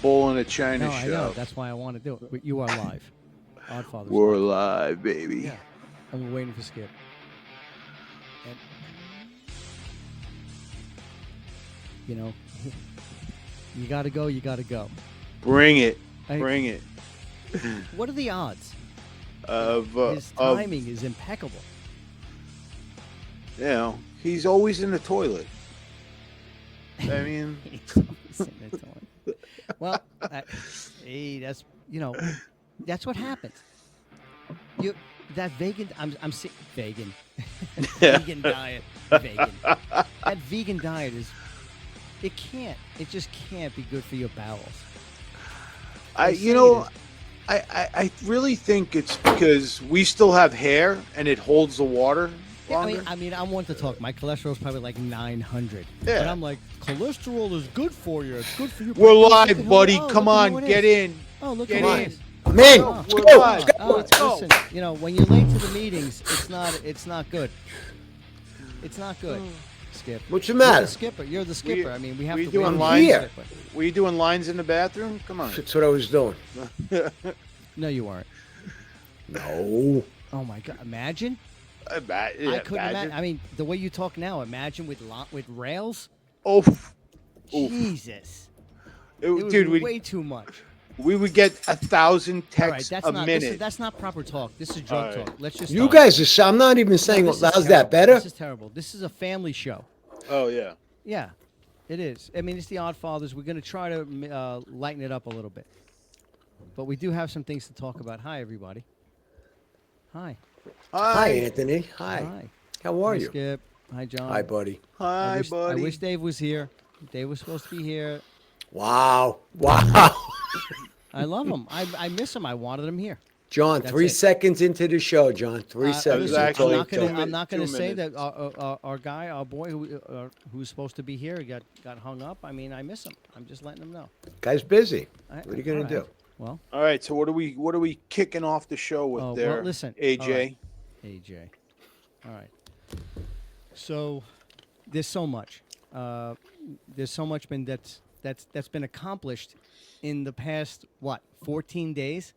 bull in a china No, I know. shop. That's why I want to do it. But you are live. Oddfathers We're live. alive, baby. Yeah. And we're waiting for Skip. And, you know, you got to go, you got to go. Bring it. Bring it. What are the odds? His Of, timing is impeccable. you know, he's always in the toilet. I mean, He's always in the toilet. Well, hey, that's, you know, that's what happens. That vegan, I'm sick, vegan. Vegan diet, vegan. That vegan diet it just can't be good for your bowels. I really think it's because we still have hair and it holds the water longer. I mean, I'm one to talk. My cholesterol is probably like 900. Yeah. And I'm like, cholesterol is good for you. It's good for you. We're live, buddy. Come on, get in. Oh, look Get at in. it. I'm in. Oh, We're live. Let's go. Listen, you know, when you're late to the meetings, it's not good. It's not good. Skip. What's the You're matter? the skipper. You're the skipper. I mean, we have we to doing wait. lines? Here. Were you doing lines in the bathroom? Come on. That's what I was doing. No, you weren't. No. Oh my God! Imagine. I I couldn't imagine. I mean, the way you talk now. Imagine with rails. Oh, Jesus. It would dude, be way too much. we would get 1,000 All right, texts that's a not. minute. That's not proper talk. This is drug All right. talk. Let's just. You stop. guys are. I'm not even saying. No, this is How's terrible. that better? This is terrible. This is a family show. Oh yeah. Yeah, it is. I mean, it's the Oddfathers. We're going to try to lighten it up a little bit. But we do have some things to talk about. Hi, everybody. Hi. Hi, Anthony. Hi. Hi. How are Hi, you? Skip. Hi, John. Hi, buddy. Hi, I buddy. wish Dave was here. Dave was supposed to be here. Wow. Wow. I love him. I miss him. I wanted him here. John, That's 3 it. seconds into the show, John. 3 seconds. Listen, actually I'm not gonna 2 say minutes. that our guy, our boy who's supposed to be here got hung up. I mean, I miss him. I'm just letting him know. Guy's busy. What are you gonna do? Well, All right. So what are we kicking off the show with there? well, listen, AJ. all right. AJ. All right. So there's so much. There's so much that's been accomplished in the past 14 days.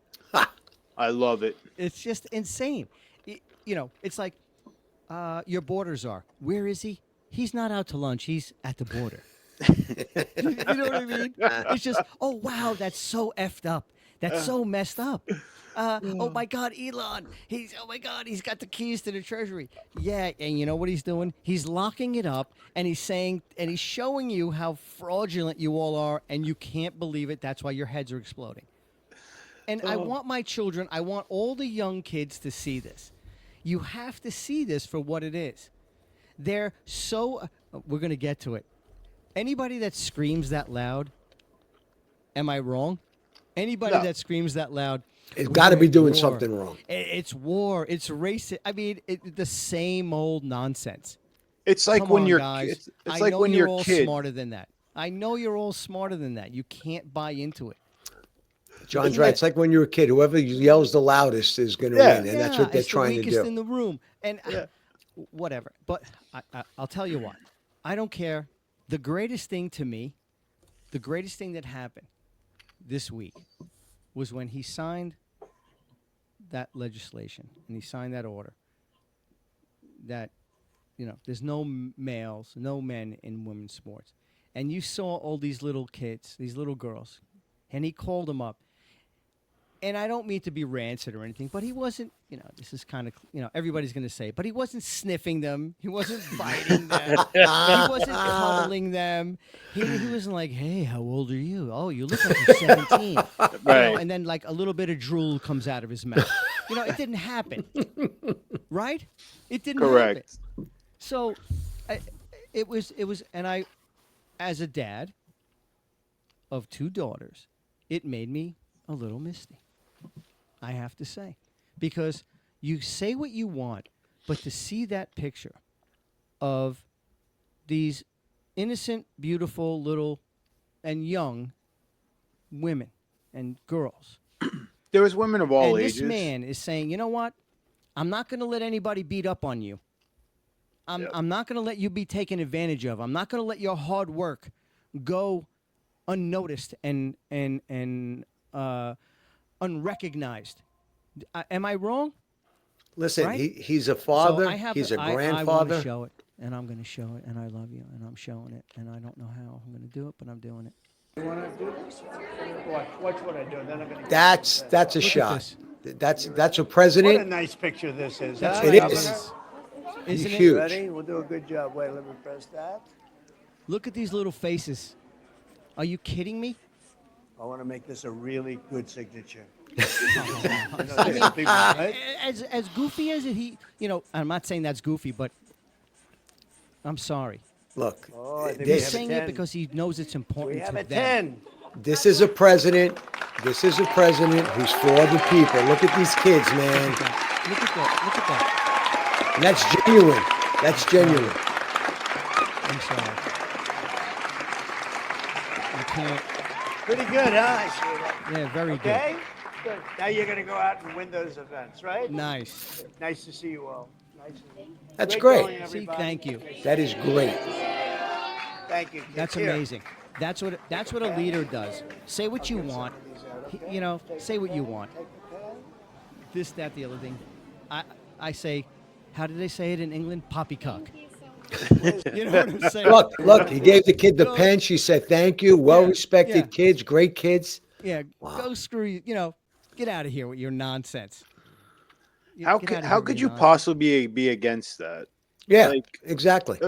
I love it. It's just insane. You know, it's like your borders are. Where is he? He's not out to lunch. He's at the border. You know what I mean? It's just, oh, wow, that's so effed up. That's so messed up. Oh, my God, Elon. Oh, my God, he's got the keys to the treasury. Yeah, and you know what he's doing? He's locking it up, and he's saying, and he's showing you how fraudulent you all are, and you can't believe it. That's why your heads are exploding. And I want my children, I want all the young kids to see this. You have to see this for what it is. They're so, we're going to get to it. Anybody that screams that loud, am I wrong? Anybody No. that screams that loud, It's we're got to be at doing war. something wrong. It's war. It's racist. I mean, the same old nonsense. It's like Come when on, you're guys. it's I like know when you're you're all kid. smarter than that. I know you're all smarter than that. You can't buy into it. John's right. It's like when you're a kid. Whoever yells the loudest is going to win, and that's what they're it's trying the to weakest do. in the room, and whatever. But I'll tell you what. I don't care. The greatest thing to me, the greatest thing that happened this week, was when he signed that legislation and he signed that order. That, you know, there's no males, no men in women's sports, and you saw all these little kids, these little girls, and he called them up. And I don't mean to be rancid or anything, but he wasn't, you know, this is kind of, you know, everybody's going to say, but he wasn't sniffing them. He wasn't biting them. He wasn't cuddling them. He wasn't like, hey, how old are you? Oh, you look like you're 17. Right. You know, and then like a little bit of drool comes out of his mouth. You know, it didn't happen. Right? It didn't Correct. happen. So it was, and I, as a dad of 2 daughters, it made me a little misty. I have to say, because you say what you want, but to see that picture of these innocent, beautiful, little, and young women and girls, There was women of all and ages. this man is saying, you know what? I'm not going to let anybody beat up on you. I'm not going to let you be taken advantage of. I'm not going to let your hard work go unnoticed and unrecognized. Am I wrong? Listen, Right? he's a So father. I have. He's a I want to grandfather. show it, and I'm going to show it, and I love you, and I'm showing it, and I don't know how I'm going to do it, but I'm doing it. You want to do this? Watch what I do. Then I'm going to. That's a Look at shot. this. That's a What a president. nice picture this is. That's huh, It right. is. Governor? Isn't it? Huge. Ready? We'll do a good job. Wait, let me press that. Look at these little faces. Are you kidding me? I want to make this a really good signature. I mean, People, right? as goofy as I'm not saying that's goofy, but I'm sorry. Look, Oh, I think we He's have this a saying it 10. because he knows it's important We have to a them. 10. this is a president. This is a president who's for the people. Look at these kids, man. Look at that. Look at that. And that's genuine. That's genuine. I'm sorry. I can't. Pretty good, huh? I see that. Yeah, very Okay? Good. Now you're going to go out and win those events, right? good. Nice. Nice to see you all. Nice to see you. That's going, great. See, everybody. thank you. That is great. Thank you. kids. That's Here. amazing. That's what a leader does. Say what you want. Say what you want. This, that, the other thing. I say, how did they say it in England? Poppycock. You know what I'm saying? Look, he gave the kid the pen. She said, thank you. Well-respected yeah. kids, great kids. Yeah, go screw you. Get out of here with your nonsense. How Get outta could here how with could your you nonsense. possibly be against that? Yeah, Like, exactly.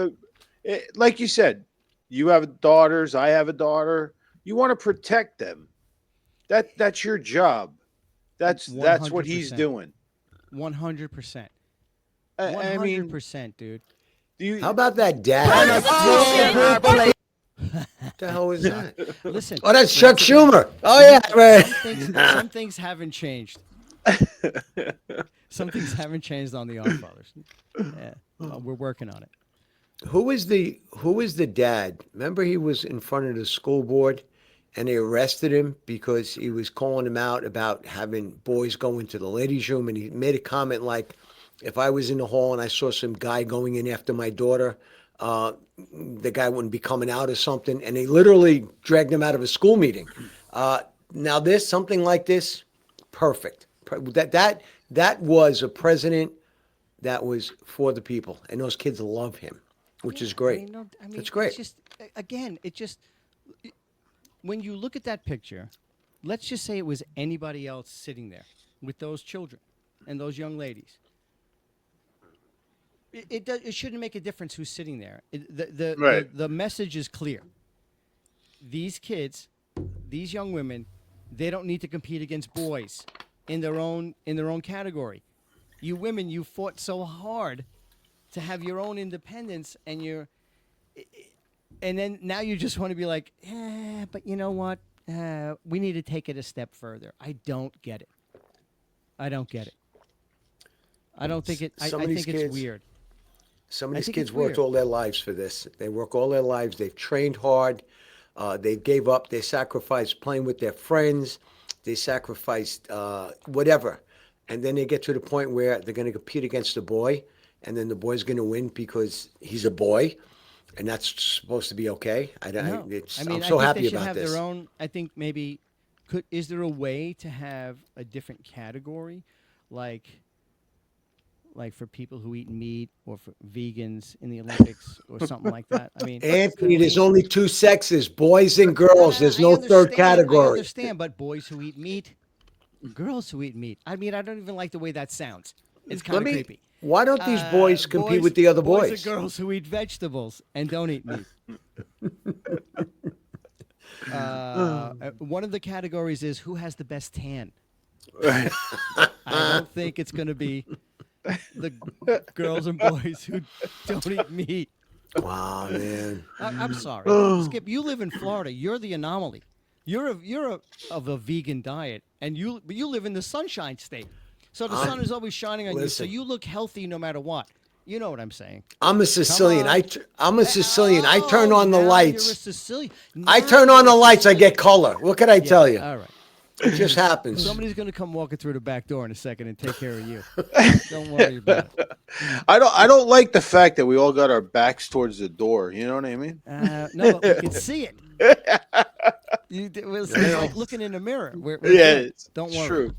Like you said, you have daughters. I have a daughter. You want to protect them. That's your job. That's what he's 100%. doing. 100%. I mean, 100%, dude. do you? How about that dad? What the hell is that? Listen. Oh, that's Chuck Schumer. Oh, yeah, man. Some things haven't changed. Some things haven't changed on the Oddfathers. Yeah, we're working on it. Who is the dad? Remember, he was in front of the school board, and they arrested him because he was calling them out about having boys go into the ladies' room, and he made a comment like, "If I was in the hall and I saw some guy going in after my daughter, the guy wouldn't be coming out or something." And they literally dragged him out of a school meeting. Now, something like this, perfect. That was a president that was for the people, and those kids love him, which is great. It's great. It's just, again, when you look at that picture, let's just say it was anybody else sitting there with those children and those young ladies. It shouldn't make a difference who's sitting there. The message is clear. These kids, these young women, they don't need to compete against boys in their own category. You women, you fought so hard to have your own independence, and then now you just want to be like, but you know what? We need to take it a step further. I don't get it. I don't get it. I don't think it. I think it's weird. Some of I these think kids it's worked weird. all their lives for this. They work all their lives. They've trained hard. They gave up. They sacrificed playing with their friends. They sacrificed whatever. And then they get to the point where they're going to compete against a boy, and then the boy's going to win because he's a boy, and that's supposed to be okay. I'm so think happy they should about have this. their own. I think maybe is there a way to have a different category, like for people who eat meat or for vegans in the Olympics or something like that? I mean, Anthony, there's only two sexes, boys and girls. There's no third I category. understand, but boys who eat meat, girls who eat meat. I mean, I don't even like the way that sounds. It's kind of creepy. Why don't these boys compete with the other boys? Boys and girls who eat vegetables and don't eat meat. One of the categories is who has the best tan. I don't think it's going to be the girls and boys who don't eat meat. Wow, man. I'm sorry, Skip. You live in Florida. You're the anomaly. You're of a vegan diet, and you live in the Sunshine State. So the sun is always shining on you. So you look healthy no matter what. You know what I'm saying? I'm a Sicilian. I'm a Sicilian. I turn on the now lights. You're a Sicilian. I Now turn on you're the a lights. I Sicilian. get color. What can I tell you? All right. It just happens. Somebody's going to come walking through the back door in a second and take care of you. Don't worry about it. I don't like the fact that we all got our backs towards the door. You know what I mean? No, but we can see it. It's like looking in a mirror. We're Yeah, good. Don't it's worry. true.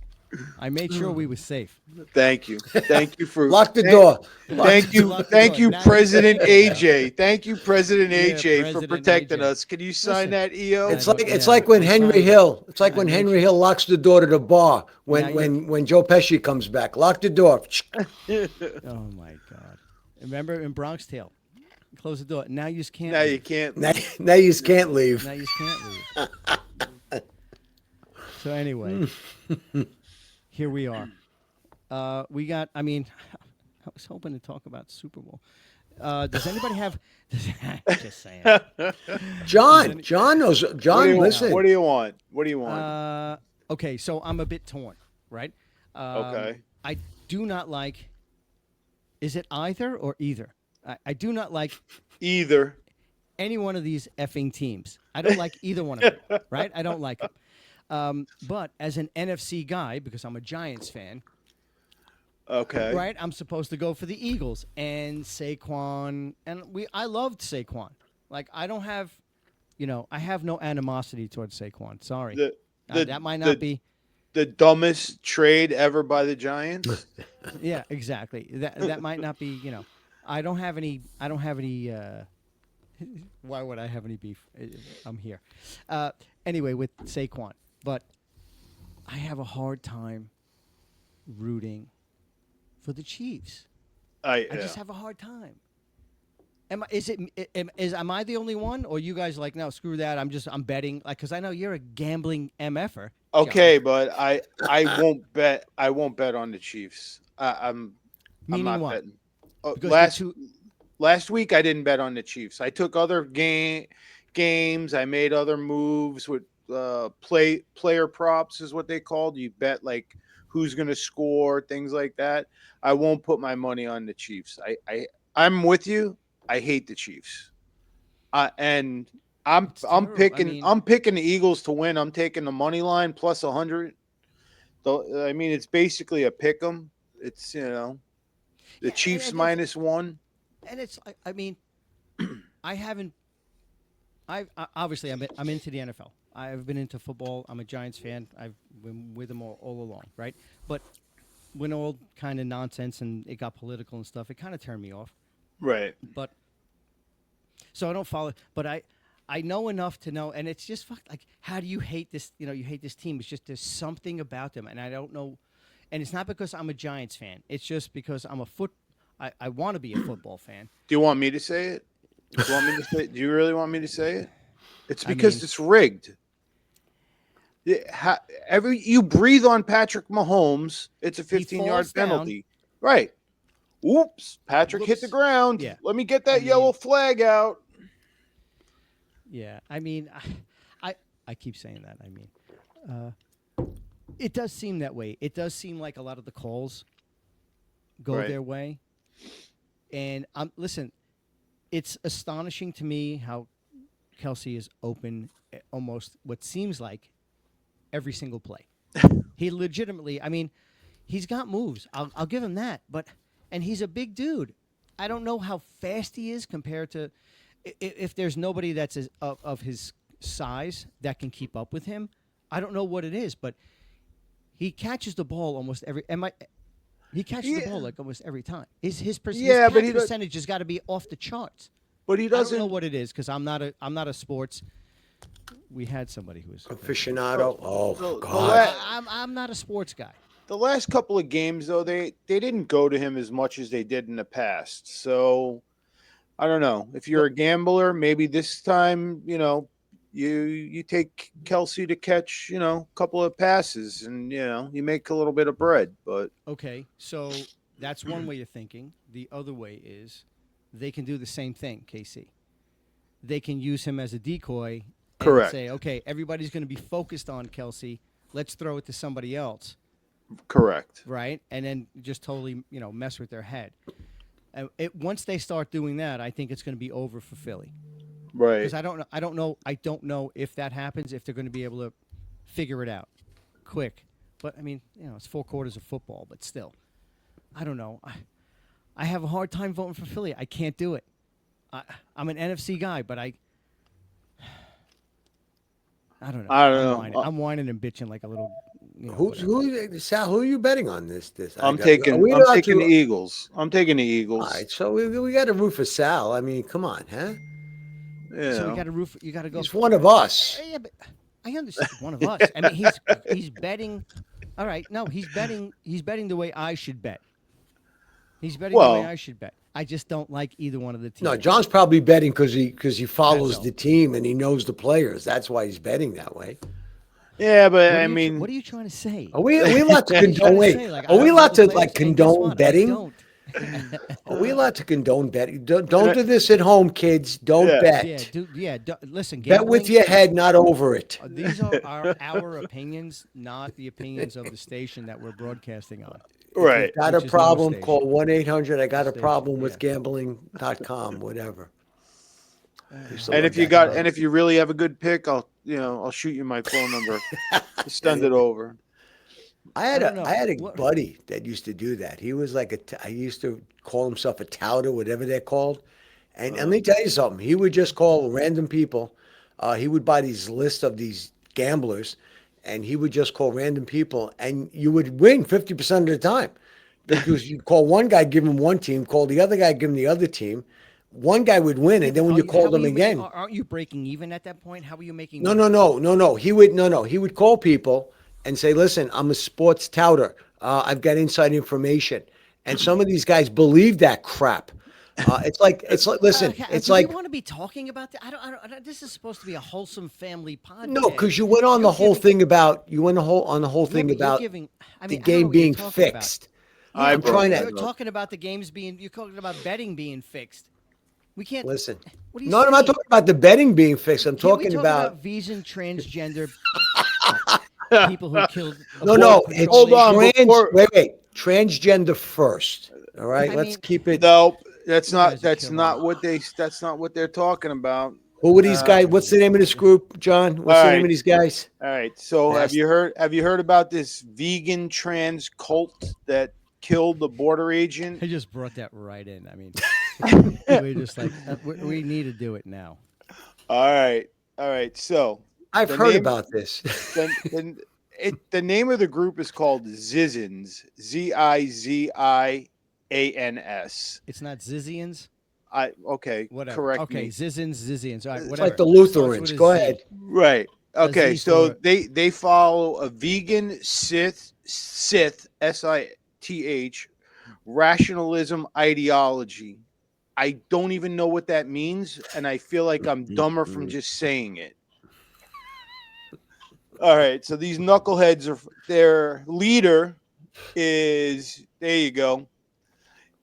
I made sure we were safe. Thank you. Thank you for Lock the door. Thank you, Lock the thank door. you, Now you President can go. AJ. Thank you, President Yeah, AJ, for President protecting AJ. us. Can you sign Listen, that, EO? It's Yeah, like when I Henry signed it. Hill. It's like I when made Henry sure. Hill locks the door to the bar Now you- when Joe Pesci comes back. Lock the door. Oh my God! Remember in Bronx Tale, close the door. Now you just can't. Now you leave. can't. Now, now you just can't leave. Now you just can't leave. So anyway, here we are. We got. I mean, I was hoping to talk about Super Bowl. Does anybody have? Just saying. John knows. What do John, you, listen. what do you want? What do you want? Okay, so I'm a bit torn, right? Okay. I do not like. Is it either or either? I do not like Either. any one of these effing teams. I don't like either one of them, right? I don't like them. But as an NFC guy, because I'm a Giants fan, Okay. right? I'm supposed to go for the Eagles and Saquon, and I loved Saquon. Like I don't have, I have no animosity towards Saquon. Sorry, that might not be. The dumbest trade ever by the Giants. Yeah, exactly. That might not be. I don't have any. I don't have any. Why would I have any beef? I'm here. Anyway, with Saquon, but I have a hard time rooting for the Chiefs. I just have a hard time. Am I the only one, or you guys like no? Screw that. I'm betting because I know you're a gambling mf'er. Okay, John. but I won't bet. I won't bet on the Chiefs. I'm Meaning not what? betting. Because Last week I didn't bet on the Chiefs. I took other games. I made other moves with player props is what they called. You bet like who's going to score, things like that. I won't put my money on the Chiefs. I'm with you. I hate the Chiefs. And I'm terrible. picking I'm picking the Eagles to win. I'm taking the money line plus 100. I mean, it's basically a pick 'em. It's the Chiefs and -1. And it's, I mean, I haven't. Obviously I'm into the NFL. I've been into football. I'm a Giants fan. I've been with them all along, right? But when all kind of nonsense and it got political and stuff, it kind of turned me off. Right. But so I don't follow. But I know enough to know, and it's just like, how do you hate this? You hate this team. It's just there's something about them, and I don't know. And it's not because I'm a Giants fan. It's just because I'm I want to be a football fan. Do you want me to say it? Do you really want me to say it? It's because it's rigged. You breathe on Patrick Mahomes, it's a 15-yard penalty. Right. Oops, Patrick hit the ground. Yeah. Let me get that yellow flag out. Yeah, I mean, I keep saying that. I mean, it does seem that way. It does seem like a lot of the calls go their way. And listen, it's astonishing to me how Kelsey is open almost what seems like every single play. He legitimately, I mean, he's got moves. I'll give him that. And he's a big dude. I don't know how fast he is compared to if there's nobody that's of his size that can keep up with him. I don't know what it is, but he catches the ball almost every. He catches the ball like almost every time. His catch percentage has got to be off the charts. But he doesn't. I don't know what it is because I'm not a sports. We had somebody who was Aficionado. Oh God! I'm not a sports guy. The last couple of games, though, they didn't go to him as much as they did in the past. So I don't know. If you're a gambler, maybe this time, you take Kelsey to catch, a couple of passes, and you make a little bit of bread. But okay, so that's one way of thinking. The other way is they can do the same thing, KC. They can use him as a decoy. And correct. Say, okay, everybody's going to be focused on Kelsey. Let's throw it to somebody else. Correct. Right, and then just totally, mess with their head. And once they start doing that, I think it's going to be over for Philly. Right. Because I don't know if that happens, if they're going to be able to figure it out quick. But I mean, it's 4 quarters of football, but still, I don't know. I have a hard time voting for Philly. I can't do it. I'm an NFC guy, but I don't know. I don't I'm know. whining. I'm whining and bitching like a little. Who's Whatever. Sal? Who are you betting on this? I'm Are taking we I'm allowed taking the to? Eagles. I'm taking the All Eagles. right, so we got to root for Sal. I mean, come on, huh? You So we got know. to roof. You got to go. He's one of us. Yeah, but I understand. One of us. I mean, he's betting. All right. No, he's betting. He's betting the way I should bet. He's betting the way Well, I should bet. I just don't like either one of the No, teams. John's probably betting because he That's follows all. the team and he knows the players. That's why he's betting that way. yeah, but What are I you? What mean, are you trying to say? Are we allowed to What are you trying condone? to Wait, say? Like are I we don't know allowed the to like players, and guess condone what? I betting? don't. Are we allowed to condone betting? Don't do this at home, kids. Don't yeah. Yeah, bet. dude. Yeah. Listen, Bet with gambling. your head, not over it. These are our opinions, not the opinions of the station that we're broadcasting on, If you've Right. got a which is no problem, call station. 1-800. I got a Station. problem Yeah. with gambling.com, whatever. Used to And love if you that got number. and if you really have a good pick, I'll shoot you my phone number. Send Yeah. it over. I don't I know. had a What? buddy that used to do that. He was like I used to call himself a touter, whatever they're called. And let me tell you something. He would just call random people. He would buy these lists of these gamblers, and he would just call random people, and you would win 50% of the time because you call one guy, give him one team, call the other guy, give him the other team. One guy would win, Yeah, and then but when you how called are him you? again, Aren't you breaking even at that point? How are you making no, money? no, no, no, no. He would no, no. He would call people and say, "Listen, I'm a sports touter. I've got inside information." And some of these guys believe that crap. It's like. Listen, Okay, it's do we like want to be talking about that? I don't. This is supposed to be a wholesome family no, podcast. because you went on You're the whole giving. thing about you went on the whole Yeah, thing but you're about giving. I the mean, I don't know game what you're being talking about. fixed. I Yeah, I'm but brought trying that to you're up. talking about the games being. You're talking about betting being fixed. We can't. listen. What are you No, I'm not saying? talking about the betting being fixed. I'm Can't we talking talk about about Visan transgender people who killed no, border no. patrol It's Hold on agents? trans. before. Wait. Transgender first. All right. I Let's mean, keep it. Nope, that's you not guys are that's killing me. not what they that's not what they're talking about. Who were these Oh guys? Uh, What's the God. name of this group, John? all What's the name right, of these guys? all right. So have you heard about this vegan trans cult that killed the border agent? I just brought that right in. I mean, we're just like we need to do it now. All right. So I've the heard name about this. the name of the group is called Zizins. Zizians. It's not Zizians. I okay. Whatever. Correct Okay, me. Zizians. All right, It's like whatever. the Starts with Lutherans. a Go Z. ahead. Right. A Okay. Z So for they follow a vegan Sith Sith rationalism ideology. I don't even know what that means, and I feel like I'm dumber from just saying it. All right, so these knuckleheads are their leader is there you go,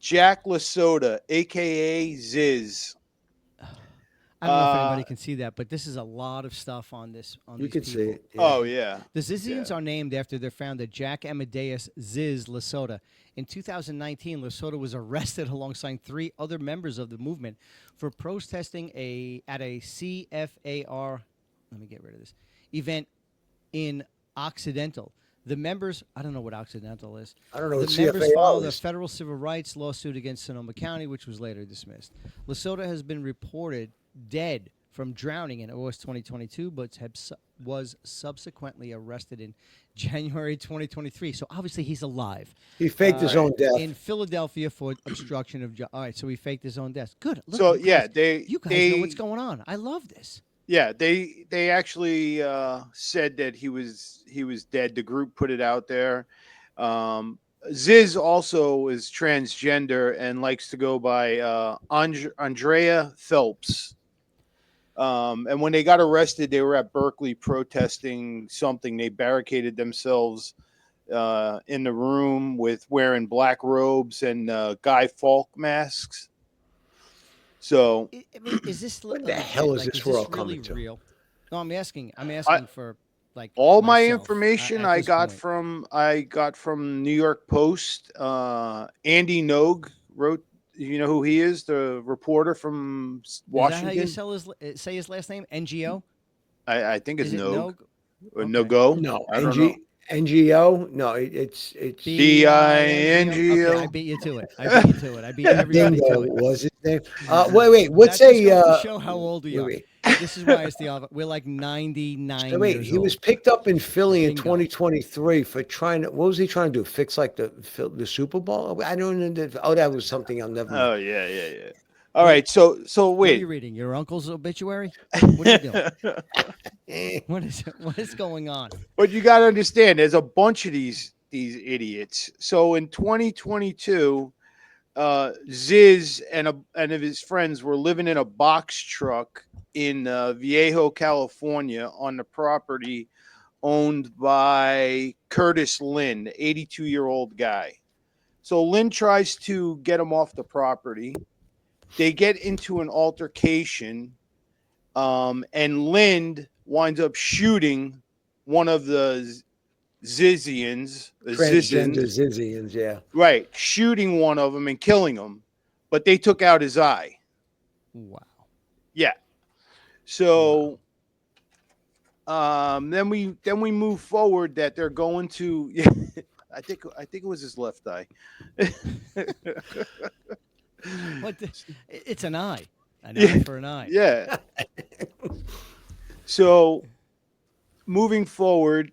Jack Lasota, aka Ziz. I don't know if Uh anybody can see that, but this is a lot of stuff on this on You these can see people. it. Yeah. oh yeah. The Zizians Yeah. are named after their founder, Jack Amadeus Ziz Lasota. In 2019, Lasota was arrested alongside 3 other members of the movement for protesting at a CFAR, let me get rid of this, event in Occidental. The members, I don't know what Occidental is. I don't know The what members CFAO filed a is. federal civil rights lawsuit against Sonoma County, which was later dismissed. Lasota has been reported dead from drowning in August 2022, but was subsequently arrested in January 2023. So obviously he's alive. He faked his own death. In Philadelphia for obstruction of all right, so he faked his own death. Good. Look, So you yeah, guys, you guys know what's going on. I love this. yeah, they actually said that he was dead. The group put it out there. Ziz also is transgender and likes to go by Andrea Phelps. And when they got arrested, they were at Berkeley protesting something. They barricaded themselves in the room with wearing black robes and Guy Fawkes masks. So I mean, is this What the hell is this world really coming to? real? No, I'm asking. I'm I, asking for like all my myself, information at I this got point. from New York Post. Andy Nogue wrote. You know who he is? The reporter from Is that how you Washington. say his last name? NGO? I think it's Is it Nogue Nog? or Okay. Nogo. No, I don't know. NGO. No, it's BINGO. Okay, I Dingo. beat you to it. I beat you to it. I beat everybody Dingo to it. was his name. Wait. What's That just goes to a show how old we wait, are. wait. This is why it's the Odd. We're like 99 So wait, years he was old. picked up in Philly in Bingo. 2023 for trying to. What was he trying to do? Fix like the Super Bowl? I don't know. Oh, that was something I'll never mind. Oh yeah, yeah, yeah. All What, right, so what are you wait. reading? Your uncle's obituary? What are you doing? Eh, What is going on? But you got to understand, there's a bunch of these idiots. So in 2022, Ziz and of his friends were living in a box truck in Viejo, California, on the property owned by Curtis Lynn, 82-year-old guy. So Lynn tries to get him off the property. They get into an altercation, and Lynn winds up shooting one of the Transgender Zizzians, Zizians, yeah. right, shooting one of them and killing him, but they took out his eye. Wow. Yeah. Wow. So then we move forward that they're going to. I think it was his left eye. What? It's an eye. An eye Yeah, for an eye. yeah. So moving forward,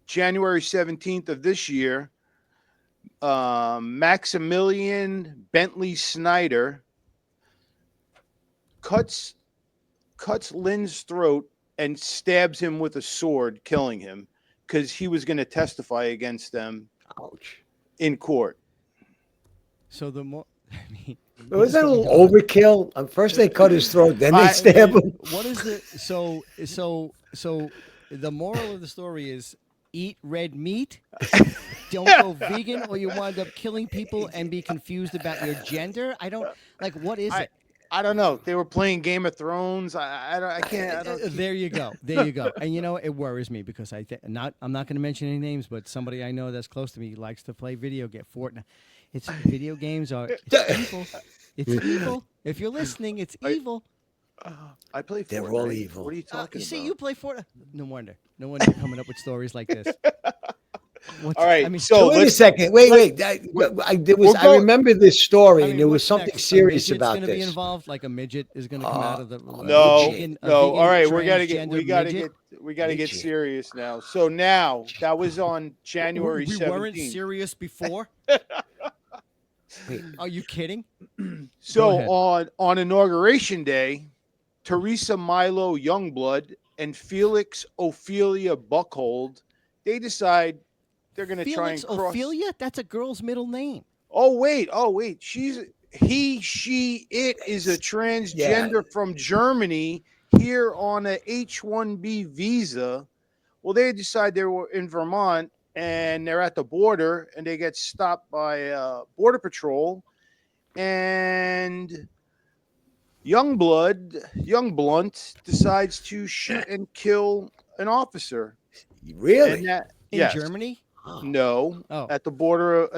January 17th of this year, Maximilian Bentley Snyder cuts Lynn's throat and stabs him with a sword, killing him because he was going to testify against them Ouch. in court. So the more, I mean, Was what's that a going little on? overkill? First they cut his throat, then they I- stab him. What is the so the moral of the story is eat red meat, don't go vegan, or you wind up killing people and be confused about your gender. I don't like. What is it? I don't know. They were playing Game of Thrones. I can't. I don't. There you go. There you go. And you know it worries me because I'm not going to mention any names, but somebody I know that's close to me likes to play video game Fortnite. It's video games are it's evil. It's evil. If you're listening, it's evil. I play. They're Fortnite. all evil. What are you talking You see, about? you play Fortnite. No wonder. No wonder you're coming up with stories like this. What's, All right. I mean, So Wait a let's. second. Wait. I remember this story, I and mean, there was what's something next? serious A midget's about going to be this. involved. Like a midget is going to come out of the No, vegan, a no. vegan All right, we gotta transgender midget? get serious now. So now that was on January We weren't 17th. serious before. Wait, Are you kidding? So ahead. on inauguration day, Teresa Milo Youngblood and Felix Ophelia Buckhold, they decide they're gonna try Felix and cross. Ophelia? That's a girl's middle name. Oh wait. It is a transgender from Germany here on a H-1B visa. Well, they decide they were in Vermont and they're at the border and they get stopped by Border Patrol, and Young Blunt decides to shoot and kill an officer. really? And that In yes, Germany? no, Oh. at the border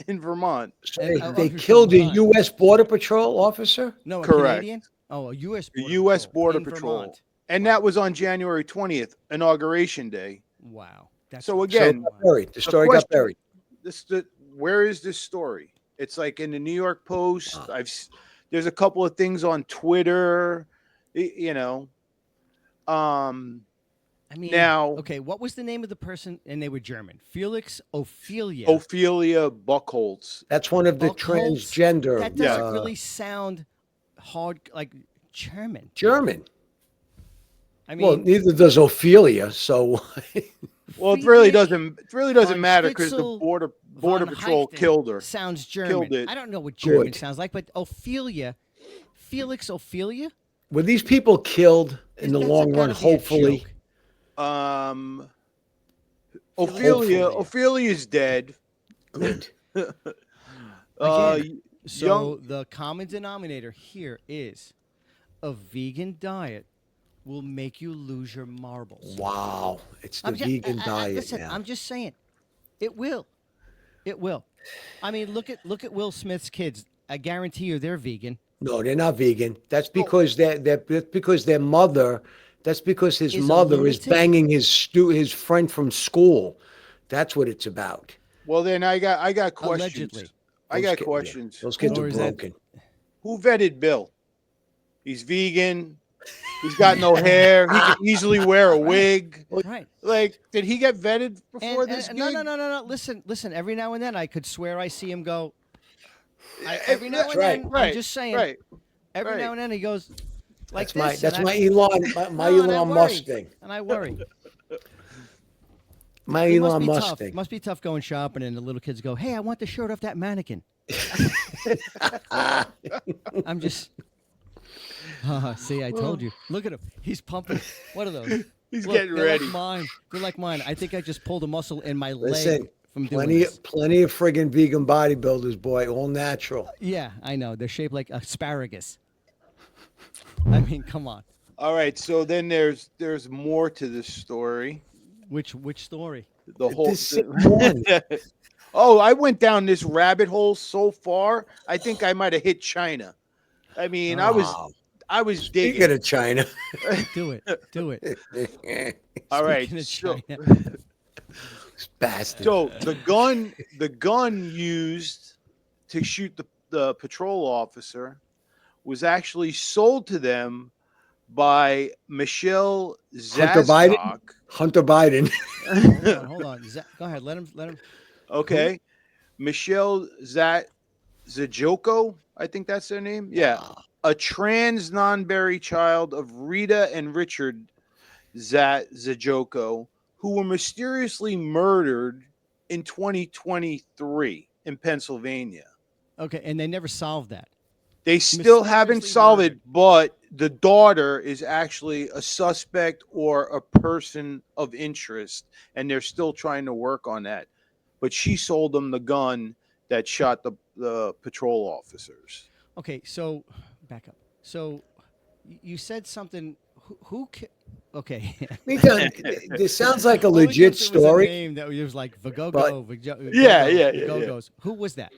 in Vermont. So And- they for killed a Vermont. U.S. Border Patrol officer? No, a Correct. Canadian? Oh, a U.S. The Border U.S. Patrol Border in Patrol. Vermont. And Wow. that was on January 20th, inauguration day. Wow. That's So right. So it again, got buried. The the story got question- buried. Where is this story? It's like in the New York Post. Ah. There's a couple of things on Twitter. You know, I mean, now okay, what was the name of the person? And they were German. Felix Ophelia. Ophelia Buckholz. That's one of the Buckholz? transgender That doesn't Yeah. really sound hard, like German. German. I mean, Well, neither does Ophelia. So Well, it really Friedrich doesn't von matter because the Spitzel border von patrol Heichten killed her. Sounds German. it. I don't know what German Good. sounds like, but Ophelia, Felix Ophelia. were these people killed in the That's long run? gotta be a Hopefully. joke. Ophelia. Hopefully. Ophelia's dead. Good. Again, So young, the common denominator here is a vegan diet will make you lose your marbles. Wow. It's the I'm ju- vegan diet listen, now. I'm just saying, it will. It will. I mean, look at Will Smith's kids. I guarantee you, they're vegan. No, they're not vegan. That's because that's because their mother. That's because his Is a mother is lunatic? banging his friend from school. That's what it's about. well, then I got questions. Allegedly. I got Those questions. Those kids Or are is that- broken. Who vetted Bill? He's vegan. He's got no hair. He can easily wear a wig. Right. Like, did he get vetted before this And no, gig? no, no, no, no. Listen. Every now and then, I could swear I see him go. Every now That's and then, I'm right, just saying. right, Every now right. and then, he goes like That's this. my Elon my No, and I Elon worry. Mustang. And I worry. My It must Elon be tough. Mustang. Must be tough going shopping, and the little kids go, "Hey, I want the shirt off that mannequin." I'm just. See, I told you. Look at him. He's pumping. What are those? He's Look, getting they're ready. Like mine. They're like mine. I think I just pulled a muscle in my Listen, leg from doing this. plenty of friggin' vegan bodybuilders, boy, all natural. Yeah, I know. They're shaped like asparagus. I mean, come on. All right, so then there's more to this story. Which story? The whole. This same one. Oh, I went down this rabbit hole so far. I think I might have hit China. I mean, I was Speaking digging. of China. Do it. Do it. All right, Speaking of so, China. Bastard. so the gun used to shoot the patrol officer was actually sold to them by Michelle Hunter Biden? Zazok. Hunter Biden. Hold on. Go ahead. Let him. Okay, Michelle Zajoko, I think that's their name. Yeah, a trans non-binary child of Rita and Richard Zajoko, who were mysteriously murdered in 2023 in Pennsylvania. Okay, and they never solved that. They still haven't Mysteriously solved murdered. it, but the daughter is actually a suspect or a person of interest, and they're still trying to work on that. But she sold them the gun that shot the patrol officers. Okay, so back up. So you said something. Okay. This sounds like a Only legit 'cause there was a story. name that was like Vigogo. But- Yeah. Vigogos. Who was that?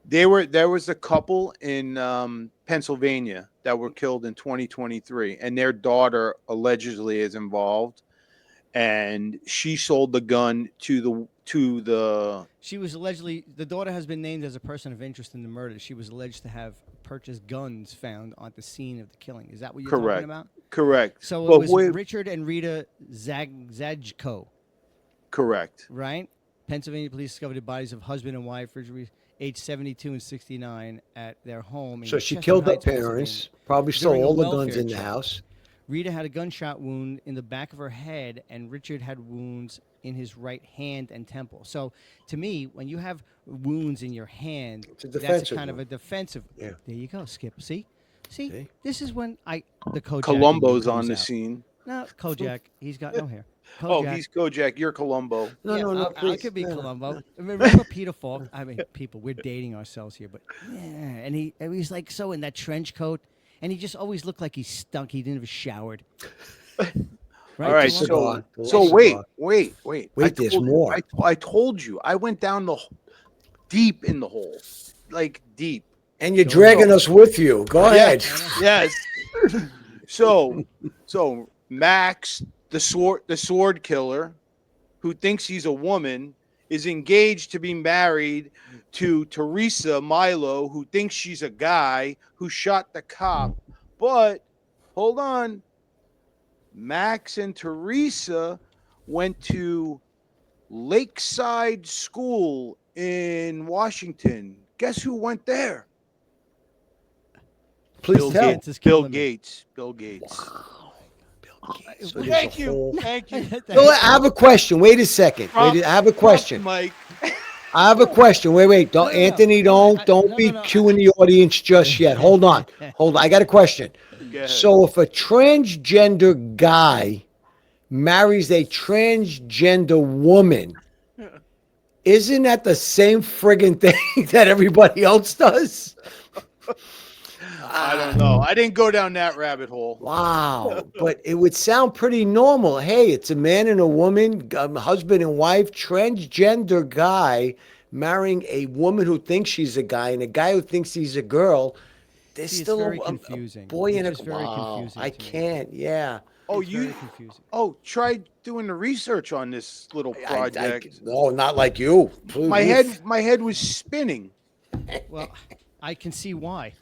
There was a couple in Pennsylvania that were killed in 2023, and their daughter allegedly is involved. And she sold the gun to the She was allegedly, the daughter has been named as a person of interest in the murder. She was alleged to have purchased guns found at the scene of the killing. Is that what you're talking correct about? correct. So But it was wait- Richard and Rita Zajko, correct. right? Pennsylvania police discovered the bodies of husband and wife, Richard, aged 72 and 69, at their home. In So she Chester killed her Heights, parents, Pennsylvania. probably stole During a all the welfare guns in the check. house. Rita had a gunshot wound in the back of her head, and Richard had wounds in his right hand and temple. So, to me, when you have wounds in your hand, It's a that's defensive a kind of one. a defensive. Yeah. There you go, Skip. See, See? this is when the Kojak Columbo's on comes the out. scene. No, Kojak. He's got no hair. Oh, Kojak. he's Kojak. You're Columbo. No, Yeah, no, no, I please. could be No, no, Columbo. no. Remember Peter Falk? I mean, people, we're dating ourselves here, but yeah, and he's like so in that trench coat, and he just always looked like he stunk. He didn't have showered. All right, Columbo? so wait. Wait, there's told you- more. I told you. I went down deep in the hole, like deep. And you're dragging us with you. Go ahead. Yes. So Max, the sword killer, who thinks he's a woman, is engaged to be married to Teresa Milo, who thinks she's a guy who shot the cop. But hold on. Max and Teresa went to Lakeside School in Washington. Guess who went there? Please Bill tell. Gates. Bill Gates. Bill Gates. So there's Thank a you. whole- Thank you. No, I have a question. Wait a second. I have a question. Mike. I have a question. Wait. Don't, No. Anthony. Don't No, be no. cueing the audience just yet. Hold on. I got a question. Go ahead. So if a transgender guy marries a transgender woman, isn't that the same friggin' thing that everybody else does? I don't know. I didn't go down that rabbit hole. Wow. But it would sound pretty normal. Hey, it's a man and a woman, husband and wife, transgender guy marrying a woman who thinks she's a guy and a guy who thinks he's a girl. There's See, it's still very a confusing. boy It's and a just very wow, confusing I to me. can't. Yeah. Oh, It's you. very confusing. Oh, try doing the research on this little project. No, not like you. My head was spinning. Well, I can see why.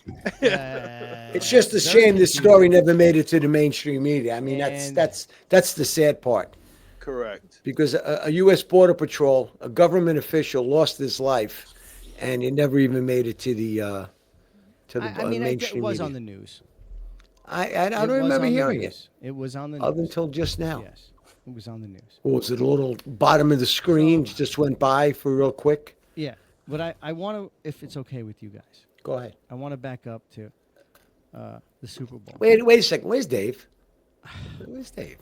It's just a Very shame this confusing. story never made it to the mainstream media. I mean, And that's the sad part. Correct. Because a U.S. Border Patrol, a government official, lost his life, and it never even made it to the I mean, it mainstream was on media. the news. I don't It was remember on the hearing it news. It was on the up news. until just now. Yes, it was on the news. What was it? A little bottom of the screen So just went by for real quick. yeah, but I want to, if it's okay with you guys, Go ahead. I want to back up to the Super Bowl. Wait a second. Where's Dave? Where's Dave?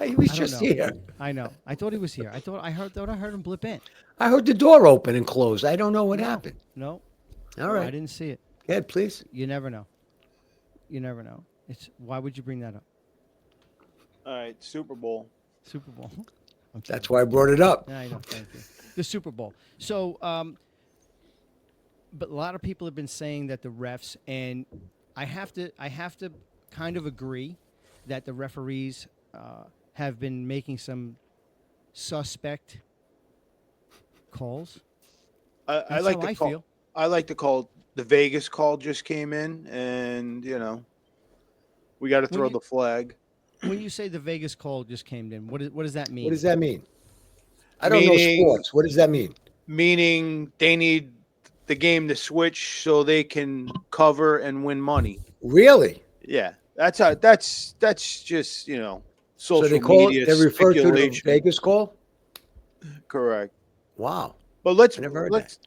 He was I don't just know. here. I know. I thought he was here. Thought I heard him blip in. I heard the door open and close. I don't know what happened. No, All I right. didn't see it. Go ahead, please. You never know. You never know. It's why would you bring that up? All right, Super Bowl. Super Bowl. I'm That's why I brought it up. Yeah, I know. Thank you. The Super Bowl. So, but a lot of people have been saying that the refs, and I have to kind of agree that the referees have been making some suspect calls. I That's like how to I call. feel. I like to call. The Vegas call just came in, and we got to When throw you- the flag. When you say the Vegas call just came in, what does that mean? What does that mean? I don't know Meaning- sports. What does that mean? Meaning they need the game to switch so they can cover and win money. Really? Yeah, that's how. That's just social So they call media it, they refer to the speculation. Vegas call? Correct. Wow. But let's I never heard let's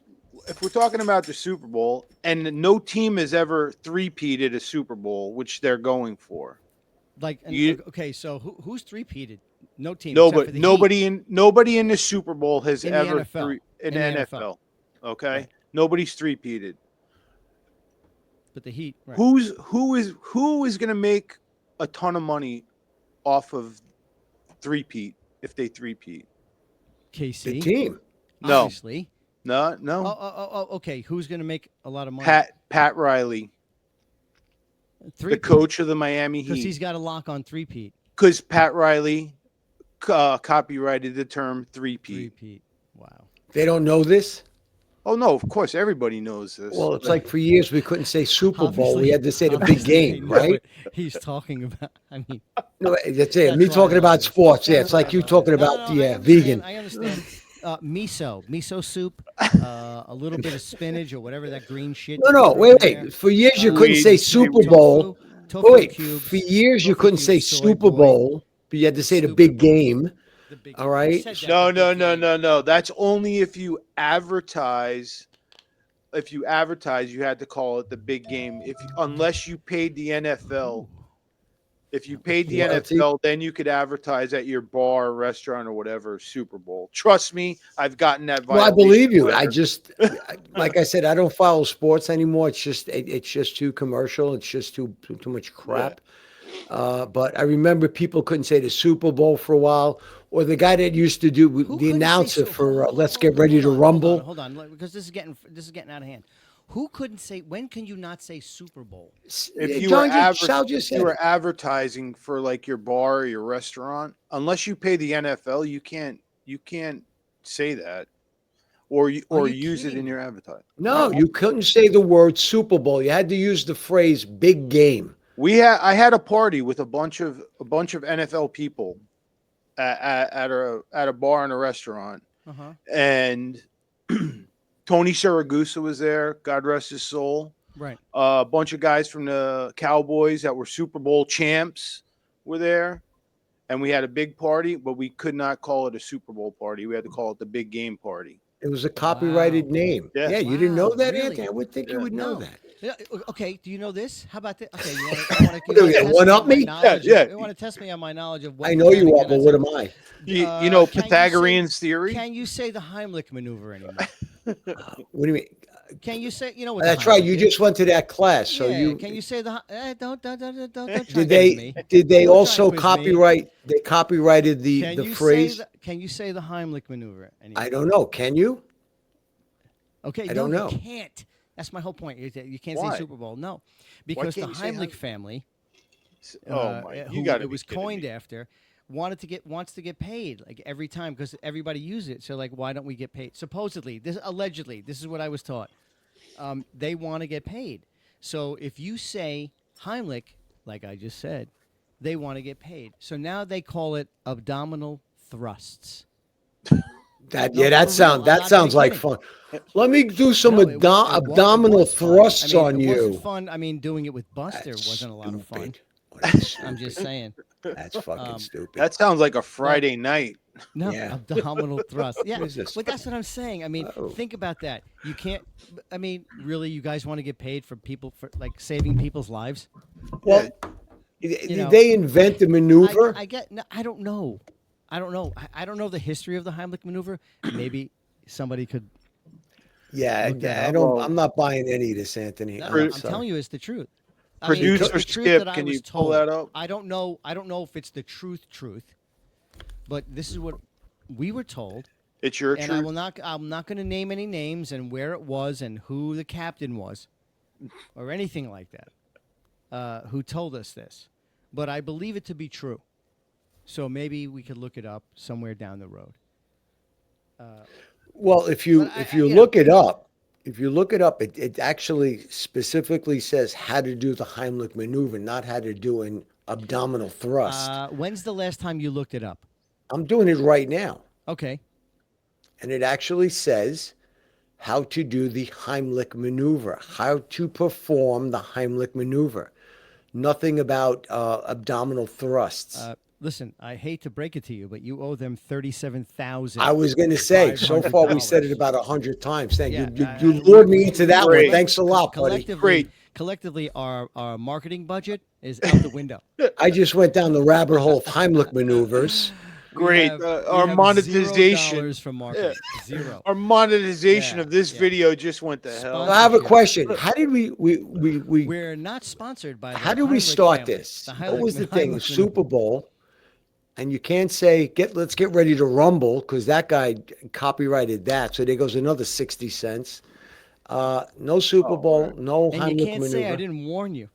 if we're talking about the Super Bowl, and no team has ever three-peated a Super Bowl, which they're going for. Like, You- okay, so who's three-peated? No team. No, except but for the nobody in the Super Bowl has In the ever NFL. in In the the NFL. NFL. Okay, Right. nobody's three-peated. Heat. But the Heat. Right. Who is going to make a ton of money off of three-peat if they three-peat? KC. The team. No. Obviously. No, Okay. Who's going to make a lot of money? Pat Riley, the coach of the Miami Because Heat, he's got a lock on three-peat. because Pat Riley copyrighted the term three-peat. Three-peat. Wow. They don't know this? Oh no, of course everybody knows this. Well, it's like for years we couldn't say Super Bowl. Obviously- We had to say the big obviously they game, know right? what he's talking about. I mean, No, that's it. That's Me why I talking love about this. sports. Yeah, That's it's why like I you love talking this. about No, I vegan. understand. Miso soup, a little bit of spinach or whatever that green shit. No, you no, throw wait, in there. wait. For years you Uh, couldn't say weed, Super weed. Bowl. Tofu Wait, cubes, for years you tofu couldn't say cubes, soy Super boy. Bowl, but you had to say the Super big Bowl. game. The big All right. you said that, No, the no, big no, game. no, no. That's only if you advertise. If you advertise, you had to call it the big game. Unless you paid the NFL. If you paid the Royalty? NFL, then you could advertise at your bar, restaurant, or whatever Super Bowl. Trust me, I've gotten that. Well, I violation believe you. I letter. just, like I said, I don't follow sports anymore. It's just too commercial. It's just too much crap. But I remember people couldn't say the Super Bowl for a while, or the guy that used to do Who the couldn't say announcer so- for hold on, "Let's hold Get on, Ready to hold on, Rumble." Hold on, because this is getting out of hand. Who couldn't say? When can you not say Super Bowl? If you John were Sal just if said you it. were advertising for like your bar or your restaurant, unless you pay the NFL, you can't say that, or you use it kidding in me? your advertising. No, you couldn't say the word Super Bowl. You had to use the phrase "big game." I had a party with a bunch of NFL people at a bar and a restaurant, Uh-huh. and Tony Siragusa was there. God rest his soul. Right. A bunch of guys from the Cowboys that were Super Bowl champs were there, and we had a big party. But we could not call it a Super Bowl party. We had to call it the big game party. It was a copyrighted Wow. name. Yeah. Yeah, you didn't know Wow, that, really? Anthony? I would think you Yeah. would know No. that. Yeah, okay, do you know this? How about this? Okay, you want What are you, one-up me? Yeah. You want to test me on my knowledge of what I know you can are, and but cannot what say? am I? You know Can you say- Pythagorean's theory. Can you say the Heimlich maneuver anymore? What do you mean? Can you say, you know what the That's right. Heimlich You is? just went to that class, so Yeah, you can you say the don't try did to quiz they me. did they Don't try also to quiz me. copyright? They copyrighted the Can you phrase. can you say the Heimlich maneuver anymore? I don't know. Can you? Okay, I no, don't know. you can't. That's my whole point. You can't Why? say Super Bowl. No, because the can't you say Heimlich Heim- family, Oh my! who You got it was coined after, wants to get paid like every time because everybody uses it. So like, why don't we get paid? Supposedly, allegedly, this is what I was taught. they want to get paid. So if you say Heimlich, like I just said, they want to get paid. So now they call it abdominal thrusts. That No, yeah, for that real, sound I'm that not sounds even like kidding. fun. Let me do some No, it abdominal was fun. thrusts I mean, on it wasn't you. fun. I mean, doing it with Buster That's wasn't a lot of fun. stupid. Oh, that's I'm just stupid. saying. That's fucking Um, stupid. That sounds like a But Friday night. no, Yeah. abdominal thrust. Yeah, What is this? but that's what I'm saying. I mean, Oh. think about that. You can't. I mean, really, you guys want to get paid for people for like saving people's lives? Well, You did know, they invent the maneuver? I get. No, I don't know. I don't know. I don't know the history of the Heimlich maneuver. Maybe somebody could. Yeah, Look that I up. don't. Well, I'm not buying any of this, Anthony. No, I'm Pro- I'm sorry. telling you, it's the truth. I mean, it's Producer the truth Skip, that I can was you pull told. that up? I don't know. I don't know if it's the truth, but this is what we were told. It's your And I truth. will not. I'm not going to name any names and where it was and who the captain was, or anything like that. Who told us this? But I believe it to be true. So maybe we could look it up somewhere down the road. Well, But if you you know, look it up, it actually specifically says how to do the Heimlich maneuver, not how to do an abdominal thrust. when's the last time you looked it up? I'm doing it right now, Okay. and it actually says how to do the Heimlich maneuver, how to perform the Heimlich maneuver. Nothing about abdominal thrusts. Listen, I hate to break it to you, but you owe them $37,000. I was going to say, so far we said it about 100 times. Thank Yeah, you. You lured me into that one. Great. Thanks a lot, buddy. Great. Collectively, our marketing budget is out the window. I just went down the rabbit hole of Heimlich maneuvers. Great. Our we have monetization. $0 for marketing. Zero. Our monetization Yeah, of this yeah. video just went to hell. I have a Sponsorship. question. How did we We're not sponsored by. how the did we Heimlich start family. this? The What was the Heimlich- thing? A Heimlich Super Bowl, and you can't say let's get ready to rumble because that guy copyrighted that. So there goes another 60 cents. No Super Bowl, no And Heimlich you can't maneuver. say I didn't warn you.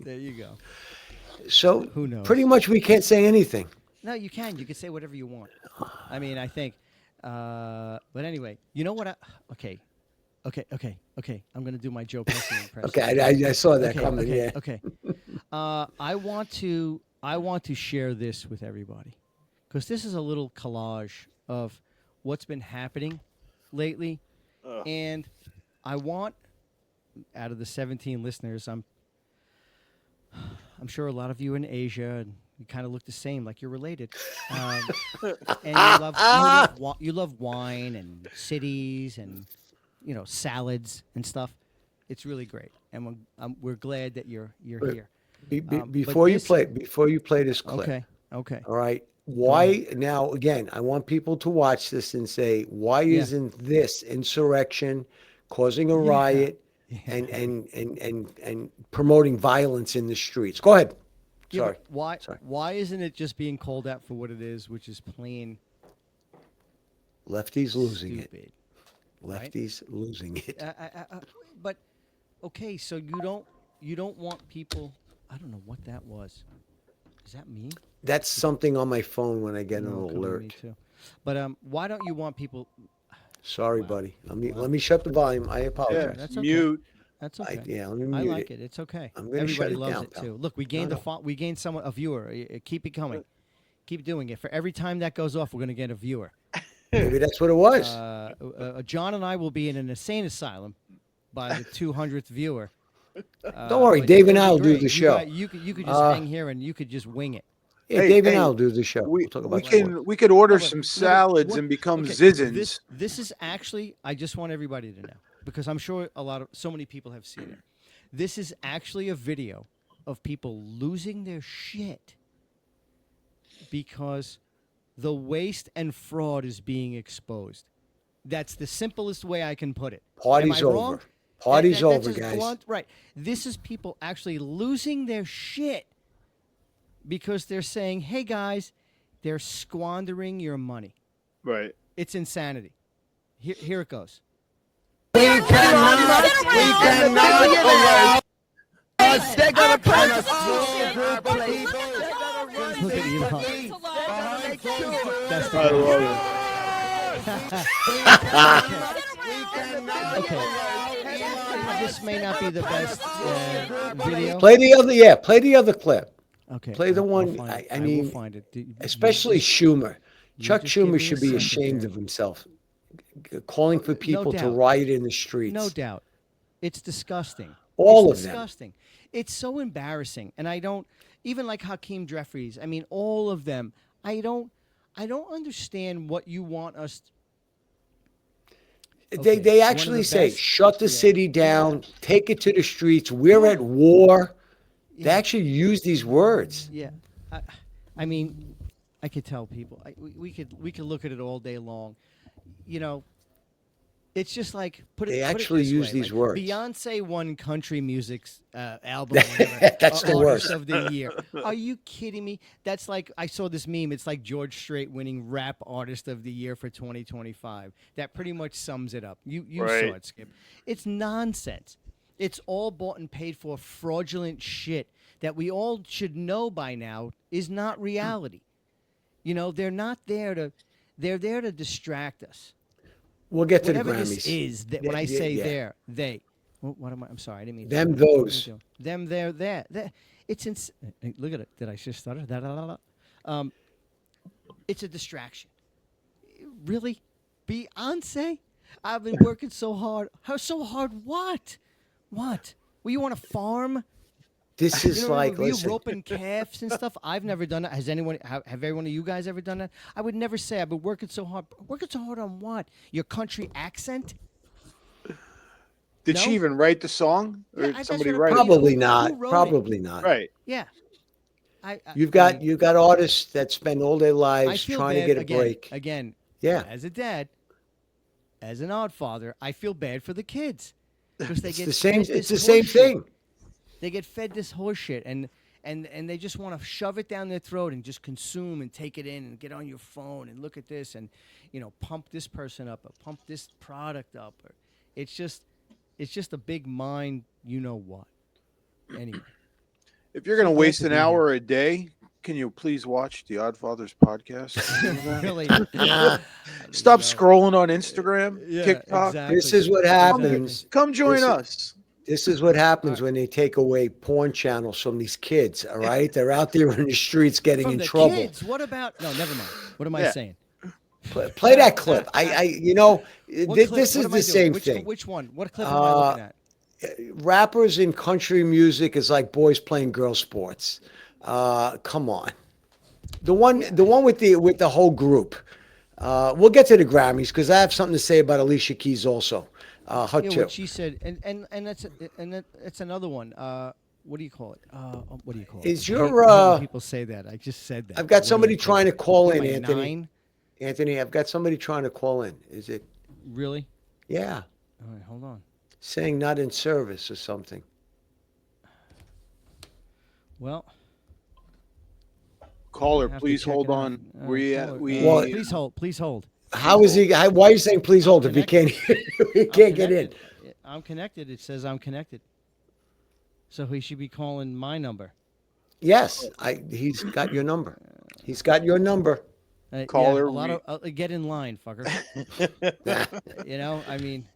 There you go. So Who knows? pretty much we can't say anything. No, you can. You can say whatever you want. I mean, I think. But anyway, you know what? Okay. I'm gonna do my Joe Pesci impression. Okay, I saw that Okay, coming. okay, Yeah. okay. I want to share this with everybody because this is a little collage of what's been happening lately, and I want out of the 17 listeners, I'm sure a lot of you in Asia and you kind of look the same, like you're related, and you love wine and cities and salads and stuff. It's really great, and we're glad that you're here. But Before you this- play this clip, Okay. all right. Why now? Again, I want people to watch this and say, why isn't this insurrection causing a riot and promoting violence in the streets? Go ahead. Yeah, Sorry. but why isn't it just being called out for what it is, which is plain Lefties losing it. stupid? Lefties losing it. But okay, so you don't want people. I don't know what that was. Is that me? That's something on my phone when I get an No, it could be alert. Me too. But why don't you want people? Sorry, buddy. Let me shut the volume. I Yeah, apologize. That's okay. mute. That's okay. Let me I mute like it. it. It's okay. I'm gonna Everybody shut it loves down, it pal. too. Look, we gained No. we gained a viewer. Keep it coming. Keep doing it. For every time that goes off, we're gonna get a viewer. Maybe that's what it was. John and I will be in an insane asylum by the 200th viewer. Don't worry, But Dave it'll and be I will do great. the show. You could just hang here and you could just wing it. Yeah, Hey, Dave and hey, I'll do the show. We, We'll talk we about sports. can we could order No, but- some no, but salads what- and become okay, Zizzins. This is actually, I just want everybody to know, because I'm sure so many people have seen it. This is actually a video of people losing their shit because the waste and fraud is being exposed. That's the simplest way I can put it. Party's Am I over. wrong? Party's That's over, as guys. blunt- right. This is people actually losing their shit because they're saying, hey, guys, they're squandering your money. Right. It's insanity. Here it goes. We cannot allow a second kind of small group of people. Look at Elon. That's I the love it. Okay, this may not be the best video. Play the other. Yeah, play the other clip. Okay, Play the I'll one. find it. I will mean, find it. especially Just- Schumer. you Chuck just give Schumer me a should be second ashamed here. of himself, calling for people to doubt. riot in the streets. No doubt. It's disgusting. All it's of them. disgusting. It's so embarrassing. And I don't even like Hakeem Jeffries. I mean, all of them. I don't understand what you want us Okay, They one of actually the say, best- shut the yeah. city down, take it to the streets. We're at war. They Yeah. actually use these words. Yeah, I mean, I could tell people. We could look at it all day long. You know, it's just like They put actually it this use way, these like, words. Beyonce won country music's album. Or whatever, That's the artist worst. of the year. Are you kidding me? That's like I saw this meme. It's like George Strait winning rap artist of the year for 2025. That pretty much sums it up. You Right. saw it, Skip. It's nonsense. It's all bought and paid for fraudulent shit that we all should know by now is not reality. You know, they're not there to. They're there to distract us. We'll get to the Whatever Grammys. this is, that when I Yeah, say yeah. there, they. What am I? I'm sorry, I didn't mean. Them, to, what am I those. doing? Them, there, there. It's look at it. Did I just stutter? Da, da, da, da. It's a distraction. Really, Beyonce? I've been working so hard. How so hard? What? What? Were you on a farm? This You is know, like, were you listen, roping calves and stuff? I've never done that. Has anyone? Have every one of you guys ever done that? I would never say I've been working so hard. Working so hard on what? Your country accent? Did No? she even write the song, or Yeah, did that's somebody what write it? probably who not. wrote it? Probably not. Right. Yeah. You've I got mean, artists that spend all their I lives feel trying to bad, get a again, break. Again, Yeah. as a dad, as an odd father, I feel bad for the kids because they It's get the same. fed It's this the same horse shit. thing. They get fed this horse shit and they just want to shove it down their throat and just consume and take it in and get on your phone and look at this and pump this person up or pump this product up or it's just a big mind what. Anyway. If you're going to glad waste to an be hour a day, can you please watch the Oddfathers podcast? Really. Stop scrolling on Instagram, Yeah, TikTok. exactly. This is what happens. Come join This is- us. This is what happens when they take away porn channels from these kids. All right, they're out there in the streets getting From in the trouble. kids. What about? No, never mind. What am I Yeah. saying? Play that clip. What This clip? is What am the I doing? same Which, thing. Which one? What clip am I looking at? Rappers in country music is like boys playing girl sports. Come on, the one with the whole group. We'll get to the Grammys because I have something to say about Alicia Keys also. Her Yeah, too. what she said, and that's another one. What do you call it? What do you call it? Is I your, hate when people say that? I just said that. I've got What do somebody you call trying it? to call What in, am I, Anthony. 9? Anthony, I've got somebody trying to call in. Is it? Really? Yeah, All right, hold on. saying not in service or something. Well, Caller, I have to please check hold it out. on. We caller, Well- please hold. Please hold. How is he? Why are you saying please hold if he can't? He can't get in. Connected. I'm connected. It says I'm connected. So he should be calling my number. Yes, he's got your number. He's got your number. Caller, a lot of get in line, fucker. I mean,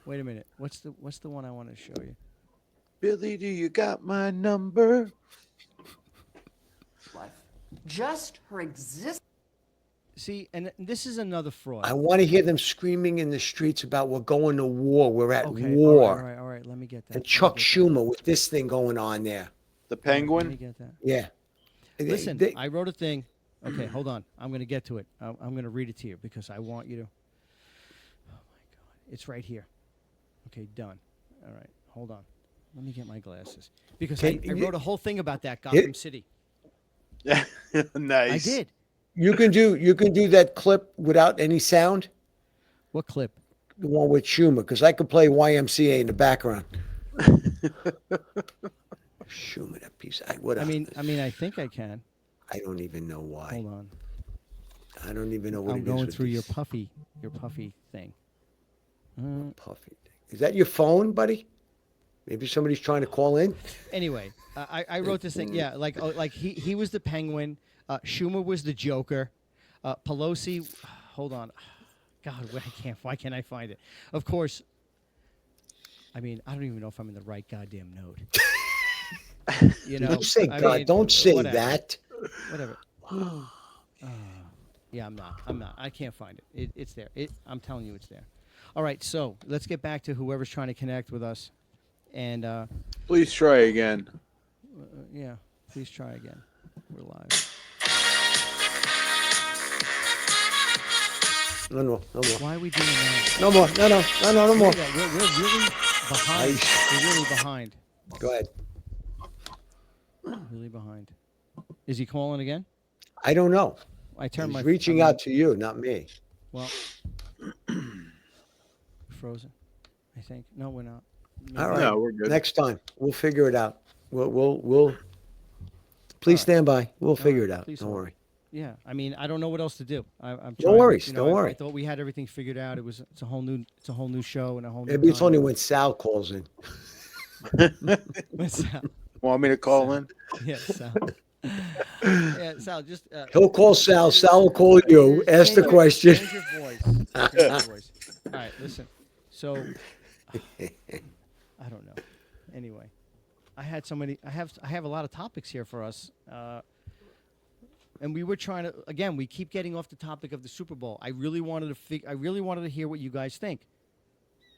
wait a minute. What's the one I want to show you? Billy, do you got my number? Just her existence. See, and this is another fraud. I want to hear them screaming in the streets about we're going to war. We're at Okay, war. all right. Let me get that. And Chuck Schumer with this thing going on there. The Let me Penguin? get that. Yeah. Listen, They- I wrote a thing. Okay, hold on. I'm going to get to it. I'm going to read it to you because I want you to. Oh my God, it's right here. Okay, done. All right, hold on. Let me get my glasses because I wrote a whole thing about that Gotham City. Nice. I did. you can do that clip without any sound. What clip? The one with Schumer, because I could play YMCA in the background. Schumer, that piece. What? I mean, I think I can. I don't even know why. Hold on. I don't even know what I'm it is. going with through your these puffy thing. puffy thing. Is that your phone, buddy? Maybe somebody's trying to call in. Anyway, I wrote this thing. Yeah, like he was the Penguin. Schumer was the Joker. Pelosi. Hold on. God, I can't. Why can't I find it? Of course. I mean, I don't even know if I'm in the right goddamn note. You know, Don't say I God. mean, Don't say whatever, that. whatever. Yeah, I'm not. I'm not. I can't find it. It's there. I'm telling you, it's there. All right, so let's get back to whoever's trying to connect with us, and Please try again. yeah, please try again. We're live. No more. Why are we doing that? No more. No Look more. at that. We're really behind. Nice. We're really behind. Go ahead. Really behind. Is he calling again? I don't know. I turned He's my. reaching out to you, not me. Well, frozen. I think. No, we're not. All right. No, we're good. Next time we'll figure it out. We'll. Please right. stand by. We'll figure right, it out. please Don't hold. worry. Yeah, I mean, I don't know what else to do. I'm No trying, worries, you know, don't I worry. thought we had everything figured out. It's a whole new show and a whole new. Maybe it's time. only when Sal calls in. Sal. Want me to call in? Yeah, Sal. Yeah, Sal. Just He'll call Sal. Sal will call you. Ask the question. Change your voice. Change your voice. All right, listen. So, I don't know. Anyway, I had so many. I have a lot of topics here for us. And we were trying to, again, we keep getting off the topic of the Super Bowl. I really wanted to hear what you guys think.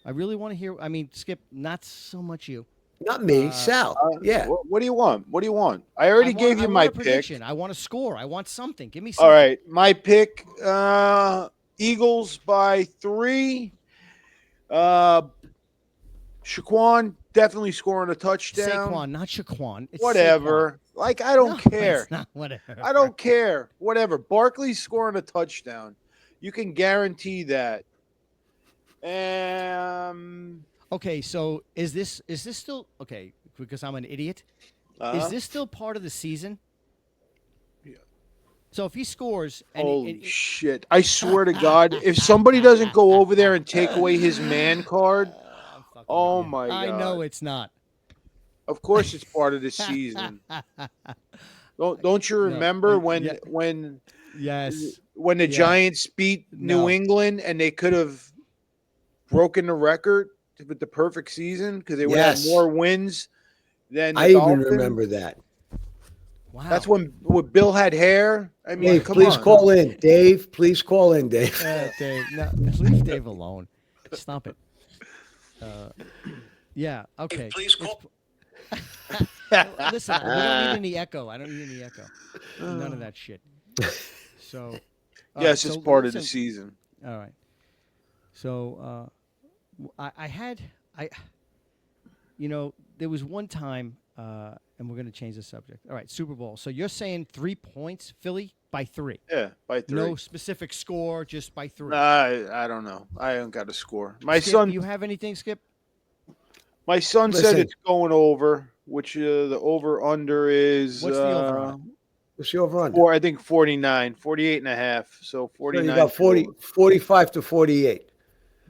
I really want to hear, I mean, Skip, not so much you. Not me, Sal. Yeah. What do you want? What do you want? I already gave you my a prediction. pick. I want a score. I want something. Give me something. All right, my pick: Eagles by 3. Shaquan definitely scoring a touchdown. Saquon, not Shaquan. It's Whatever. Like I don't No, care. it's not whatever. I don't care. Whatever. Barkley's scoring a touchdown. You can guarantee that. Okay, so is this still okay? Because I'm an idiot. Is this still part of the season? Yeah. So if he scores, and Holy shit! I swear to God, if somebody doesn't go over there and take away his man card, I'm fucking oh with you. my God! I know it's not. Of course, it's part of the season. Don't you remember when Yes. when the Yeah. Giants beat No. New England and they could have broken the record with the perfect season because they would have Yes. more wins than the I even Dolphins? remember that. Wow. That's when Bill had hair. I mean, Dave, come please on. call in. Dave, please call in, Dave. Dave, no, leave Dave alone. Stop it. Yeah. Okay. Please call. Listen, we don't need any echo. I don't need any echo. None of that shit. So. all Yes, right, it's so part of the listen, season. All right. So there was one time, and we're going to change the subject. All right, Super Bowl. So you're saying 3 points, Philly by 3. Yeah, by 3. No specific score, just by 3. I don't know. I haven't got a score. My Skip, son, do you have anything, Skip? my son said Listen. it's going over, which the over under is What's the over on it? What's the over under? I think 49, 48 and a half. So So 49. you got 45 to 48.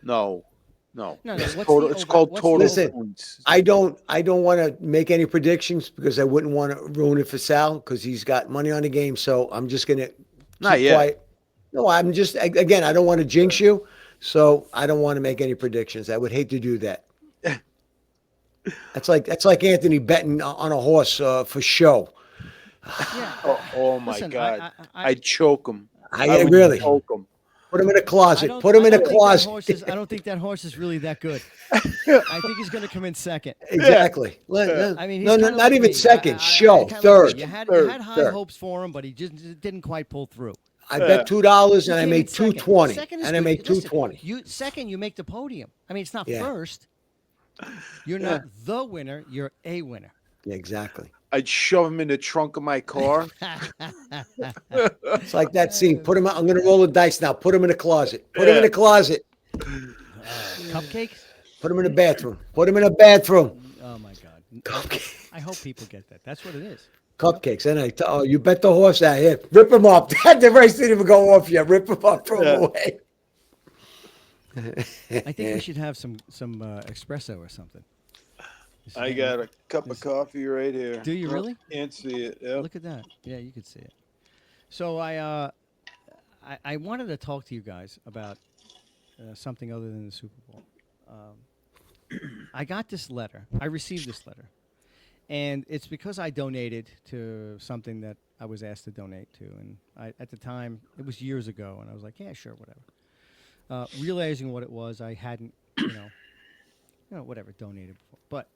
No. No, It's what's total, the it's over- called what's the total Listen, points. I don't want to make any predictions because I wouldn't want to ruin it for Sal because he's got money on the game. So I'm just going to Not keep yet. quiet. No, I'm just again, I don't want to jinx you, so I don't want to make any predictions. I would hate to do that. That's like Anthony betting on a horse for show. Yeah. Oh my Listen, God. I I'd choke him. I would really choke him. put him in a I closet. don't- Put him I in a don't think that closet. horse is- I don't think that horse is really that good. I think he's going to come in second. Exactly. I mean, he's no, kinda not like even me. second. I Show kinda like third. me. You had Third, high third. hopes for him, but he just didn't quite pull through. I bet $2 and I He came made in second. $2.20, Second is and I good. made Listen, $2.20. Second, you make the podium. I mean, it's not Yeah. first. You're not the winner. You're a winner. Yeah, exactly. I'd shove him in the trunk of my car. It's like that scene. Put him out. I'm going to roll the dice now. Put him in a closet. Put him in a closet. Cupcakes? Put him in a bathroom. Put him in a bathroom. Oh my God! Cupcakes. I hope people get that. That's what it is. Cupcakes. And you bet the horse out here. Rip him up. The race didn't even go off yet. Rip him up. Throw him away. I think we should have some espresso or something. I got a cup of coffee right here. Do you really? Can't see it. Yep. Look at that. Yeah, you could see it. So I wanted to talk to you guys about something other than the Super Bowl. I got this letter. I received this letter. And it's because I donated to something that I was asked to donate to. And at the time, it was years ago, and I was like, yeah, sure, whatever. Realizing what it was, I hadn't, whatever, donated before. But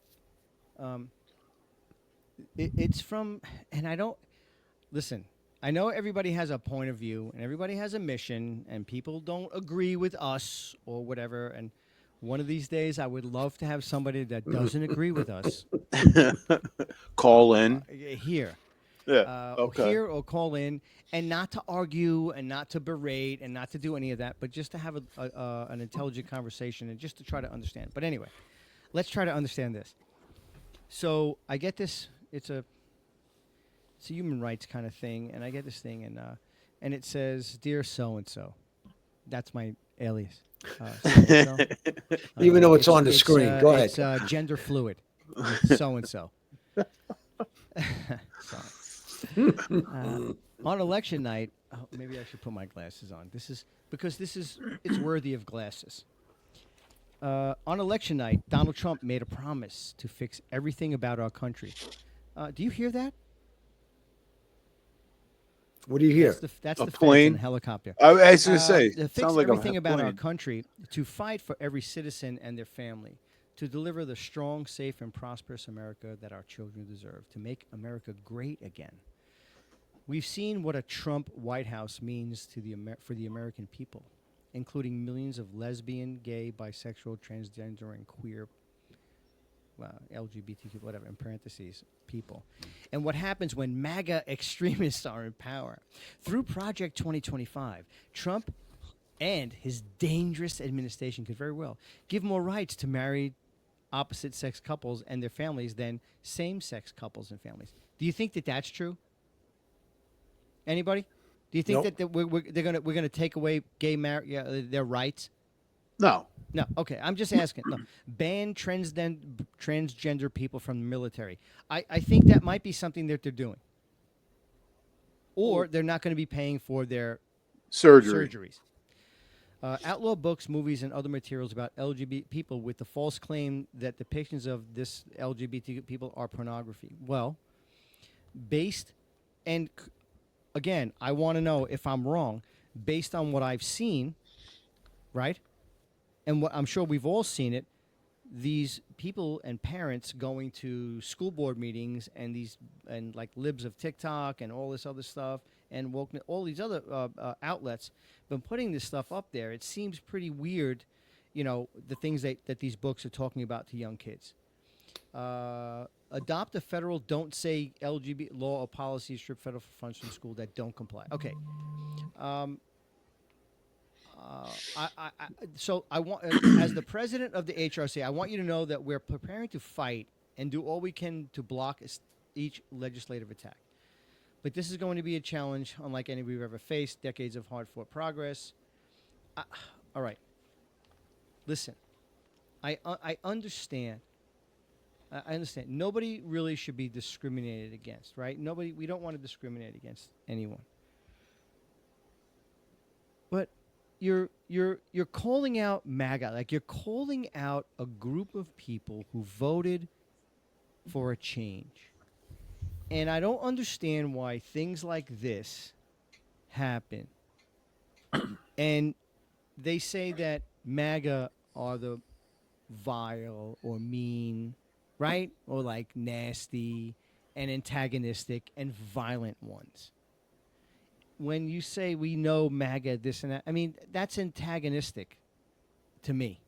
it's from, and I don't, listen, I know everybody has a point of view, and everybody has a mission, and people don't agree with us or whatever, and one of these days, I would love to have somebody that doesn't agree with us Call in. here. Yeah. Or Okay. here or call in, and not to argue and not to berate and not to do any of that, but just to have an intelligent conversation and just to try to understand. But anyway, let's try to understand this. So I get this. It's a human rights kind of thing, and I get this thing, and it says, "Dear so and so," that's my alias. So-and-so. Even though it's on the screen. Go ahead. It's gender fluid. So and so. On election night, maybe I should put my glasses on. It's worthy of glasses. On election night, Donald Trump made a promise to fix everything about our country. Do you hear that? What do you hear? That's A the feds plane? and the helicopter. I was going to say, To fix sounds like everything a about our plane. country, to fight for every citizen and their family, to deliver the strong, safe, and prosperous America that our children deserve, to make America great again. We've seen what a Trump White House means to for the American people, including millions of lesbian, gay, bisexual, transgender, and queer, LGBTQ, whatever, in parentheses, people. And what happens when MAGA extremists are in power. Through Project 2025, Trump and his dangerous administration could very well give more rights to married opposite-sex couples and their families than same-sex couples and families. Do you think that that's true? Anybody? Do you think Nope. that we're gonna take away their rights? No. No. Okay. I'm just asking. No. Ban transgender people from the military. I think that might be something that they're doing. Or they're not going to be paying for their Surgery. surgeries. Outlaw books, movies, and other materials about LGBT people with the false claim that depictions of this LGBT people are pornography. Well, again, I want to know if I'm wrong, based on what I've seen, right? And what I'm sure we've all seen it, these people and parents going to school board meetings and like libs of TikTok and all this other stuff and woke, all these other outlets, been putting this stuff up there. It seems pretty weird, the things that these books are talking about to young kids. Adopt a federal don't say LGBT law or policy, strip federal funds from school that don't comply. Okay. So I want, as the president of the HRC, I want you to know that we're preparing to fight and do all we can to block each legislative attack. But this is going to be a challenge unlike any we've ever faced. Decades of hard-fought progress. All right. Listen, I understand. I understand. Nobody really should be discriminated against, right? We don't want to discriminate against anyone. But you're calling out MAGA, like you're calling out a group of people who voted for a change. And I don't understand why things like this happen. And they say that MAGA are the vile or mean, right? Or like nasty and antagonistic and violent ones. When you say we know MAGA, this and that, I mean, that's antagonistic to me.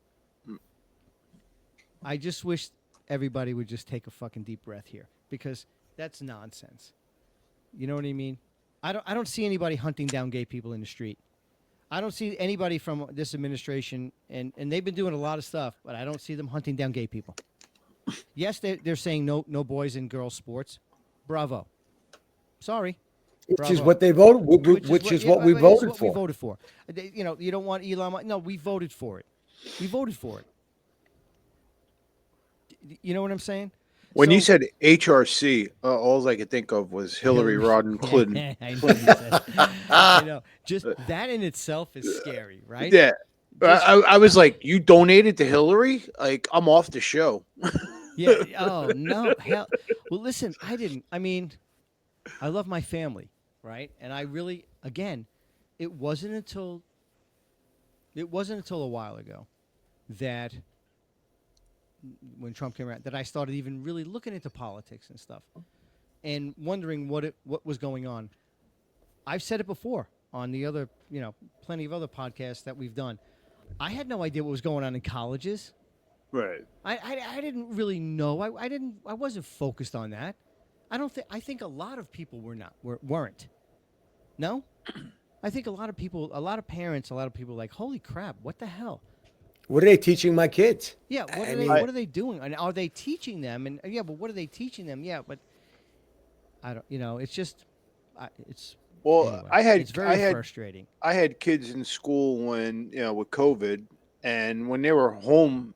I just wish everybody would just take a fucking deep breath here because that's nonsense. You know what I mean? I don't see anybody hunting down gay people in the street. I don't see anybody from this administration, and they've been doing a lot of stuff, but I don't see them hunting down gay people. Yes, they're saying no boys and girls sports. Bravo. Sorry. Which is Bravo. what they voted. Which is what we voted We for. voted for. You don't want Elon Musk. No, we voted for it. We voted for it. You know what I'm saying? When you said HRC, all I could think of was Hillary Rodham Clinton. I know. You said, I know. Just that in itself is scary, right? Yeah. I was like, you donated to Hillary? Like, I'm off the show. Yeah. Oh no. Hell. Well, listen. I didn't. I mean, I love my family, right? And I really, again, it wasn't until a while ago that when Trump came around that I started even really looking into politics and stuff and wondering what was going on. I've said it before on the other, plenty of other podcasts that we've done. I had no idea what was going on in colleges. Right. I didn't really know. I wasn't focused on that. I think a lot of people weren't. No? I think a lot of people, a lot of parents, a lot of people are like, holy crap, what the hell? What are they teaching my kids? Yeah, what are they doing? And are they teaching them? And yeah, but what are they teaching them? Yeah, but I don't, it's just, it's. Well, anyway, it's very frustrating. I had kids in school when, with COVID, and when they were home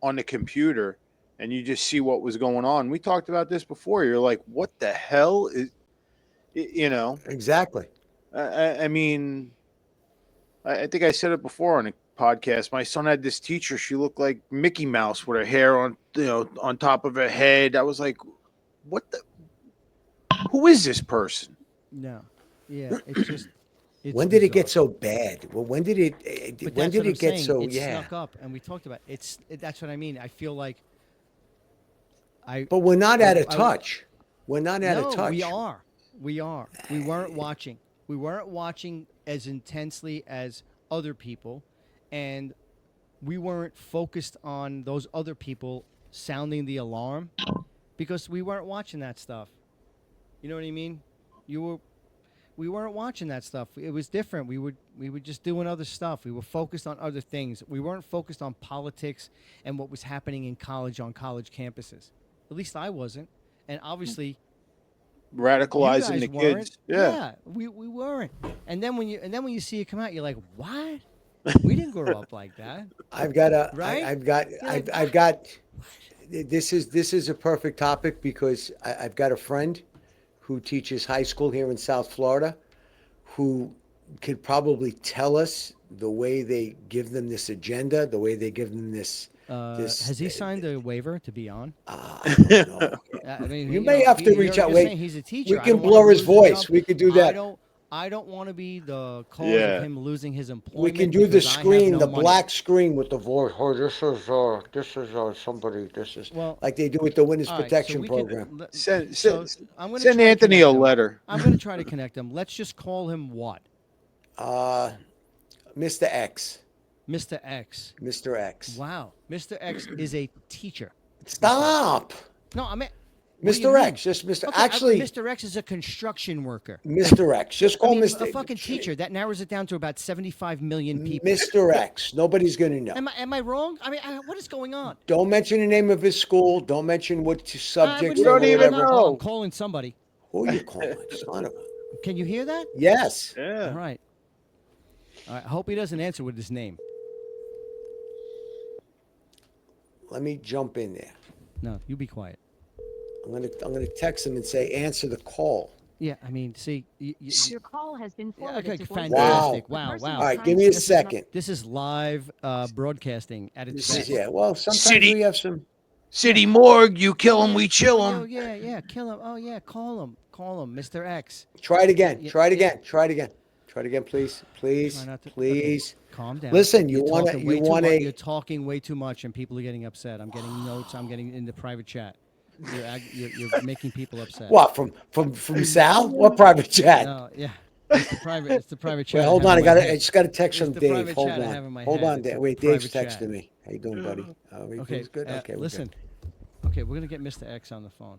on the computer and you just see what was going on. We talked about this before. You're like, what the hell is, Exactly. I mean, I think I said it before on a podcast. My son had this teacher. She looked like Mickey Mouse with her hair on top of her head. I was like, who is this person? No. Yeah, it's just. When did it get so bad? Well, when did it? But When that's did what I'm it get saying. so? It Yeah. snuck up, and we talked about it. That's what I mean. I feel like. But we're not out of touch. We're not out of touch. We are. We are. We weren't watching. We weren't watching as intensely as other people, and we weren't focused on those other people sounding the alarm because we weren't watching that stuff. You know what I mean? We weren't watching that stuff. It was different. We were just doing other stuff. We were focused on other things. We weren't focused on politics and what was happening in college on college campuses. At least I wasn't. And obviously Radicalizing the weren't. kids. Yeah. We weren't. And then when you see it come out, you're like, what? We didn't grow up like that. I've got a. Right? I've got. This is a perfect topic because I've got a friend who teaches high school here in South Florida, who could probably tell us the way they give them this agenda, the way they give them this. Has he signed a waiver to be on? I don't know. I mean, You may have to reach out. You're Wait, saying he's a teacher. we I can don't wanna blur his lose voice. job. We could do that. I don't want to be the cause Yeah. of him losing his employment. We can do the because I have screen, no the money. black screen with the voice. Oh, this is somebody. This is Well, like they do with the witness all right, so protection we can- program. Send I'm gonna send try to Anthony connect a him. letter. I'm going to try to connect him. Let's just call him what? Mr. X. Mr. X. Mr. X. Wow. Mr. X is a teacher. Stop. No, I mean, what do you Mr. mean? X. Just Mr. Okay, Actually, Mr. X is a construction worker. Mr. X. Just call I mean, Mr. a fucking teacher. That narrows it down to about 75 million people. Mr. X. Nobody's going to know. Am I wrong? I mean, what is going on? Don't mention the name of his school. Don't mention what subject. We or don't even whatever. know. I'm calling somebody. Who are you calling? Son of a- Can you hear that? Yes. Yeah. All right. I hope he doesn't answer with his name. Let me jump in there. No, you be quiet. I'm gonna text him and say answer the call. Yeah, I mean, see, Your call has been yeah, forwarded okay, to fantastic. voicemail. Wow, The person wow. All right, trying give me to a listen second. This is live broadcasting at its This is best. yeah. Well, sometimes City. we have some. City morgue, you kill him, we chill Oh, him. yeah, kill him. Oh, yeah, call him, Mr. X. Try it again. Yeah, Try it yeah. again. Try it again. Try it again, please. Please. Try not to- Please. Calm down. Listen, you You're wanna- talking you way too wanna- much. You're talking way too much, and people are getting upset. I'm getting notes. I'm getting in the private chat. You're making people upset. What from Sal? What private chat? No, yeah. It's the private. It's the private chat. Wait, I hold have on. in I my head. just got to text It's from the Dave. private Hold chat I have in on. my Hold head. on. It's a Wait, Dave's private chat. texting me. How you doing, buddy? Everything's good. Okay, we're listen. good. Okay, we're gonna get Mr. X on the phone.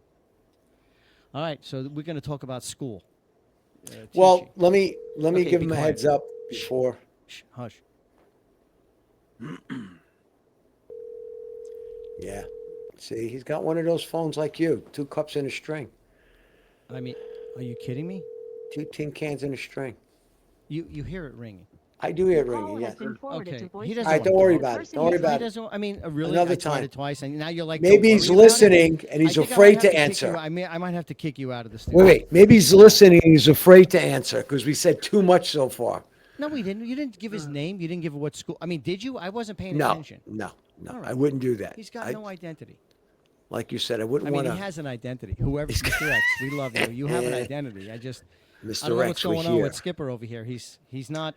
All right, so we're gonna talk about school. Well, teaching. let me Okay, give be him a quiet. heads up before. Shh, hush. Yeah. See, he's got one of those phones like you. 2 cups in a string. I mean, are you kidding me? 2 tin cans in a string. You hear it ringing. I do hear it Your call ringing. has Yeah. been forwarded Okay, to voicemail. he doesn't All right, don't want worry to about it. Person Don't worry you- about He it. doesn't. I mean, really, Another I tried time. it twice, and now you're like, Maybe don't he's worry about it? listening and he's I think I afraid might to have kick answer. you- I might have to kick you out of the studio. Wait. Maybe he's listening and he's afraid to answer because we said too much so far. No, we didn't. You didn't give his name. You didn't give what school. I mean, did you? I wasn't paying No, attention. no. All right. I wouldn't do that. He's got I, no identity. like you said, I I wouldn't mean, want he to. has an identity. Whoever, Mr. X, we love you. You have an identity. I don't Mr. know what's X, we're going on here. with Skipper over here. He's not.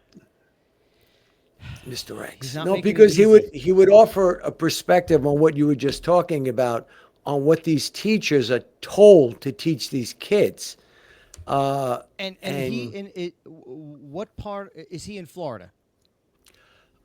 Mr. X. He's not No, making it because easy. he would offer a perspective on what you were just talking about, on what these teachers are told to teach these kids. And what part is he in Florida?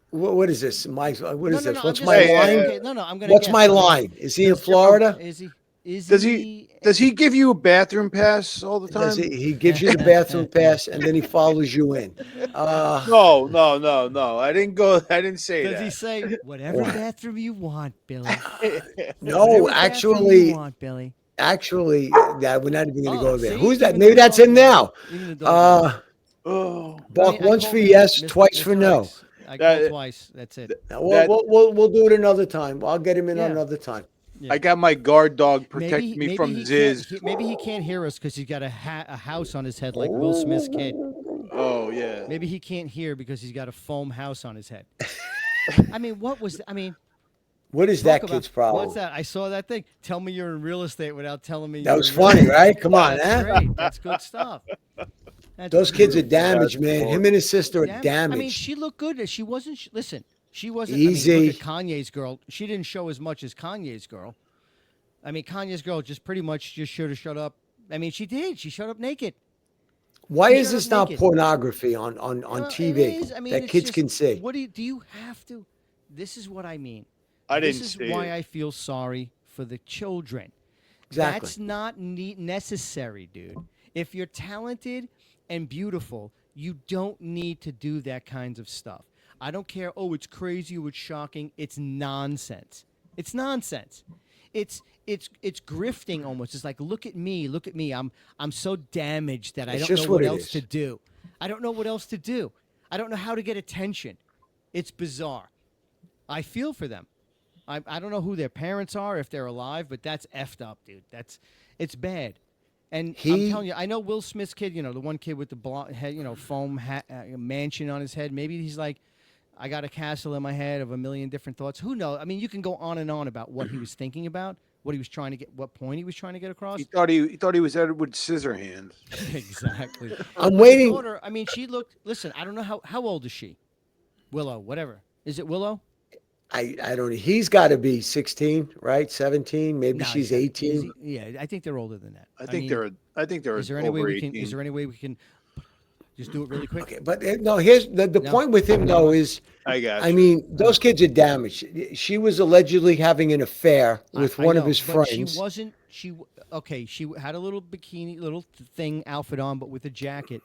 What is this? What is No, this? I'm What's just my saying, line? okay, no, I'm gonna. What's guess. my I mean, line? Is he in does- Florida? Is he? Is Does he give you a bathroom pass all the time? He gives you the bathroom pass and then he follows you in. No. I didn't go. I didn't say Does that. he say whatever What? bathroom you want, Billy? No, Whatever bathroom you want, Billy. actually, yeah, we're not even going to Oh, go there. see? Who's that? Even Maybe the that's dog him knows. now. Even the dog knows. Oh, Bark I once called for him yes, Mr. twice for Mr. no. X. I called twice. That's it. We'll do it another time. I'll get him in Yeah. another time. Yeah. I got my guard dog protecting me from he Ziz. maybe he can't hear us because he's got a house on his head like Will Smith's kid. Oh yeah. Maybe he can't hear because he's got a foam house on his head. I mean, what was? I mean, What is talk that about- kid's problem? What's that? I saw that thing. Tell me you're in real estate without telling me. That you're was in real funny, estate. right? Come on, That's huh? great. That's good stuff. That's Those kids are beautiful. damaged, man. Him and his sister are Damn. damaged. I mean, she looked good. She wasn't. Listen, she wasn't. Easy. I mean, look at Kanye's girl. She didn't show as much as Kanye's girl. I mean, Kanye's girl just pretty much just should have shut up. I mean, she did. She showed up naked. Why He is showed this up not naked. pornography on Well, TV it is. I mean, that it's kids just- can see? What do you have to? This is what I mean. I didn't This is see why it. I feel sorry for the children. Exactly. That's not necessary, dude. If you're talented and beautiful, you don't need to do that kinds of stuff. I don't care. Oh, it's crazy. It's shocking. It's nonsense. It's nonsense. It's grifting almost. It's like look at me. I'm so damaged that I It's don't just know what what it else is. to do. I don't know what else to do. I don't know how to get attention. It's bizarre. I feel for them. I don't know who their parents are, if they're alive, but that's effed up, dude. It's bad. And I'm telling you, I know Will Smith's kid, you know, the one kid with the blonde head, you know, foam mansion on his head. Maybe he's like, I got a castle in my head of a million different thoughts. Who knows? I mean, you can go on and on about what he was thinking about, what he was trying to get, what point he was trying to get across. He thought he was Edward Scissorhands. Exactly. I'm His waiting. daughter, I mean, she looked. Listen, I don't know how old is she? Willow, whatever. Is it Willow? I don't know. He's got to be 16, right? 17. Maybe No, she's he's not. 18. Is he- yeah, I think they're older than that. I think they're Is there any way over we 18. can? Is there any way we can just do it really quick? Okay, but no. Here's the No. point with him though is, I got I you. mean, those kids are damaged. She was allegedly having an affair with I one of know, his but friends. She wasn't. Okay. She had a little bikini, little thing outfit on, but with a jacket.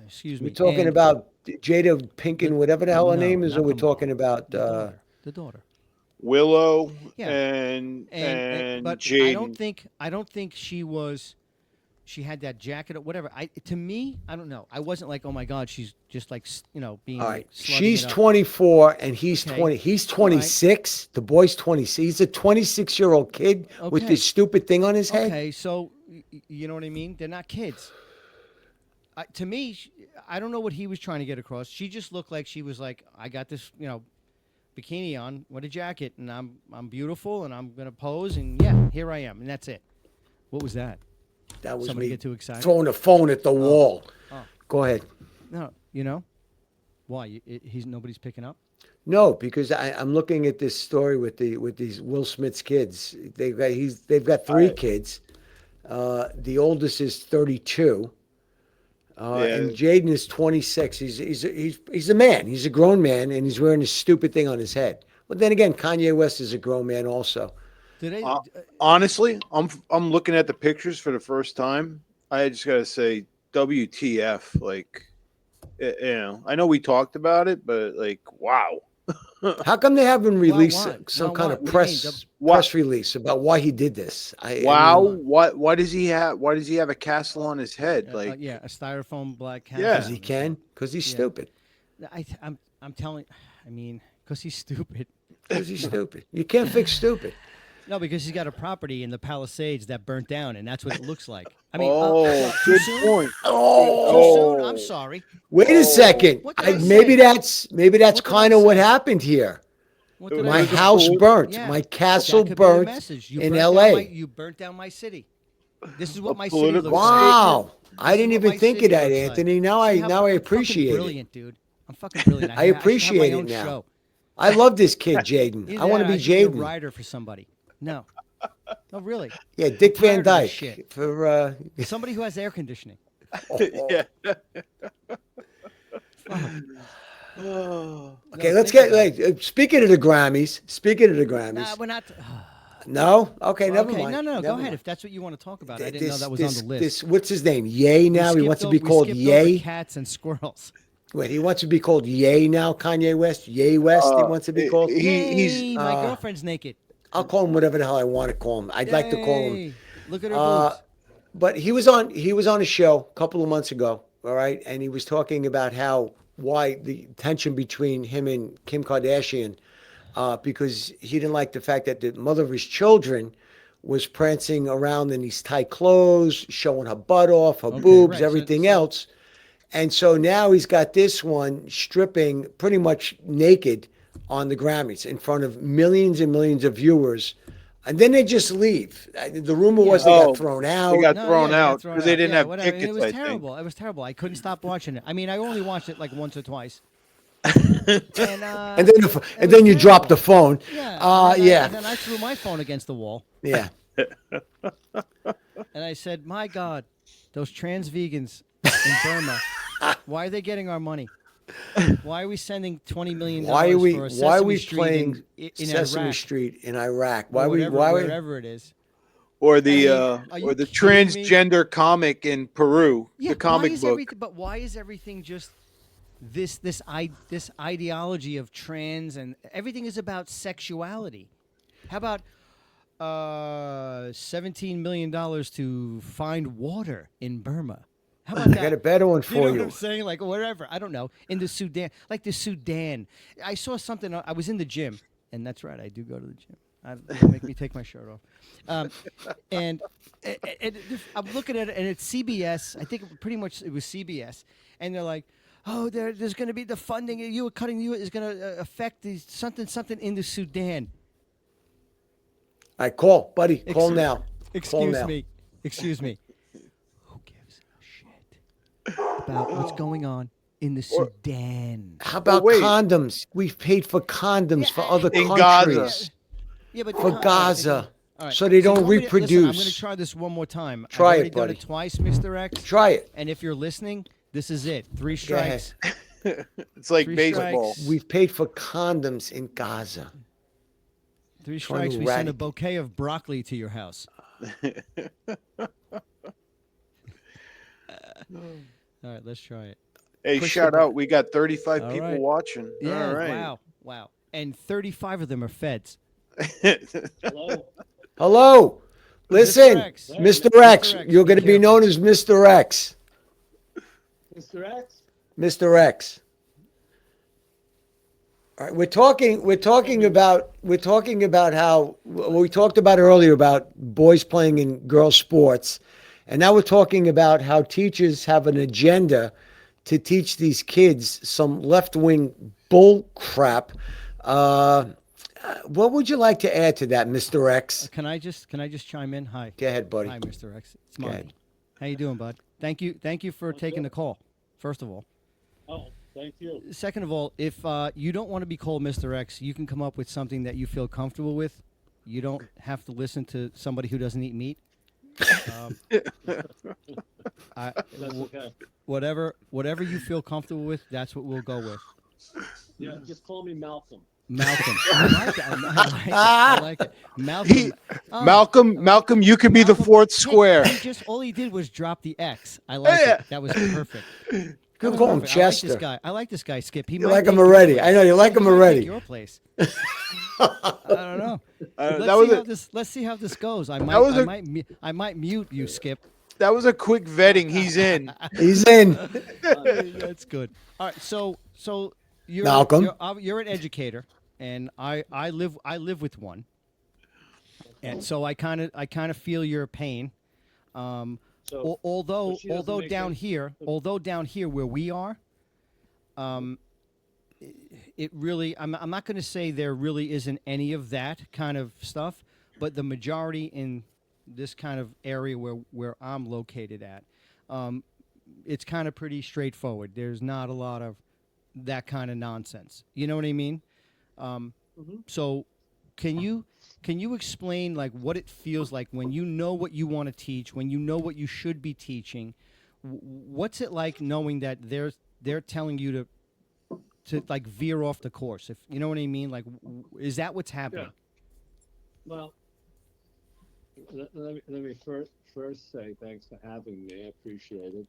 Excuse me. We're talking and about Jada Pinkett, whatever the hell her No, name is, not or we're the talking mom. about. the daughter. Willow Yeah. and But Jaden. I don't think she was. She had that jacket or whatever. To me, I don't know. I wasn't like, oh my god, she's just like being. All like, right, slugging she's it up. 24 and he's Okay. 20. He's 26. The boy's 26. He's a 26-year-old kid with Okay. this stupid thing on his head. Okay, so you know what I mean? They're not kids. To me, I don't know what he was trying to get across. She just looked like she was like, I got this, bikini on, what a jacket, and I'm beautiful, and I'm gonna pose, and yeah, here I am, and that's it. What was that? That was Somebody me get too excited? throwing a phone at the wall. Oh. Go ahead. No, why? He's nobody's picking up. No, because I'm looking at this story with these Will Smith's kids. They've got three kids. The oldest is 32. And Jaden is 26. He's a man. He's a grown man, and he's wearing this stupid thing on his head. But then again, Kanye West is a grown man also. Do they? Honestly, I'm looking at the pictures for the first time. I just gotta say, WTF? Like, I know we talked about it, but like, wow. How come they haven't released what? some No, kind what? of What do you mean? press release about why he did this? Wow. I mean, Why does he have? Why does he have a castle on his head? Like, yeah, a styrofoam black cat. Yeah. because he can, because he's stupid. I'm telling. I mean, because he's stupid. Because he's stupid. You can't fix stupid. No, because he's got a property in the Palisades that burnt down, and that's what it looks like. I mean, too good soon? point. Too soon? I'm sorry. Wait a second. What did I Maybe say? that's What did I kind of what say? happened here. What did My I house burnt. Yeah, My castle that could be the burnt message. You in burnt down L.A. you burnt down my city. This is what A my city looks political like. Wow. I This is didn't what even my think of city that, looks like. Anthony. See I how now I I'm appreciate fucking it. brilliant, dude. I'm fucking brilliant. I should have appreciate my it own now. show. I love this kid, Jaden. Either I want to that or be should be a Jaden. writer for somebody. No. No, really. Yeah, Dick Van tired of this Dyke shit. for Somebody who has air conditioning. Yeah. Okay, let's get speaking of the Grammys. Nah, we're not. No? Okay, never okay, mind. no, Never go ahead mind. if that's what you want to talk about. I didn't know that was on the list. What's his name? Ye now? He wants to be We called skipped Ye? over cats and squirrels. Wait, he wants to be called Ye now, Kanye West? Ye West, he wants to be called? Yay, my girlfriend's naked. I'll call him whatever the hell I want to call him. I'd like to call him. Yay. Look at her boobs. But he was on a show a couple of months ago, all right? And he was talking about why the tension between him and Kim Kardashian, because he didn't like the fact that the mother of his children was prancing around in these tight clothes, showing her butt off, her boobs, right. everything else. And so now he's got this one stripping pretty much naked on the Grammys in front of millions and millions of viewers. And then they just leave. The rumor was they got thrown out. They got No, thrown yeah, out thrown because they out. didn't Yeah, have whatever. tickets. It was I terrible. think. It was terrible. I couldn't stop watching it. I mean, I only watched it like once or twice. And then you drop the phone. Yeah. Yeah. And then I threw my phone against the wall. Yeah. And I said, "My God, those trans vegans in Burma, why are they getting our money? Why are we sending $20 million for a Sesame Street playing in Sesame Iraq? Street in Iraq? Or wherever it is. Or the are you or the kidding me? transgender comic in Peru, Yeah, the comic book. But why is everything just this ideology of trans, and everything is about sexuality? How about $17 million to find water in Burma? How about that? I got a better one You know for what you. I'm saying? Like, whatever. I don't know. In the Sudan. Like the Sudan. I saw something. I was in the gym. And that's right. I do go to the gym. Don't make me take my shirt off. And I'm looking at it, and it's CBS. I think pretty much it was CBS. And they're like, oh, there's going to be the funding. You cutting is going to affect the something in the Sudan. All right, call, buddy. Call now. Excuse me. Who gives a shit about what's going on in the Sudan? How about wait. condoms? We've paid for condoms for other In countries. Gaza. Yeah, but For Gaza. All right. So they don't you want me to- listen, I'm reproduce. going to try this one more time. Try I've it, already done buddy. it twice, Mr. X. Try it. And if you're listening, this is it. 3 Go ahead. strikes. It's like 3 baseball. strikes. We've paid for condoms in Gaza. 3 Trying strikes. to We send a eradicate. bouquet of broccoli to your house. All right, let's try it. Hey, Push shout the out! We got 35 All people right. watching. Yeah, All right. wow. And 35 of them are feds. Hello. Listen, X. Mr. Mr. X, X, you're be going to be careful. known as Mr. X. Mr. X? Mr. X. All right, we're talking about how we talked about earlier about boys playing in girls sports, and now we're talking about how teachers have an agenda to teach these kids some left-wing bull crap. What would you like to add to that, Mr. X? Can I just chime in? Hi. Go ahead, buddy. Hi, Mr. X. It's Go Monte. ahead. How you doing, bud? Thank you for taking the call. First of all. Oh, thank you. Second of all, if you don't want to be called Mr. X, you can come up with something that you feel comfortable with. You don't have to listen to somebody who doesn't eat meat. That's okay. Whatever you feel comfortable with, that's what we'll go with. Yeah, just call me Malcolm. Malcolm. I like that. I like it. Malcolm. Malcolm, you could be the fourth square. All he did was drop the X. I like it. That was perfect. Good call him, Perfect. Chester. I like this guy, Skip. He You might like him take your already. place. I know you like him He might take already. Your place. I don't know. Let's see how this goes. I might mute you, Skip. That was a quick vetting. He's in. He's in. That's good. All right, so you're Malcolm. You're an educator, and I live with one. And so I kind of feel your pain. So, Although she doesn't make down any- here, where we are, it really, I'm not going to say there really isn't any of that kind of stuff, but the majority in this kind of area where I'm located at, it's kind of pretty straightforward. There's not a lot of that kind of nonsense. You know what I mean? So can you explain like what it feels like when you know what you want to teach, when you know what you should be teaching? What's it like knowing that they're telling you to like veer off the course? If you know what I mean, like is that what's happening? Well, let me first say thanks for having me. I appreciate it.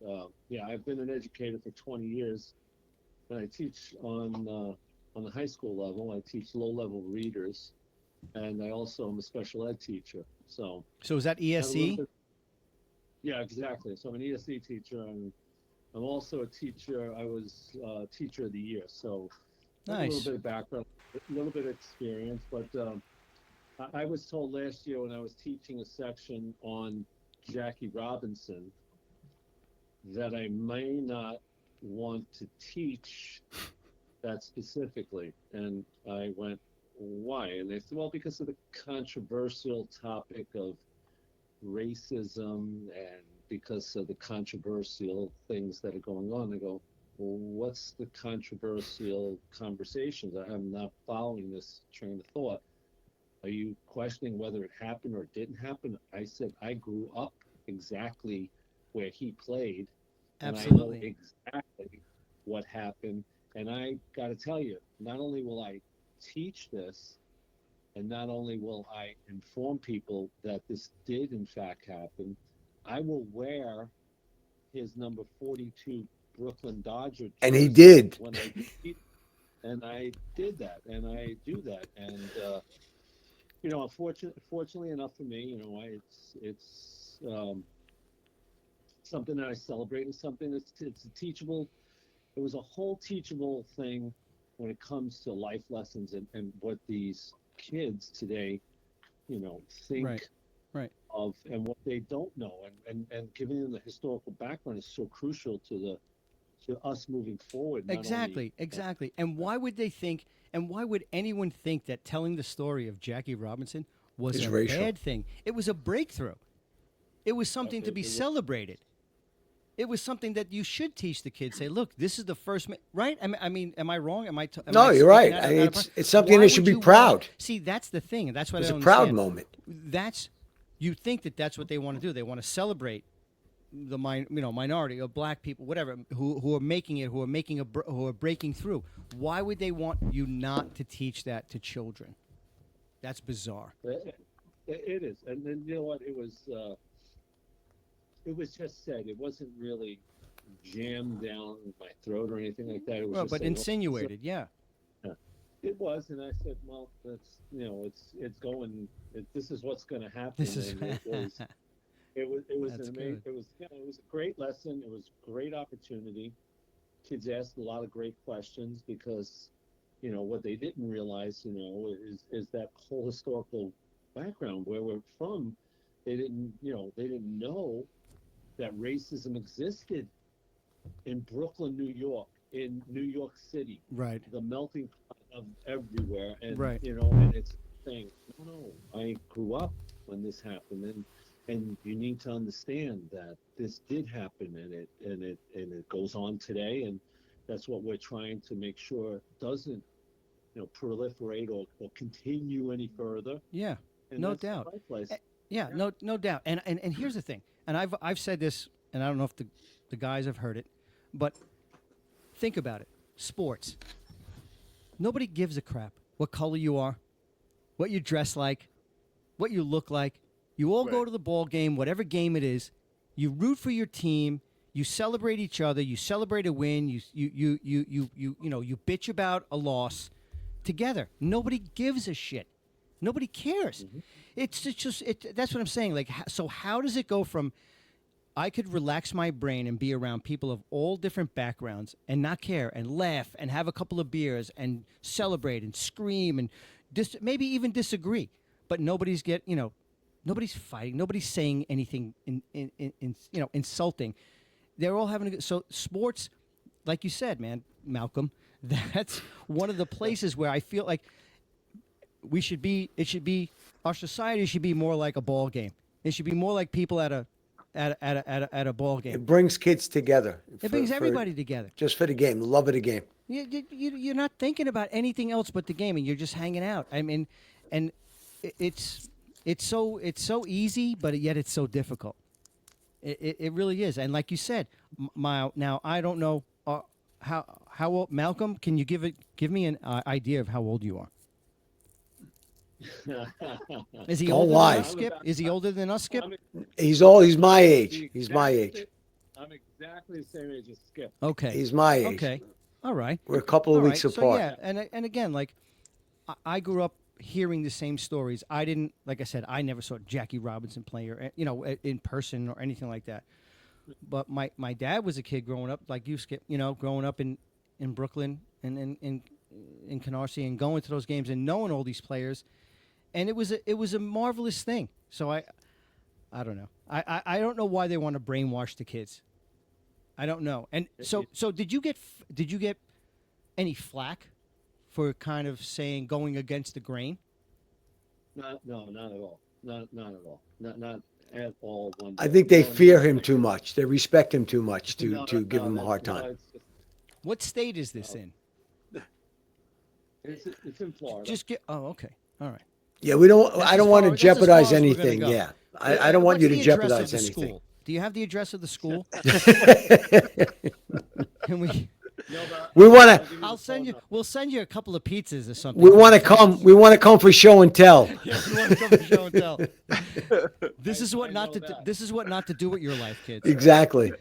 Yeah, I've been an educator for 20 years, and I teach on the high school level. I teach low-level readers, and I also am a special ed teacher. So So is that I have a little ESE? bit- yeah, exactly. So I'm an ESE teacher, and I'm also a teacher. I was teacher of the year, so I have a Nice. little bit of background, a little bit of experience. But I was told last year when I was teaching a section on Jackie Robinson that I may not want to teach that specifically. And I went, why? And they said, well, because of the controversial topic of racism and because of the controversial things that are going on. I go, well, what's the controversial conversations? I'm not following this train of thought. Are you questioning whether it happened or didn't happen? I said, I grew up exactly where he played. And I know Absolutely. exactly what happened. And I got to tell you, not only will I teach this, and not only will I inform people that this did in fact happen, I will wear his number 42 Brooklyn Dodger jersey. And he did. When I did, and I did that, and I do that, and you know, fortunately enough for me, you know, it's something that I celebrate, and something it's a teachable. It was a whole teachable thing when it comes to life lessons and what these kids today, you know, think Right. of and what they don't know, and giving them the historical background is so crucial to us moving forward. Not Exactly. And why would they think? And why would anyone think that telling the story of Jackie Robinson was Is a racial. bad thing? It was a breakthrough. It was something to be it was- celebrated. It was something that you should teach the kids. Say, look, this is the first, right? I mean, am I wrong? Am I? No, I you're speaking right. out I of- mean, out of turn? it's something Why they should would be you want- proud. See, that's the thing, and that's what It's I a don't proud understand. moment. That's you think that that's what they want to do. They want to celebrate the minority or black people, whatever, who are making it, who are breaking through. Why would they want you not to teach that to children? That's bizarre. It is, and then you know what? It was just said. It wasn't really jammed down my throat or anything like that. It was Well, just but said, well, insinuated, yeah. it was, and I said, well, that's it's going. This is what's going to happen. This is And it was That's an amazing. good. It was a great lesson. It was a great opportunity. Kids asked a lot of great questions because, you know, what they didn't realize, you know, is that whole historical background where we're from. They didn't know that racism existed in Brooklyn, New York, in New York City, Right. the melting pot of everywhere. And, Right. you know, and it's saying, no, I grew up when this happened. And you need to understand that this did happen, and it goes on today, and that's what we're trying to make sure doesn't, you know, proliferate or continue any further. Yeah. And No that's the doubt. right place. Yeah, no doubt. And here's the thing. And I've said this, and I don't know if the guys have heard it, but think about it. Sports. Nobody gives a crap what color you are, what you dress like, what you look like. You all go Right. to the ball game, whatever game it is. You root for your team. You celebrate each other. You celebrate a win. You bitch about a loss together. Nobody gives a shit. Nobody cares. It's just that's what I'm saying. Like, so how does it go from I could relax my brain and be around people of all different backgrounds and not care and laugh and have a couple of beers and celebrate and scream and maybe even disagree, but nobody's Nobody's fighting. Nobody's saying anything insulting. They're all having a good. So sports, like you said, man, Malcolm, that's one of the places where I feel like we should be. It should be our society should be more like a ball game. It should be more like people at a ball game. It brings kids together. It brings everybody together. Just for the game, the love of the game. You're not thinking about anything else but the game, and you're just hanging out. I mean, and it's so easy, but yet it's so difficult. It really is. And like you said, now I don't know how old, Malcolm. Can you give me an idea of how old you are? Is he Don't older lie. than us, Skip? Is he older than us, Skip? He's my age. He's my age. I'm exactly the same age as Skip. Okay. He's my age. Okay. All right. We're a couple of All weeks right. apart. So yeah, and again, like I grew up hearing the same stories. I didn't, like I said, I never saw Jackie Robinson play or in person or anything like that. But my dad was a kid growing up like you, Skip. Growing up in Brooklyn and in Canarsie and going to those games and knowing all these players, and it was a marvelous thing. So I don't know. I don't know why they want to brainwash the kids. I don't know. And so did you get any flack for kind of saying going against the grain? No, not at all. Not at all. Not at all. I think they fear him too much. They respect him too much to give him a hard time. What state is this in? It's in Florida. Just get. Oh, okay. All right. Yeah, we don't. That's I don't as want to far- that's as far jeopardize as we're gonna anything. go. Yeah, I don't want What's you to the address of jeopardize the anything. school? Do you have the address of the school? Can we? We want to. I'll send you. We'll send you a couple of pizzas or something. We want to come. We want to come for show and tell. Yeah, we want to come to show and tell. This is what not to. This is what not to do with your life, kids. Exactly.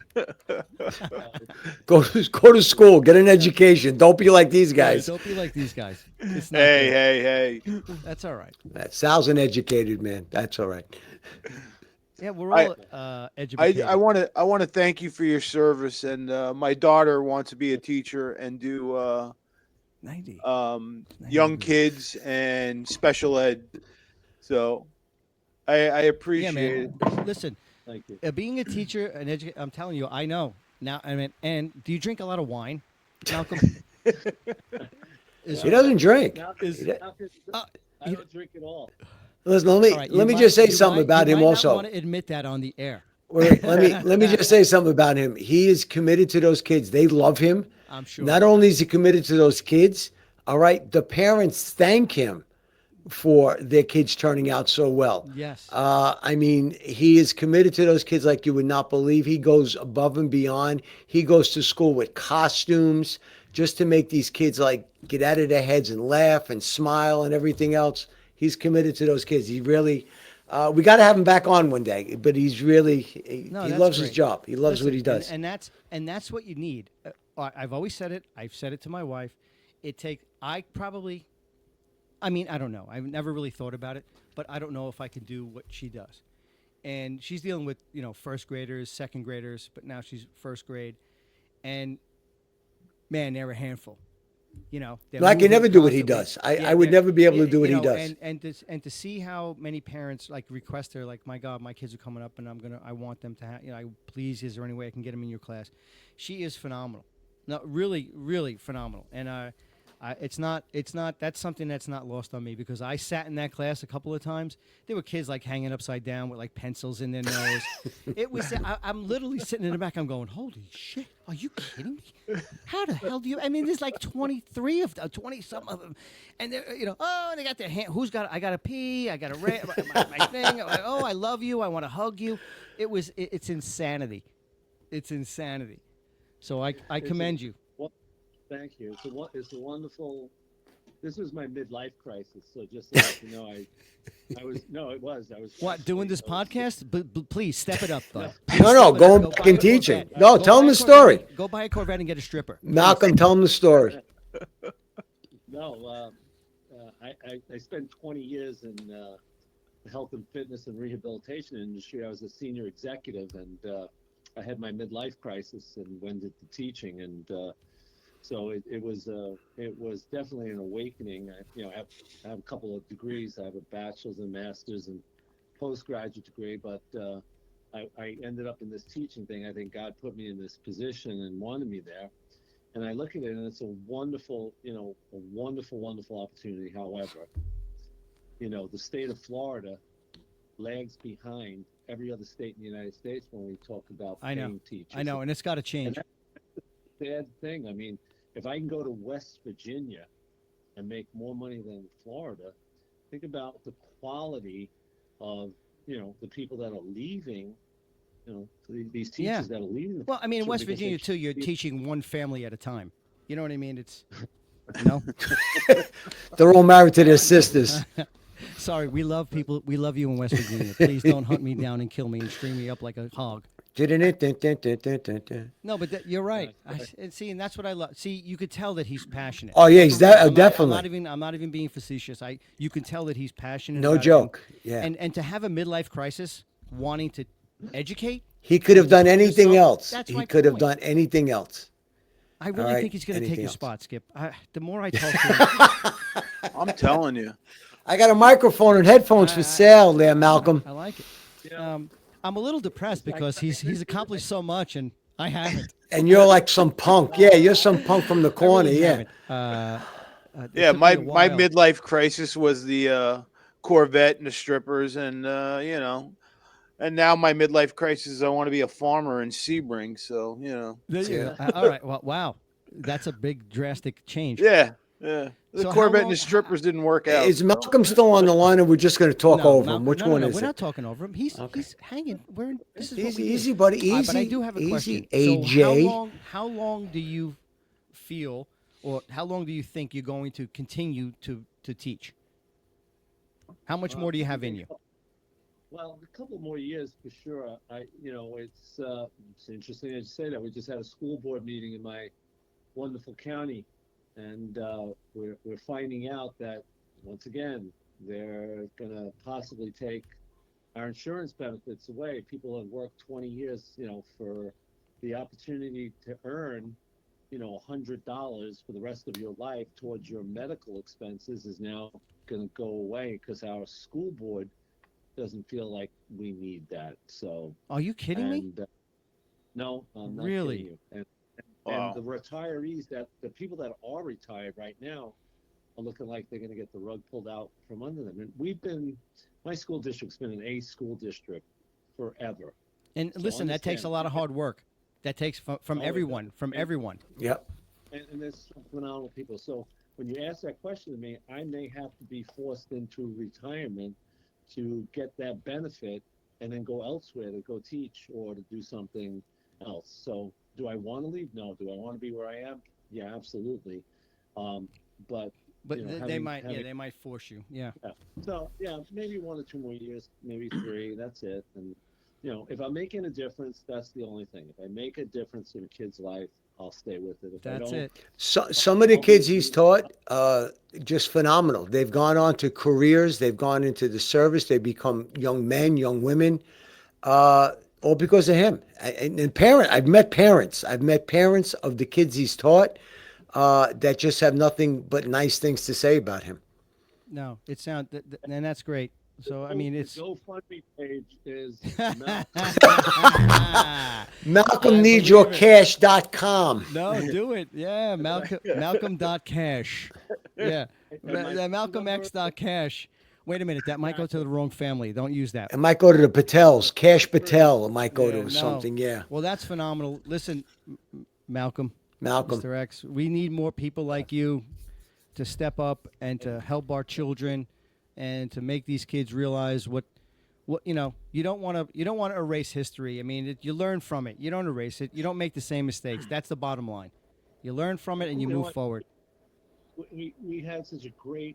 Go to school. Get an education. Don't be like these guys. Don't be like these guys. It's not Hey. That's all right. Sal's an educated man. That's all right. Yeah, we're all educated. I want to thank you for your service, and my daughter wants to be a teacher and do 90. young kids and special ed. So I appreciate Yeah, it. man. Listen, Thank you. being a teacher and educator, I'm telling you, I know now. I mean, and do you drink a lot of wine, Malcolm? He doesn't drink. I don't drink at all. Listen, All right, let me just say something about him you might also. not want to admit that on the air. Wait, let me just say something about him. He is committed to those kids. They love him. I'm sure. Not only is he committed to those kids, all right, the parents thank him for their kids turning out so well. Yes. I mean, he is committed to those kids like you would not believe. He goes above and beyond. He goes to school with costumes just to make these kids like get out of their heads and laugh and smile and everything else. He's committed to those kids. He really, we got to have him back on one day. But he's really, he that's loves his great. job. He loves what he does. and that's what you need. I've always said it. I've said it to my wife. I don't know. I've never really thought about it, but I don't know if I can do what she does. And she's dealing with first graders, second graders, but now she's first grade, and man, they're a handful. I can never do what he does. I would never be able to do what he does. And to see how many parents like request her, like, my God, my kids are coming up, and I want them to have, please, is there any way I can get them in your class? She is phenomenal. No, really, really phenomenal. And that's something that's not lost on me, because I sat in that class a couple of times. There were kids like hanging upside down with like pencils in their nose. It was, I'm literally sitting in the back. I'm going, holy shit, are you kidding me? How the hell do you, there's like 23 of them, 20 some of them. And they're, they got their hand, I got to pee, I got to my thing. Oh, I love you. I want to hug you. It's insanity. It's insanity. So I commend you. Thank you. It's a wonderful. This was my midlife crisis. So just to let you know, I was. What, doing this podcast? Please step it up, though. No, going back and teaching. No, tell him the story. Go buy a Corvette and get a stripper. Malcolm, tell him the story. No, I spent 20 years in the health and fitness and rehabilitation industry. I was a senior executive, and I had my midlife crisis and went into teaching, and so it was definitely an awakening. I have a couple of degrees. I have a bachelor's and master's, and postgraduate degree, but I ended up in this teaching thing. I think God put me in this position and wanted me there. And I look at it, and it's a wonderful, a wonderful, wonderful opportunity. However, the state of Florida lags behind every other state in the United States when we talk about I know. paying teachers. I know, and it's got to change. And that's the sad thing. I mean, if I can go to West Virginia and make more money than Florida, think about the quality of, the people that are leaving, these teachers Yeah. that are leaving. Well, I mean, in Sure, West because Virginia they- too, you're teaching one family at a time. You know what I mean? It's no. They're all married to their sisters. Sorry, we love people. We love you in West Virginia. Please don't hunt me down and kill me and string me up like a hog. No, but you're right. And see, and that's what I love. See, you could tell that he's passionate. Oh yeah, he's definitely. I'm not even being facetious. You can tell that he's passionate. No about it. joke. Yeah. And to have a midlife crisis, wanting to educate. He could have done anything yourself, else. that's He my could have point. done anything else. I really All right, think he's going to take anything your else? spot, Skip. The more I talk to him, I'm telling you. I got a microphone and headphones for sale there, Malcolm. I like it. I'm a little depressed because he's accomplished so much and I haven't. And you're like some punk. Yeah, you're some punk from the I corner. really Yeah. haven't. It Yeah, took my me a my while. midlife crisis was the Corvette and the strippers, and and now my midlife crisis is I want to be a farmer in Sebring. So There you Yeah. go. All right. Well, wow. That's a big drastic change. yeah. The So how Corvette and long- the strippers didn't work out. Is Malcolm still on the line, or we're just going to talk No, over Malcolm- him? Which no, one no, is we're it? not talking over him. He's hanging. This is what Easy, we do. easy, buddy. Easy. But I do have a easy. question. AJ. So how long do you feel, or how long do you think you're going to continue to teach? How much more do you have in you? Well, a couple more years for sure. It's interesting that you say that. We just had a school board meeting in my wonderful county, and we're finding out that once again they're going to possibly take our insurance benefits away. People have worked 20 years, for the opportunity to earn, $100 for the rest of your life towards your medical expenses is now going to go away because our school board doesn't feel like we need that. So, Are you kidding me? and, no, I'm not Really? kidding you. Wow. And the retirees, the people that are retired right now are looking like they're going to get the rug pulled out from under them. And my school district's been an A school district forever. And So listen, that takes a understand. lot of hard work. That takes from it everyone, does. from And- everyone. Yep. And there's some phenomenal people. So when you ask that question to me, I may have to be forced into retirement to get that benefit and then go elsewhere to go teach or to do something else. So do I want to leave? No. Do I want to be where I am? Yeah, absolutely. But But they having- might, having- they might force you. Yeah. So yeah, maybe 1 or 2 more years, maybe 3. That's it. And if I'm making a difference, that's the only thing. If I make a difference in a kid's life, I'll stay with it. If I That's don't, it. So, some of the kids he's taught, just phenomenal. They've gone on to careers. They've gone into the service. They become young men, young women, all because of him. And I've met parents. I've met parents of the kids he's taught that just have nothing but nice things to say about him. No, it sounds, and that's great. So I mean, it's. the GoFundMe page is MalcolmNeedsYourCash.com. No, do it. Yeah, Malcolm.cash. Yeah, MalcolmX.cash. Wait a minute, that might go to the wrong family. Don't use that. It might go to the Patels. Cash Patel. It might go Yeah, to no. something. Yeah. Well, that's phenomenal. Listen, Malcolm, Malcolm. Mr. X, we need more people like you to step up and to help our children and to make these kids realize what you don't want to erase history. I mean, you learn from it. You don't erase it. You don't make the same mistakes. That's the bottom line. You learn from it and you You know move what? forward. we had such a great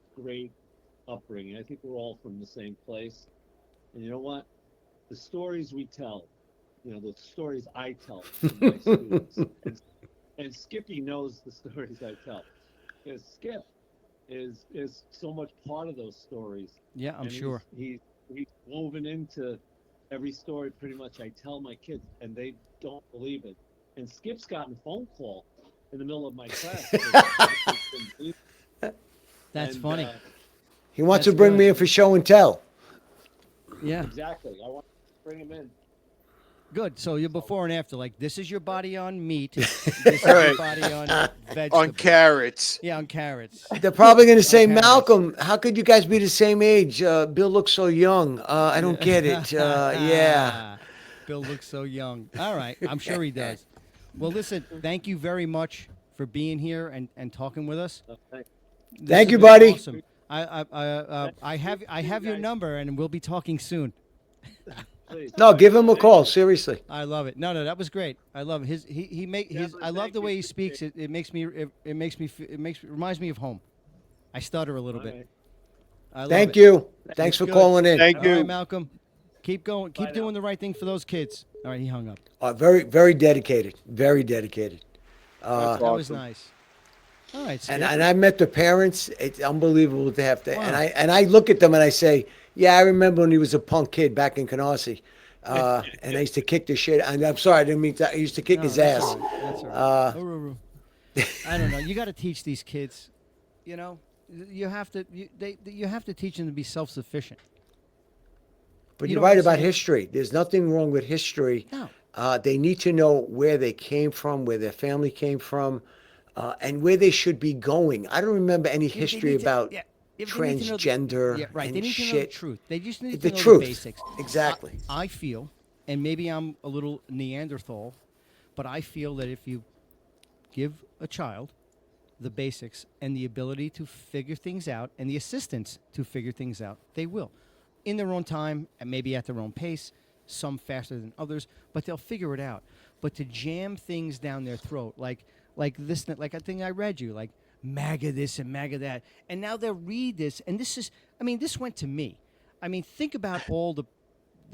upbringing. I think we're all from the same place. And you know what? The stories we tell, the stories I tell to my students, and Skippy knows the stories I tell. Because Skip is so much part of those stories. Yeah, I'm And sure. He's woven into every story pretty much I tell my kids, and they don't believe it. And Skip's gotten a phone call in the middle of my class. That's And, funny. He wants That's to bring good. me in for show and tell. Yeah. Exactly. I want to bring him in. Good. So you're before and after. Like, this is your body on meat. This is your Right. body on On vegetables. carrots. Yeah, on carrots. They're probably going to say, carrots. Malcolm, how could you guys be the same age? Bill looks so young. I don't get it. Yeah. Bill looks so young. All right. I'm sure he does. Well, listen, thank you very much for being here and talking with us. Thanks. This Thank has you, been buddy. Awesome. I have your number, and we'll be talking soon. Please. No, give him a call. Seriously. I love it. No, that was great. I love his. He make his. Definitely I love thank the you. way he speaks. It makes me. Reminds me of home. I stutter a little All bit. right. I love Thank it. you. Thanks for Good. calling in. Thank All right, you. Malcolm. Keep going. Keep Bye doing now. the right thing for those kids. All right, he hung up. Very, very dedicated. Very dedicated. That's That was awesome. nice. All right, And Skip. I met the parents. It's unbelievable to have to. Wow. And I look at them and I say, yeah, I remember when he was a punk kid back in Canarsie. And I used to kick the shit. And I'm sorry, I didn't mean to. I used to kick No, his that's ass. all right. That's all right. I don't know. You got to teach these kids. You know, you have to. You have to teach them to be self-sufficient. But You you're know what right I'm about saying? history. There's nothing wrong with history. No. They need to know where they came from, where their family came from, and where they should be going. I don't remember any Yeah, but they history need to- about yeah, yeah, but they need to know the- transgender yeah, right. and They need to know the shit. truth. They just need The to know truth. the basics. Exactly. I feel, and maybe I'm a little Neanderthal, but I feel that if you give a child the basics and the ability to figure things out and the assistance to figure things out, they will. In their own time and maybe at their own pace, some faster than others, but they'll figure it out. But to jam things down their throat, like this, like a thing I read you, like MAGA this and MAGA that, and now they'll read this, and this is, I mean, this went to me. I mean, think about all the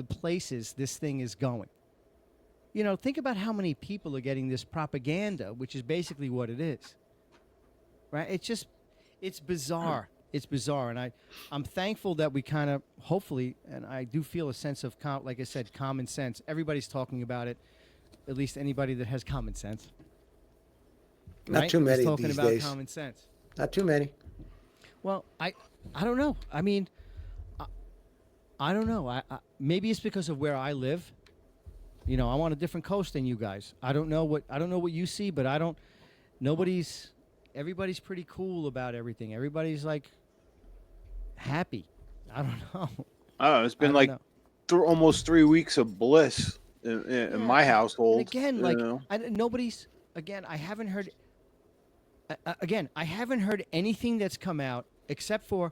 places this thing is going. You know, think about how many people are getting this propaganda, which is basically what it is. Right? It's bizarre. It's bizarre, and I'm thankful that we kind of, hopefully, and I do feel a sense of, like I said, common sense. Everybody's talking about it, at least anybody that has common sense. Not right? too many is talking these about days. common sense. Not too many. Well, I don't know. I mean, I don't know. I maybe it's because of where I live. You know, I'm on a different coast than you guys. I don't know what you see, but I don't. Everybody's pretty cool about everything. Everybody's like happy. I don't know. Oh, it's I been don't like know. almost 3 weeks of bliss in my household. And again, you like know? nobody's. Again, I haven't heard. Again, I haven't heard anything that's come out except for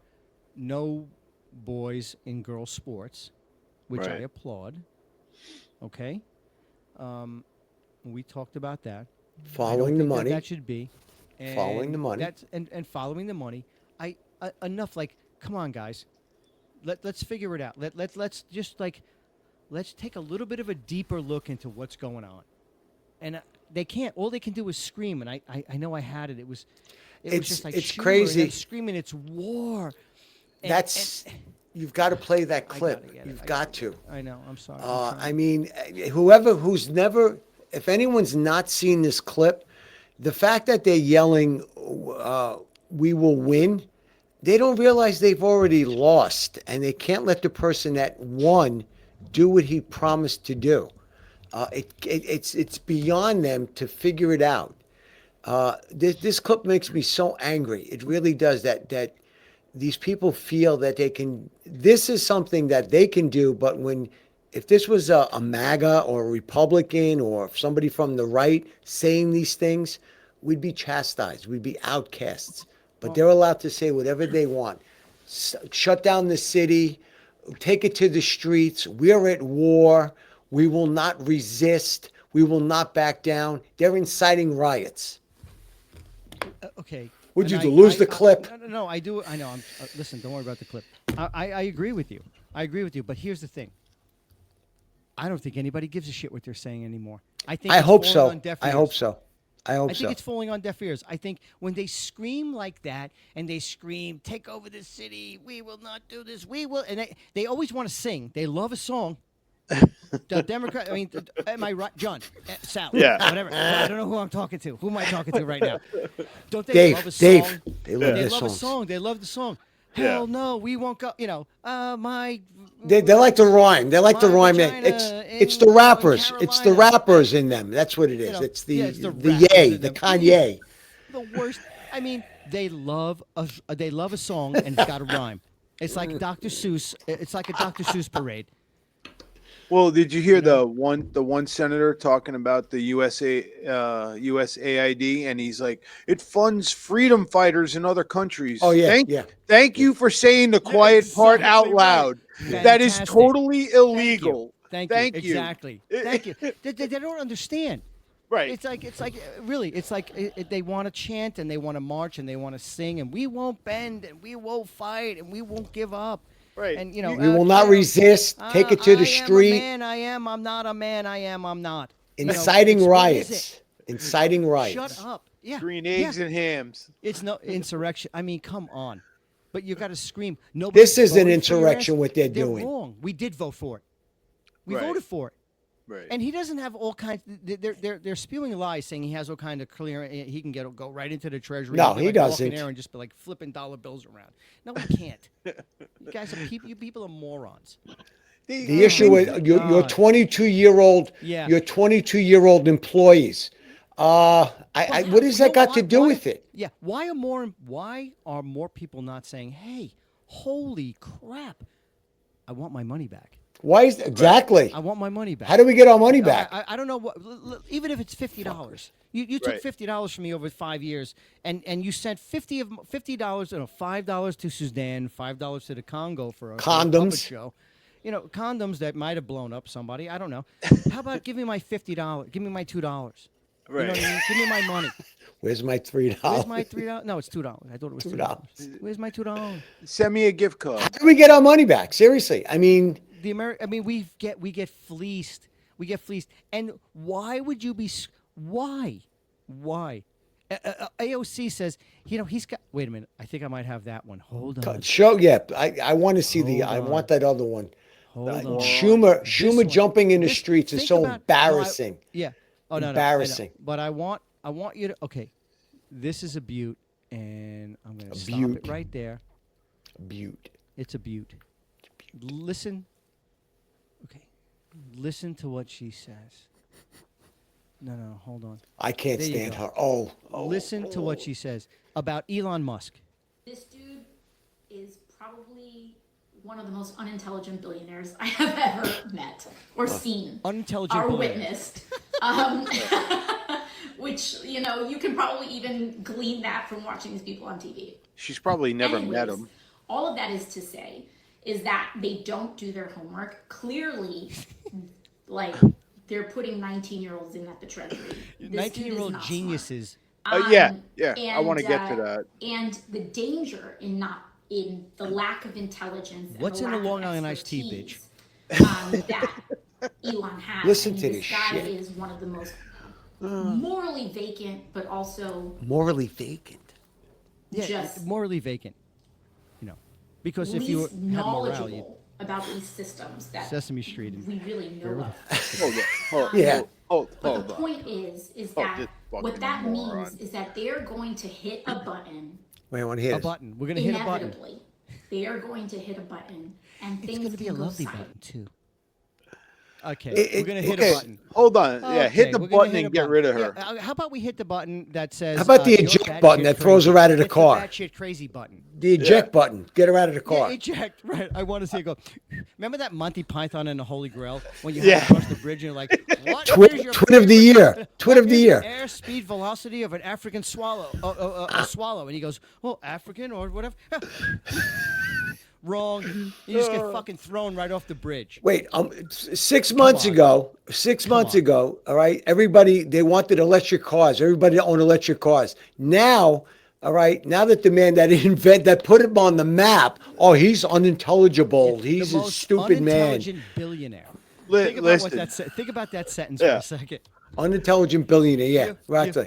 no boys in girls sports, which I Right. applaud. Okay, we talked about that. I don't Following the think money. that should be. Following the money. That's and following the money. Enough. Like, come on, guys. Let's figure it out. Let's just like let's take a little bit of a deeper look into what's going on. And they can't. All they can do is scream. And I know I had it. It was just like It's Schumer and crazy. them screaming. It's war. And- That's you've got to play that I gotta clip. get it. You've I got gotta to. get it. I know. I'm sorry. I mean, who's never, if anyone's not seen this clip, the fact that they're yelling, "We will win," they don't realize they've already lost, and they can't let the person that won do what he promised to do. It's beyond them to figure it out. This clip makes me so angry. It really does. That these people feel that they can. This is something that they can do, but if this was a MAGA or a Republican or somebody from the right saying these things, we'd be chastised. We'd be outcasts. But they're allowed to say whatever they want. Shut down the city, take it to the streets. We're at war. We will not resist. We will not back down. They're inciting riots. Okay. Would And you lose the clip? No, I do. I know. Listen, don't worry about the clip. I agree with you. I agree with you. But here's the thing. I don't think anybody gives a shit what they're saying anymore. I think I it's hope falling so. on deaf I ears. hope so. I hope I so. think it's falling on deaf ears. I think when they scream like that and they scream, "Take over the city. We will not do this. We will," and they always want to sing. They love a song. The Democrat. I mean, am I right, John? Sal. Yeah. Whatever. I don't know who I'm talking to. Who am I talking to right now? Don't they Dave, love a song? Dave. They love They their love a songs. song. They love the song. Yeah. Hell no, we won't go. You know, They like to rhyme. They like to My rhyme. vagina It's in, the rappers. in It's the Carolina. rappers in them. That's what it is. You know, It's the yeah, it's the the rappers yay, in the them. Kanye. The worst. I mean, they love a song and it's got to rhyme. It's like Dr. Seuss. It's like a Dr. Seuss parade. Well, did you hear You know? the one senator talking about the USAID, and he's like, it funds freedom fighters in other countries. Oh yeah, yeah. Thank you for saying the quiet part out Exactly right. loud. That is Fantastic. totally illegal. Thank you. Exactly. Thank you. They don't understand. Right. It's like really. It's like they want to chant and they want to march and they want to sing and we won't bend and we won't fight and we won't give up. Right. And you know We will not resist. Take it to the street. I am a man. I am. I'm not a man. I am. I'm not. Inciting what is riots. Inciting riots. Shut up. Yeah. Green eggs and hams. It's no insurrection. I mean, come on. But you got to scream. This is an voted for your insurrection, ass. what they're doing. Wrong. We did vote for it. We Right. voted for it. Right. And he doesn't have all kinds. They're spewing lies, saying he has all kind of clear. He can go right into the treasury. No, and be he like walking doesn't. there and just be like flipping dollar bills around. No, he can't. You guys are people. You people are morons. The issue is your God. 22-year-old Yeah. your 22-year-old employees. What has that got to do with it? Yeah. Why are more people not saying, "Hey, holy crap, I want my money back. Why is exactly? I want my money back." How do we get our money back? I don't know what. Even if it's $50, you took Right. $50 from me over 5 years, and you sent $50, $5 to Sudan, $5 to the Congo for a puppet Condoms. show. You know, condoms that might have blown up somebody. I don't know. How about give me my $50? Give me my $2. You know what I mean? Give me my money. Where's my $3? Where's my $3? No, it's $2. I thought it was $2. $2. Where's my $2? Send me a gift card. How do we get our money back? Seriously, I mean, we get fleeced. We get fleeced. And why would you be? Why? AOC says, he's got. Wait a minute. I think I might have that one. Hold on. show. Yeah, I want to see Hold I on. want that other one. Hold on. Schumer This one. jumping in the streets is think so about- no, embarrassing. Yeah. Oh no. Embarrassing. I know. But I want you to. Okay. This is a butte, and I'm going to stop butte. it right there. Butte. It's a butte. Listen. Okay. Listen to what she says. No, hold on. I can't There you stand go. her. Oh, Listen to what she says about Elon Musk. This dude is probably one of the most unintelligent billionaires I have ever met or seen Unintelligent or billionaire. witnessed. Which, you can probably even glean that from watching these people on TV. She's probably never met Anyways, him. all of that is to say is that they don't do their homework. Clearly, like, they're putting 19-year-olds in at the treasury. This dude is 19-year-old not smart. geniuses. Yeah. I want to get to And, that. And the danger in the lack of intelligence. And What's the in the lack of Long Island iced tea, bitch? expertise, that Elon has. Listen I mean, to this this guy shit. is one of the most morally vacant, but also morally vacant. Yeah, just morally vacant. Because if you least had morale, knowledgeable you about these systems that Sesame Street. And we really know of. Hold Yeah. Hold But the on. point is Oh, that this what fucking that moron. means is that they're going to hit a button. Wait, I want to hear a this. button. We're gonna hit a button. Inevitably, they are going to hit a button, and It's things gonna be a can go lovely silent. button too. Okay, It- we're gonna hit okay. a button. Hold on. Yeah, Okay, hit the we're gonna button hit a and get button. rid of her. Yeah, how about we hit the button that says? How about the you're eject batshit button that throws crazy? her out of the It's car? The batshit crazy button. The eject button. Get her out of the car. Yeah, eject. Right. I want to see it go. Remember that Monty Python and the Holy Grail when you Yeah. had to cross the bridge and you're like, what Twin- is your twin of the favorite- year. Twin what of the is year. Air speed velocity of an African swallow. A swallow. And he goes, well, African or whatever. Wrong. You just get fucking thrown right off the bridge. Wait, 6 months on. ago, all right, everybody, they wanted electric cars. Everybody owned electric cars. Now, all right, now that the man that put him on the map, he's unintelligible. He's the a most stupid man. unintelligent billionaire. Think about what Listen. think about that sentence Yeah. for a second. Unintelligent billionaire, yeah, You- right.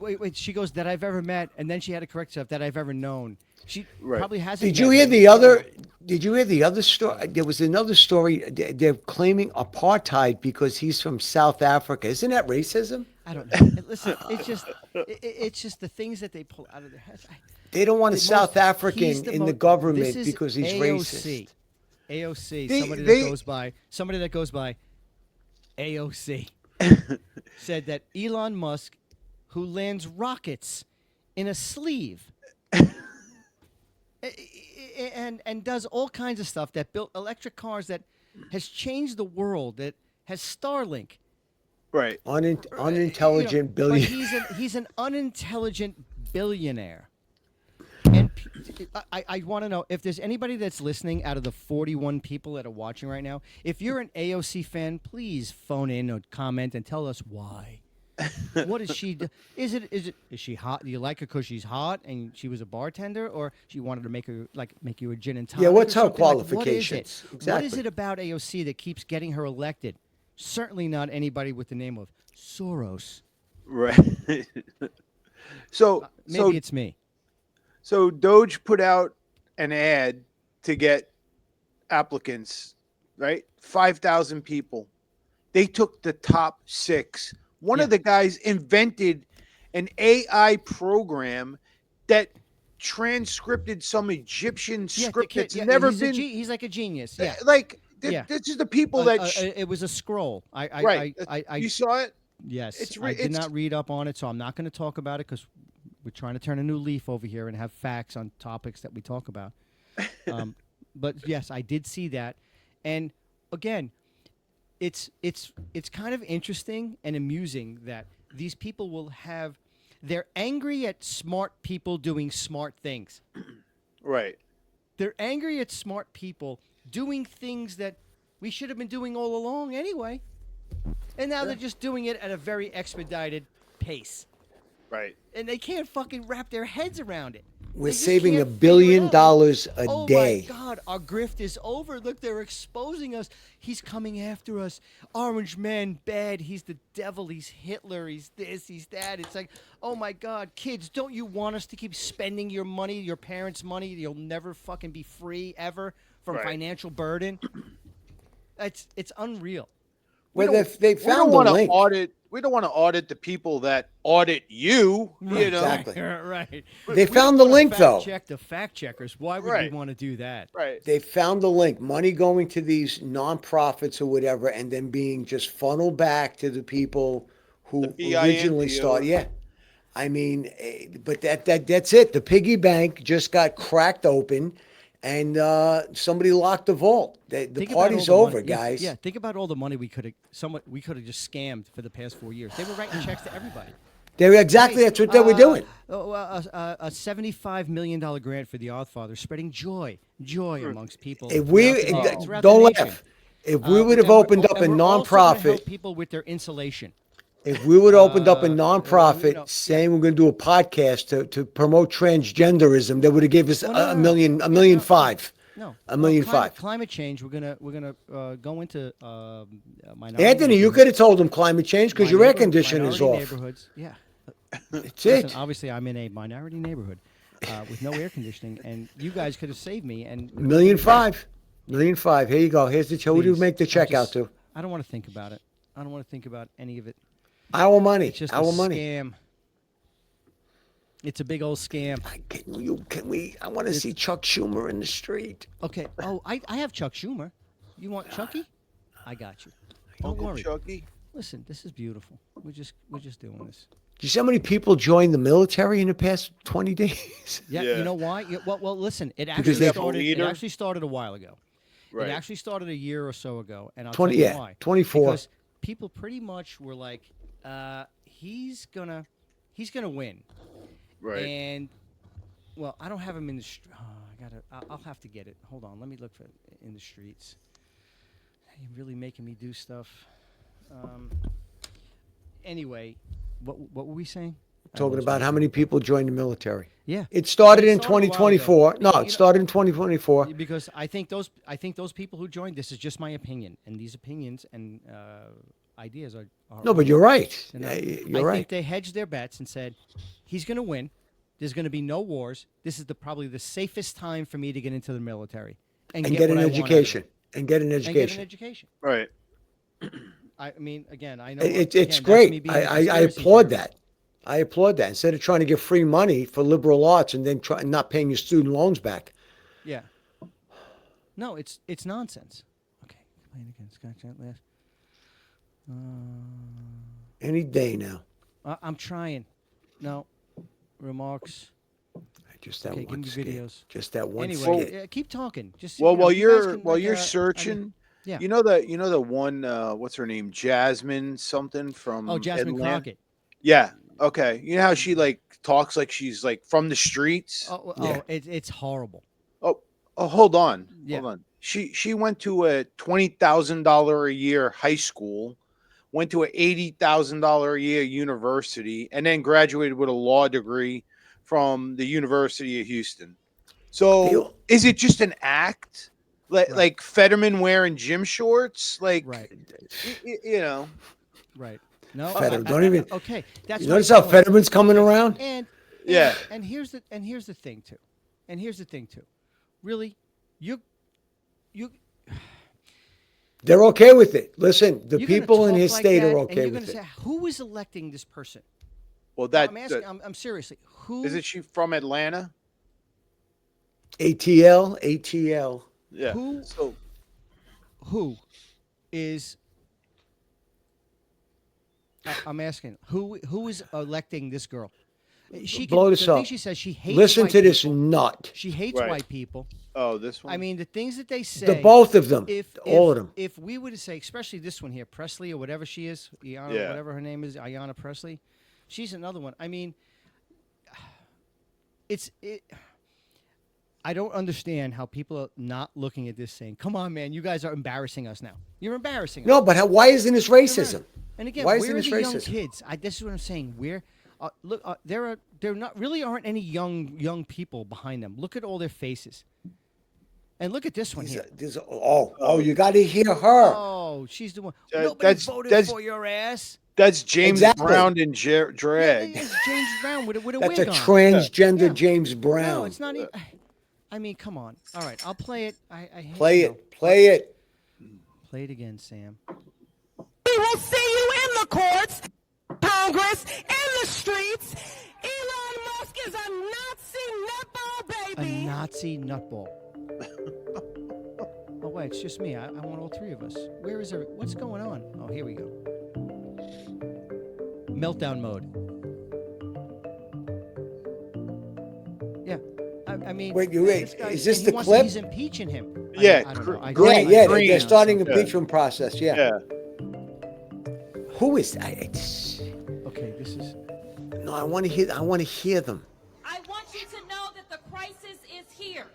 Wait. She goes that I've ever met, and then she had to correct herself that I've ever known. She Right. probably hasn't. Did you met hear him. the other? Did you hear the other story? There was another story. They're claiming apartheid because he's from South Africa. Isn't that racism? I don't know. Listen, it's just the things that they pull out of their heads. They don't want a The South most- African he's in the this government is because he's AOC. racist. AOC, They- somebody they- that goes by AOC said that Elon Musk, who lands rockets in a sleeve and does all kinds of stuff, that built electric cars, that has changed the world, that has Starlink. Right. Unintelligent But billion. he's an unintelligent billionaire. And I want to know if there's anybody that's listening out of the 41 people that are watching right now. If you're an AOC fan, please phone in or comment and tell us why. What is she? Is she hot? Do you like her because she's hot and she was a bartender, or she wanted to make you a gin and tonic? Yeah, what's or her something? Like, qualifications? What is it? Exactly. What is it about AOC that keeps getting her elected? Certainly not anybody with the name of Soros. Right. So Maybe it's me. So Doge put out an ad to get applicants, right? 5,000 people. They took the top 6. One of the guys invented an AI program that transcripted some Egyptian script that's never been. He's like a genius. Yeah. This is the people that. It was a scroll. You saw it? Yes. I did not read up on it, so I'm not going to talk about it because we're trying to turn a new leaf over here and have facts on topics that we talk about. But yes, I did see that, and again, it's kind of interesting and amusing that these people will have. They're angry at smart people doing smart things. Right. They're angry at smart people doing things that we should have been doing all along anyway. And now they're just doing it at a very expedited pace. Right. And they can't fucking wrap their heads around it. We're They just saving can't $1 billion figure it out. a day. Oh my God, our grift is over. Look, they're exposing us. He's coming after us. Orange man, bad. He's the devil. He's Hitler. He's this, he's that. It's like, oh my God, kids, don't you want us to keep spending your money, your parents' money? You'll never fucking be free ever from financial burden. It's unreal. Well, they found the wanna link. We don't want to audit the people that audit you. You know. Exactly. Right. They found the link, though. Check the fact checkers. Why would we want to do that? Right. They found the link. Money going to these nonprofits or whatever, and then being just funneled back to the people who originally started. Yeah. I mean, but that's it. The piggy bank just got cracked open, and somebody locked the vault. The party's over, guys. Yeah, think about all the money we could have just scammed for the past 4 years. They were writing checks to everybody. That's what they were doing. A $75 million grant for the Oddfathers, spreading joy amongst people. If we throughout don't the nation. laugh, if we would have opened up a and we're also gonna help nonprofit, people with their insulation. if we would have opened up a nonprofit saying we're going to do a podcast to promote transgenderism, they would have gave us a million five. No, $1.5 million. Climate change. We're gonna go into minority. Anthony, you could have told them climate change because your air conditioner is minority off. Neighborhoods. Yeah. That's Listen, it. obviously, I'm in a minority neighborhood with no air conditioning, and you guys could have saved me. And $1.5 million. $1.5 million. Here you go. Here's the who do you make the check out to? I don't want to think about it. I don't want to think about any of it. Our money. It's just Our a money. scam. It's a big old scam. Can we? I want to see Chuck Schumer in the street. Okay. Oh, I have Chuck Schumer. You want Chucky? I got you. Don't Uncle worry. Chucky. Listen, this is beautiful. We're just doing this. Do you see how many people joined the military in the past 20 days? Yeah. Yeah. You know why? Well, listen. It Because actually started a while ago. Right. It actually started a year or so ago, and I'll 20 tell you yeah, why. 24. Because people pretty much were like, he's gonna win. Right. And well, I don't have him in the. I'll have to get it. Hold on. Let me look for it in the streets. You're really making me do stuff. Anyway, what were we saying? Talking about how many people joined the military. Yeah. It started It in started a while 2024. ago. No, You it know- started in 2024. Because I think those people who joined. This is just my opinion, and these opinions and ideas are. No, but you're right. You know, You're I right. think they hedged their bets and said, he's going to win. There's going to be no wars. This is probably the safest time for me to get into the military And get an what I want out of education. it. And get an And get an education. education. Right. I mean, again, I know It's again, that's me great. being a I conspiracy applaud theorist. that. I applaud that. Instead of trying to get free money for liberal arts and then not paying your student loans back. Yeah. No, it's nonsense. Okay, playing again. Scott Chat last. Any day now. I'm trying. No remarks. Just that Okay, give one me skit. videos. Just that one Anyway, skit. yeah, keep talking. Just Well, while you guys you're can, like, I mean, searching, yeah. you know the one what's her name, Jasmine something Oh, from Jasmine Atlanta. Crockett. Yeah. Okay. You know how she like talks like she's like from the streets. Yeah. It's horrible. Oh, hold on, Yeah. hold on. She went to a $20,000 a year high school, went to a $80,000 a year university, and then graduated with a law degree from the University of Houston. So They- is it just an act? Like Right. like Fetterman wearing gym shorts? Like Right. you know. Right. No. Fetterman, don't even- Okay, that's You my notice how point. Fetterman's coming around? And Yeah. And here's the thing too. And here's the thing too. Really, you. They're okay with it. Listen, the You're gonna people in talk his like state that, are and okay you're with gonna it. say, who is electing this person? Well, No, I'm asking. I'm seriously. Who isn't she from Atlanta? ATL. Yeah. Who- So who is? I'm asking who is electing this girl? She Blow can, this the thing up. she says she hates. Listen white to this people. nut. She hates Right. white people. oh, this one. I mean, the things that they say. The both of them. All If of them. If we were to say, especially this one here, Presley or whatever she is, Ayanna, Yeah. whatever her name is, Ayanna Presley, she's another one. I mean, it. I don't understand how people are not looking at this saying, "Come on, man, you guys are embarrassing us now. You're embarrassing us." No, but why isn't this racism? And again, Why where isn't are this the young racism? kids? This is what I'm saying. Where look, there not really aren't any young people behind them. Look at all their faces, and look at this one here. You got to hear her. Oh, she's the one. Uh, Nobody that's- voted that's- for your ass. That's James Exactly. Brown in Yeah, drag. it's James Brown with a That's a wig on. transgender Yeah. James Brown. No, it's not even. I mean, come on. All right, I'll play it. I hate, Play you know, it. Play it. Play it again, Sam. We will see you in the courts, Congress, in the streets. Elon Musk is a Nazi nutball A baby. Nazi nutball. Oh wait, it's just me. I want all three of us. Where is every? What's going on? Oh, here we go. Meltdown mode. Yeah, I mean, Wait, this guy- is this and the he wants- clip? He's impeaching him. Yeah, I don't know. I- green. Yeah, green. they're starting Yeah. impeachment process. Yeah. Yeah. Who is that? Okay, this is. No, I want to hear. I want to hear them. I want you to know that the crisis is here.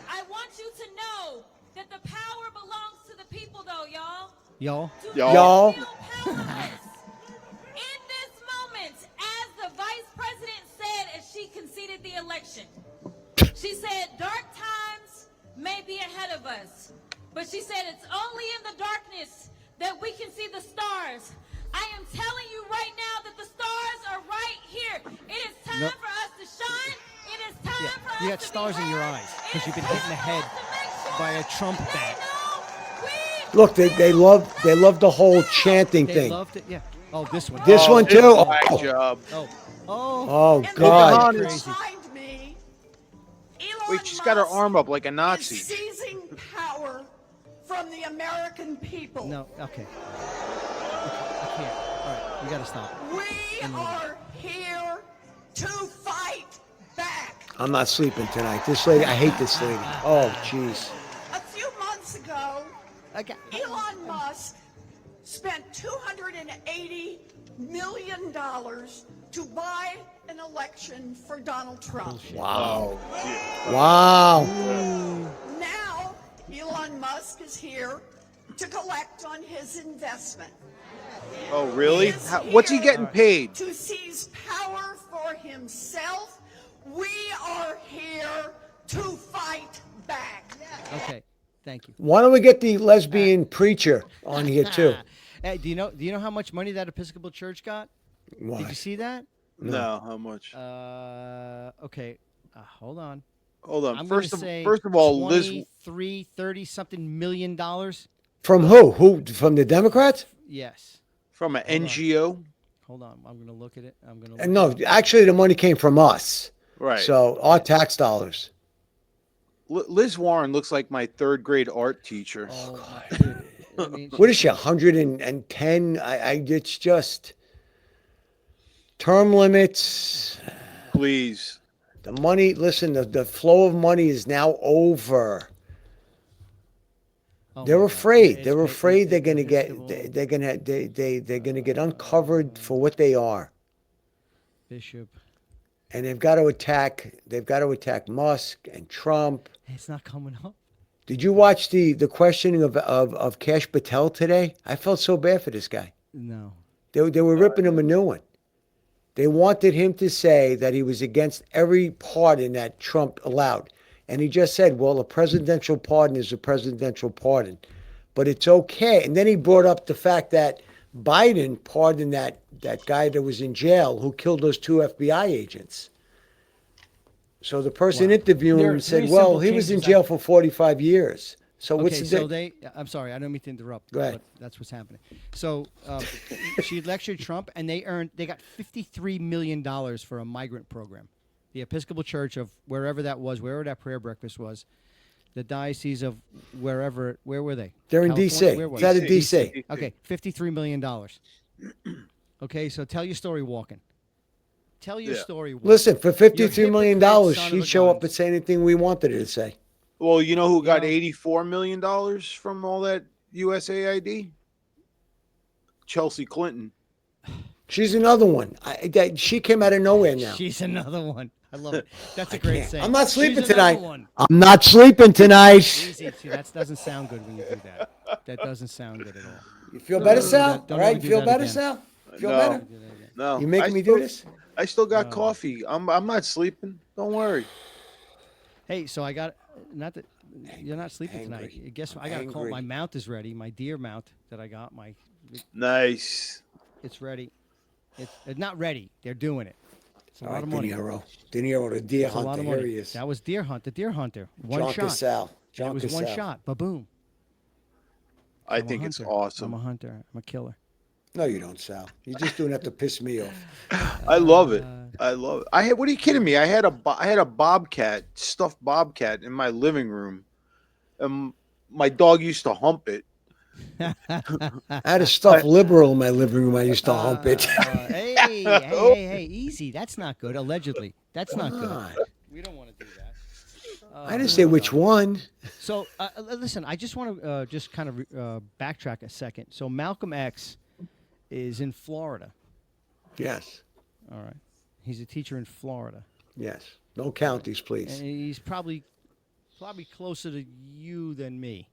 I want you to know that the power belongs to the people, though, y'all. Y'all. Do Y'all. not feel powerless. In this moment, as the vice president said as she conceded the election, she said, dark times may be ahead of us, but she said it's only in the darkness that we can see the stars. I am telling you right now that the stars are right here. It is time No. for us to shine. It is time Yeah, for us you got to stars be in your heard. eyes It because you've been is hit in the time head for us to make sure by a Trump we bat. know we Look, they love the whole chanting They thing. loved it. Yeah. Oh, this one. This one this too. is my Oh, job. Oh. Oh. oh And the God. man Crazy. behind me, Elon Wait, she's got her Musk arm up like a is Nazi. seizing power from the American people. No. Okay. I can't. All right. You got to stop. We are here to fight back. I'm not sleeping tonight. This lady. I hate this lady. Oh, jeez. A few months ago, Okay. Elon Musk spent $280 million to buy an election for Donald Trump. Wow. Wow. Now, Elon Musk is here to collect on his investment. Oh, really? He is What's he here getting paid? to seize power for himself. We are here to fight back. Okay. Thank you. Why don't we get the lesbian preacher on here too? Hey, do you know how much money that Episcopal Church got? Did Why? you see that? No, how much? Okay. Hold on. Hold on. I'm First gonna say of all, Liz. 23, 30 something million dollars. From who? Who? From the Democrats? Yes. From an Hold on. NGO. Hold on. I'm gonna look at it. I'm gonna. And no, actually, the money came from us. Right. So our tax dollars. Liz Warren looks like my third grade art teacher. Oh, my, dude. I mean, What is she's she? 110? It's just term limits. Please. The money. Listen, the flow of money is now over. oh They're my God. afraid. It's They're ba- afraid they're it- going to get. Episcopal, They're going to get uncovered for what they are, Bishop. and they've got to attack. They've got to attack Musk and Trump. It's not coming up. Did you watch the questioning of Cash Patel today? I felt so bad for this guy. No. They were ripping him a new one. They wanted him to say that he was against every pardon that Trump allowed. And he just said, well, a presidential pardon is a presidential pardon. But it's okay. And then he brought up the fact that Biden pardoned that guy that was in jail who killed those 2 FBI agents. So the person Wow. interviewing There are him said, three well, simple he was in changes jail for 45 years. So what's Okay, the so di- I'm sorry, I don't mean to interrupt. Go ahead. But that's what's happening. So she lectured Trump, and they got $53 million for a migrant program. The Episcopal Church of wherever that was, wherever that prayer breakfast was, the diocese of where were they? They're in California? D.C. Where was It's out it? of D.C. Okay, $53 million. Okay, so tell your story walking. Tell your Yeah. story walking. Listen, for You're $53 million, hypocrite, son of she'd a show up gun. and say anything we wanted her to say. Well, you know who got No. $84 million from all that USAID? Chelsea Clinton. She's another one. She came out of nowhere now. She's another one. I love it. That's a great can't. saying. I'm not She's sleeping another tonight. one. I'm not sleeping tonight. Easy. See, that doesn't sound good when you do that. That doesn't sound good at all. You feel better, ever do Sal? that. Don't All right, ever you do feel that better, again. Sal? Feel No. better? No. You making I me still- do this? I still got No. coffee. I'm not sleeping. Don't worry. Hey, so I got not that you're not sleeping Angry. tonight. Guess what? I got a call. Angry. My mount is ready. My deer mount that I got. Nice. It's ready. It's not ready. They're doing it. It's a All lot right, of money. De Niro, the deer It's a lot hunter. of Here money. he is. That was deer hunt. The deer hunter. One John shot. Cassell. And John it was one Cassell. shot. Ba boom. I I'm a think it's hunter. I'm awesome. a hunter. I'm a killer. No, you don't, Sal. You're just doing that to piss me off. I love it. I love it. I had. What are you kidding me? I had a bobcat, stuffed bobcat, in my living room. My dog used to hump it. I had a stuffed liberal in my living room. I used to hump it. Hey, easy. That's not good. Allegedly, that's not good. God. We don't want to do that. I didn't say which one. So listen, I just want to just kind of backtrack a second. So Malcolm X is in Florida. Yes. All right, he's a teacher in Florida, Yes. No counties, and please. he's probably closer to you than me.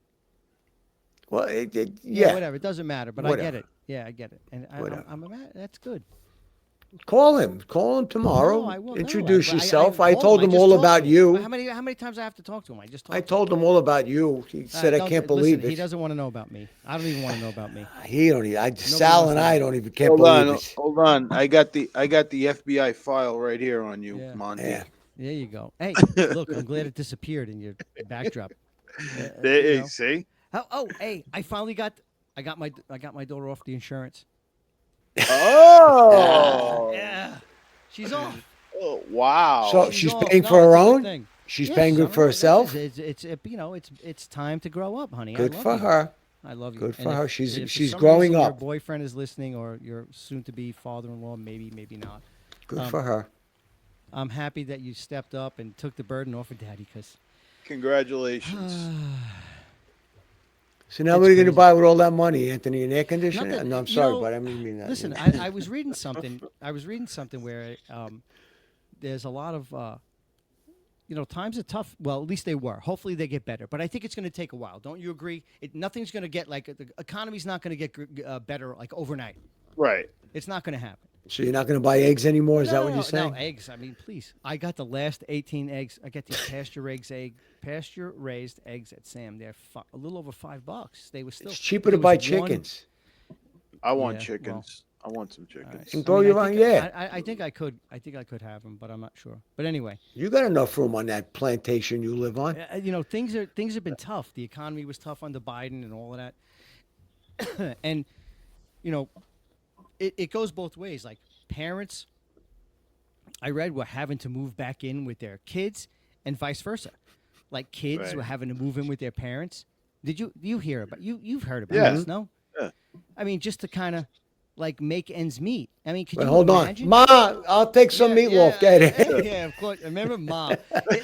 Well, Yeah, yeah. whatever. It doesn't matter, but I get Whatever. it. Yeah, I get it, and Whatever. that's good. Call him. Call him tomorrow. No, I will. Introduce No, yourself. I called told him. him just all talked about to him. you. How many times I have to talk to him? I just talked I to him. told him all about you. He said, I can't believe He it. doesn't want to know about me. I don't even want to know about me. He don't even. Sal wants and to I know. don't even can't Hold believe on, it. hold on. I got the FBI file right here on you, Yeah. Monte. Yeah. There you go. Hey, look, I'm glad it disappeared in your backdrop. There, You know. see? Hey, I got my daughter off the insurance. Oh, Yeah, she's off. oh wow. So she's off. paying No, for her it's a good own? thing. She's Yes, paying I good don't for know. herself? It's time to grow up, honey. I Good love for you. her. I love you. Good And for her. if She's for she's some growing reason Your up. boyfriend is listening, or your soon-to-be father-in-law, maybe not. Good for her. I'm happy that you stepped up and took the burden off of Daddy, because Congratulations. So now It's what are you going to crazy. buy with all that money, Anthony? An air conditioner? Nothing. No, I'm You sorry, know, but I mean that. Listen, I was reading something. Where there's a lot of times are tough. Well, at least they were. Hopefully they get better. But I think it's going to take a while. Don't you agree? Nothing's going to get the economy's not going to get better like overnight. Right. It's not going to happen. So you're not going to buy eggs anymore? Is that what you're saying? No, eggs. I mean, please. I got the last 18 eggs. I got these pasture-raised eggs at Sam. They're a little over $5. They were still. It's cheaper to it was buy one- chickens. I want Yeah, chickens. I want some chickens. And grow your own, yeah. I think I could. I think I could have them, but I'm not sure. But anyway, You got enough room on that plantation you live on. things have been tough. The economy was tough under Biden and all of that, and it goes both ways. Like parents, I read, were having to move back in with their kids, and vice versa. like kids Right. were having to move in with their parents. Did you hear about you've heard about Yeah. this? No, Yeah. I mean just to kind of like make ends meet. I mean, could Wait, you hold on. imagine? Ma, I'll take some meatloaf. Get it. Yeah, of course. Remember, Ma.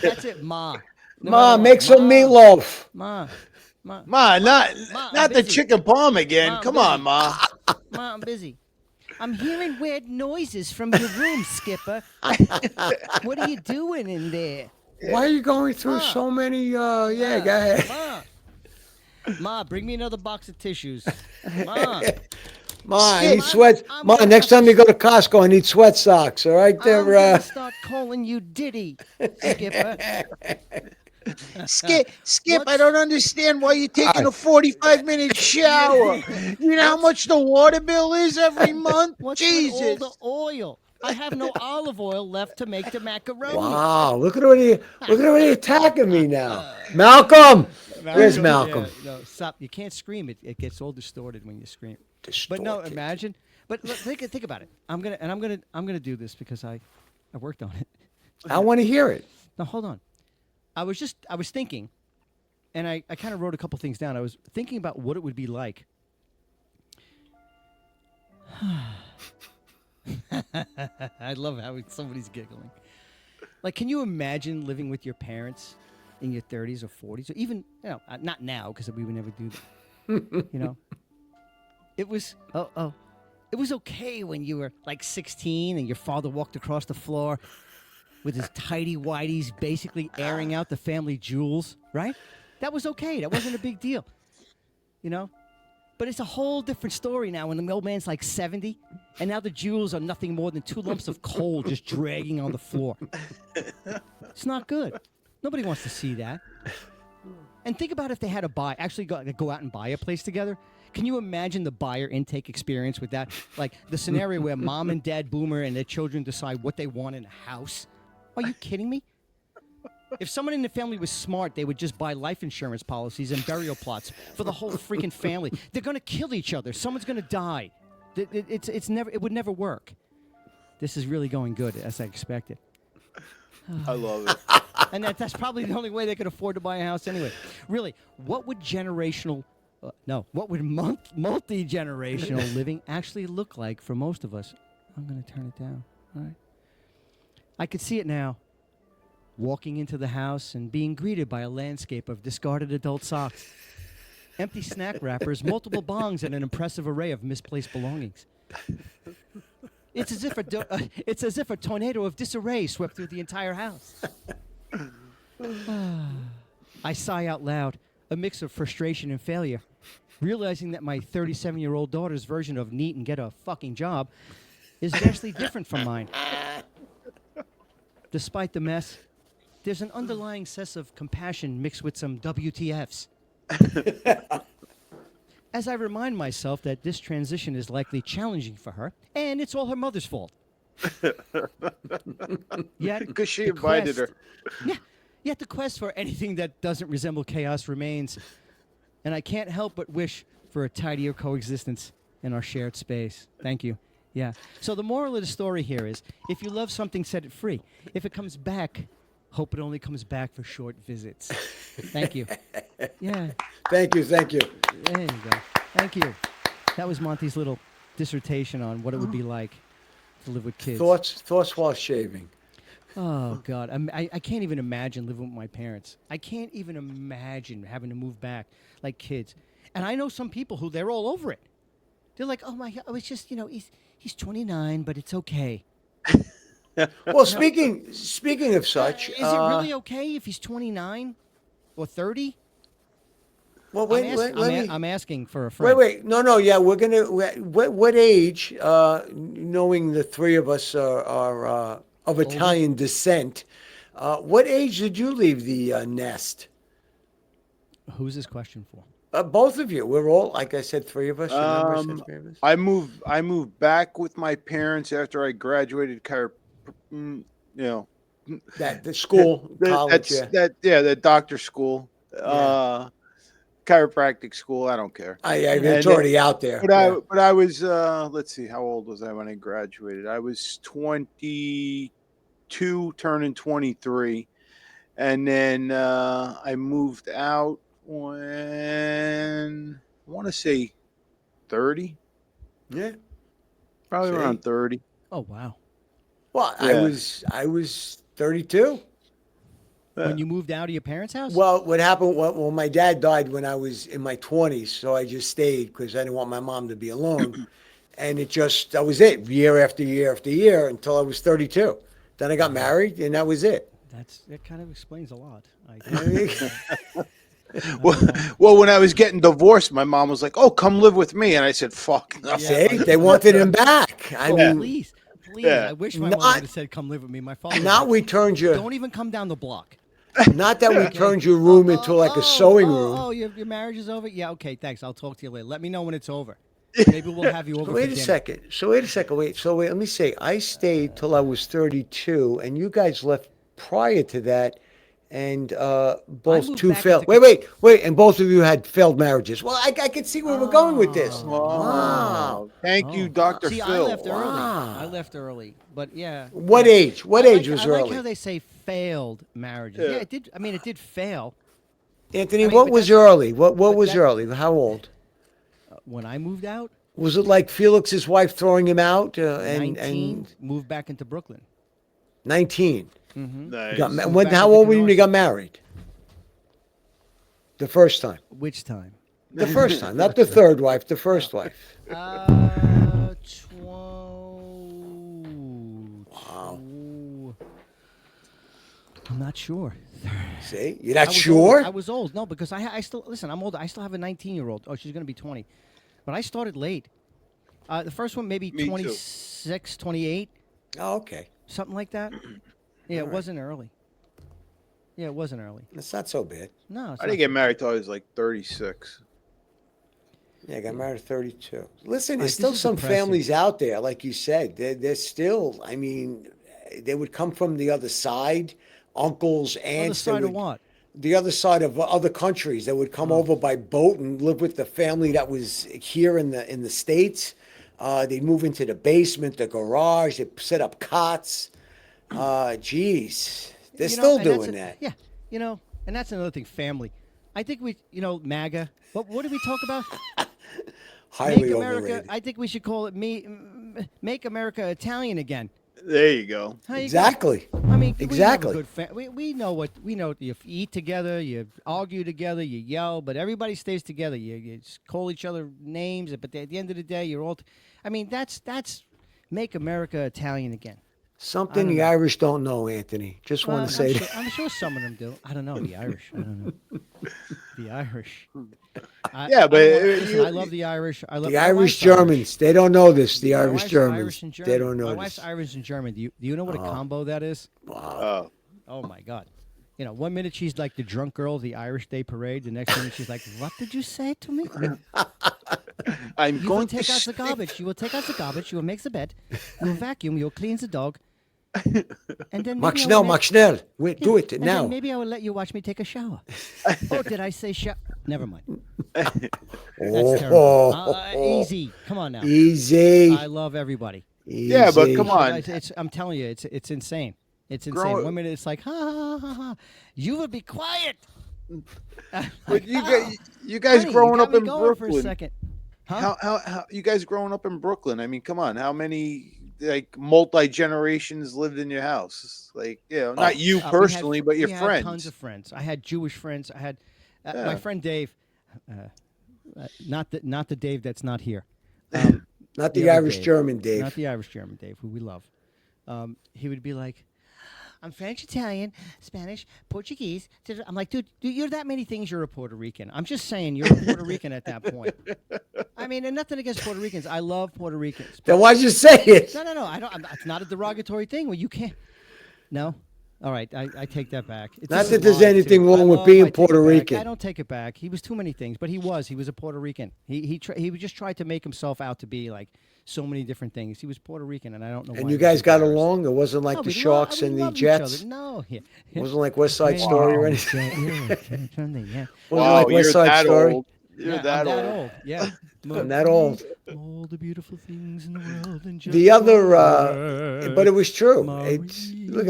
That's it, Ma. No matter Ma, what. make some Ma, meatloaf. Ma, Ma, Ma, Ma, I'm not the busy. chicken palm again. Ma, I'm Come on, busy. Ma. Ma, I'm busy. I'm hearing weird noises from your room, Skipper. What are you doing in there? Why are you going through Ma. so many? Yeah, Ma, go ahead. Ma, bring me another box of tissues. Ma, Ma, I Skip. need sweat. I'm Ma, gonna next have time to you go to Costco, I need sweat socks. All right, I'm there. gonna start calling you Diddy, Skipper. Skip, I What's- don't understand why you're taking a Alright. 45-minute shower. You know how much the water bill is every month? What's with all Jesus. the oil? I have no olive oil left to make the macaroni. Wow, look at what he attacking me now. Malcolm, where's Malcolm? Yeah, no, stop. You can't scream. It gets all distorted when you scream. Distorted. But no, imagine. But look, think about it. I'm gonna do this because I worked on it. I want to hear it. Now hold on. I was thinking, and I kind of wrote a couple things down. I was thinking about what it would be like. I love how somebody's giggling. Like, can you imagine living with your parents in your 30s or 40s, or even not now because we would never do that. It was it was okay when you were like 16 and your father walked across the floor with his tidy whities, basically airing out the family jewels, right? That was okay. That wasn't a big deal, But it's a whole different story now when the old man's like 70, and now the jewels are nothing more than 2 lumps of coal just dragging on the floor. It's not good. Nobody wants to see that. And think about if they had to go out and buy a place together. Can you imagine the buyer intake experience with that? Like the scenario where mom and dad boomer and their children decide what they want in a house. Are you kidding me? If someone in the family was smart, they would just buy life insurance policies and burial plots for the whole freaking family. They're going to kill each other. Someone's going to die. It would never work. This is really going good, as I expected. I love it. And that's probably the only way they could afford to buy a house anyway. Really, what would multi-generational living actually look like for most of us? I'm going to turn it down. All right. I could see it now. Walking into the house and being greeted by a landscape of discarded adult socks, empty snack wrappers, multiple bongs, and an impressive array of misplaced belongings. It's as if a tornado of disarray swept through the entire house. I sigh out loud, a mix of frustration and failure, realizing that my 37-year-old daughter's version of neat and get a fucking job is vastly different from mine. Despite the mess, there's an underlying sense of compassion mixed with some WTFs. As I remind myself that this transition is likely challenging for her, and it's all her mother's fault. Yet, Because she the invited her. Yet the quest for anything that doesn't resemble chaos remains, and I can't help but wish for a tidier coexistence in our shared space. Thank you. Yeah. So the moral of the story here is, if you love something, set it free. If it comes back, hope it only comes back for short visits. Thank you. Yeah. Thank you. There you go. Thank you. That was Monte's little dissertation on what it would be like to live with kids. Thoughts while shaving. Oh, God. I can't even imagine living with my parents. I can't even imagine having to move back like kids. And I know some people who they're all over it. They're like, oh, my God, it's just, he's 29, but it's okay. Well, speaking of such, Is it really okay if he's 29 or 30? Well, I'm asking for a friend. Wait. No. Yeah, we're gonna. What age? Knowing the three of us are of Italian descent, what age did you leave the nest? Who's this question for? Both of you. We're all, like I said, three of us. Remember I said three of us? I moved back with my parents after I graduated That the school, college. the doctor school, chiropractic school. I don't care. It's already out there. But I was let's see, how old was I when I graduated? I was 22, turning 23, and then I moved out when I want to say 30, Yeah. probably See? around 30. Oh wow. Well, Yeah. I was 32. When you moved out of your parents' house? Well, what happened? Well, my dad died when I was in my 20s, so I just stayed because I didn't want my mom to be alone. And that was it, year after year after year until I was 32. Then I got married, and that was it. That kind of explains a lot. I mean, Well, when I was getting divorced, my mom was like, "Oh, come live with me," and I said, "Fuck no." see, they wanted him back. I Oh, mean, please. Yeah. I wish my mom Not- would have said, "Come live with me." My father. was not like, we turned you, Don't even come down the block. not that we Okay? turned your room into like a sewing room. Oh, your marriage is over? Yeah, okay, thanks. I'll talk to you later. Let me know when it's over. Maybe we'll have you over Wait for a dinner. second. Wait. Let me say. I stayed till I was 32, and you guys left prior to that, and both moved two back failed. into- Wait, and both of you had failed marriages. Well, I can see where we're going with this. Oh. Wow. Thank you, Dr. See, Phil. I left early. Wow. I left early, but yeah. What yeah. age? What I age like, was I like early? how they say failed marriages. Yeah. Yeah, it did. I mean, it did fail. Anthony, I mean, what but was that's- early? What but was that- early? How old? When I moved out, Was it like Felix's wife throwing him out? 19, And moved back into Brooklyn. 19. Nice. Got Moved when, back how into old were you when you got Canarsie. married? The first time. Which time? The first time, not the third wife. The first wife. 12. I'm not sure. See, you're I not was sure. Old. I was old. No, because I still listen. I'm old. I still have a 19-year-old. Oh, she's gonna be 20, but I started late. The first one maybe Me too. 26, 28, Oh, okay. something like that. Yeah, it All right. wasn't early. Yeah, it wasn't early. That's not so bad. No, it's I not didn't get married till I was like 36. Yeah, I got married at 32. Listen, Right, there's this still is some depressing. families out there, like you said. They're still, I mean, they would come from the other side, uncles, Other aunts. that side of would- what? The other side of other countries that would come over by boat and live with the family that was here in the States. They'd move into the basement, the garage. They'd set up cots. Geez, they're You know, still and that's doing a- that. Yeah, and that's another thing. Family. I think MAGA. What did we talk about? Highly Make America. overrated. I think we should call it Make America Italian again. There you go. How you go? Exactly. I mean, Exactly. We have a good we know what you eat together, you argue together, you yell, but everybody stays together. You just call each other names, but at the end of the day, you're all. I mean, that's Make America Italian again. Something don't the know. Irish don't know, Anthony. Just Well, want to say I'm that. sure, I'm sure some of them do. I don't know the Irish. I don't know the Irish. Yeah, but listen, I love the Irish. I love The my Irish wife's Germans, they don't know this. The My Irish wife's Germans, Irish and German. they don't know My this. wife's Irish and German. Do you know what a combo that is? Oh, Oh my God! One minute she's like the drunk girl of the Irish Day Parade. The next minute she's like, "What did you say to me?" I'm You will going take to out the garbage. You will take out the garbage. You will make the bed. You will vacuum. You will clean the dog. And then Max maybe I Schnell, will Max Schnell. Wait, do it and now. Then maybe I will let you watch me take a shower. Oh, did I say shower? Never mind. That's terrible. Easy. Come on now. Easy. I love everybody. Yeah, but Easy. come on. I'm telling you, it's insane. It's insane. Grow- One minute it's like, ha ha ha ha. You will be quiet. but you guys Honey, growing you got up me in going for a Brooklyn. second. Huh? How you guys growing up in Brooklyn? I mean, come on. How many like multi generations lived in your house? Like, not you personally, but your we friends. had tons of friends. I had Jewish friends. I had my Yeah. friend Dave. Not the Dave that's not here. Not the the other Irish Dave. German Dave. Not the Irish German Dave, who we love. He would be like, I'm French, Italian, Spanish, Portuguese. I'm like, dude, you're that many things. You're a Puerto Rican. I'm just saying, you're a Puerto Rican at that point. I mean, and nothing against Puerto Ricans. I love Puerto Ricans. Then why'd you say it? No. I don't. It's not a derogatory thing. Well, you can't. No. All right, I take that back. Not that there's anything wrong with being Puerto Rican. I don't take it back. He was too many things, but he was a Puerto Rican. He just tried to make himself out to be like so many different things. He was Puerto Rican, and I don't know why. And he you was guys got embarrassed. along? It wasn't like No, the we Sharks we and the loved each other. Jets? No, yeah. It wasn't like West Side Yeah. Story or anything? Yeah. Wasn't Wow, like West you're Side that Story? old. You're Yeah, that I'm old. Yeah. I'm that old. All the beautiful things in the world and just The other, one but it was true. Marie. It's look.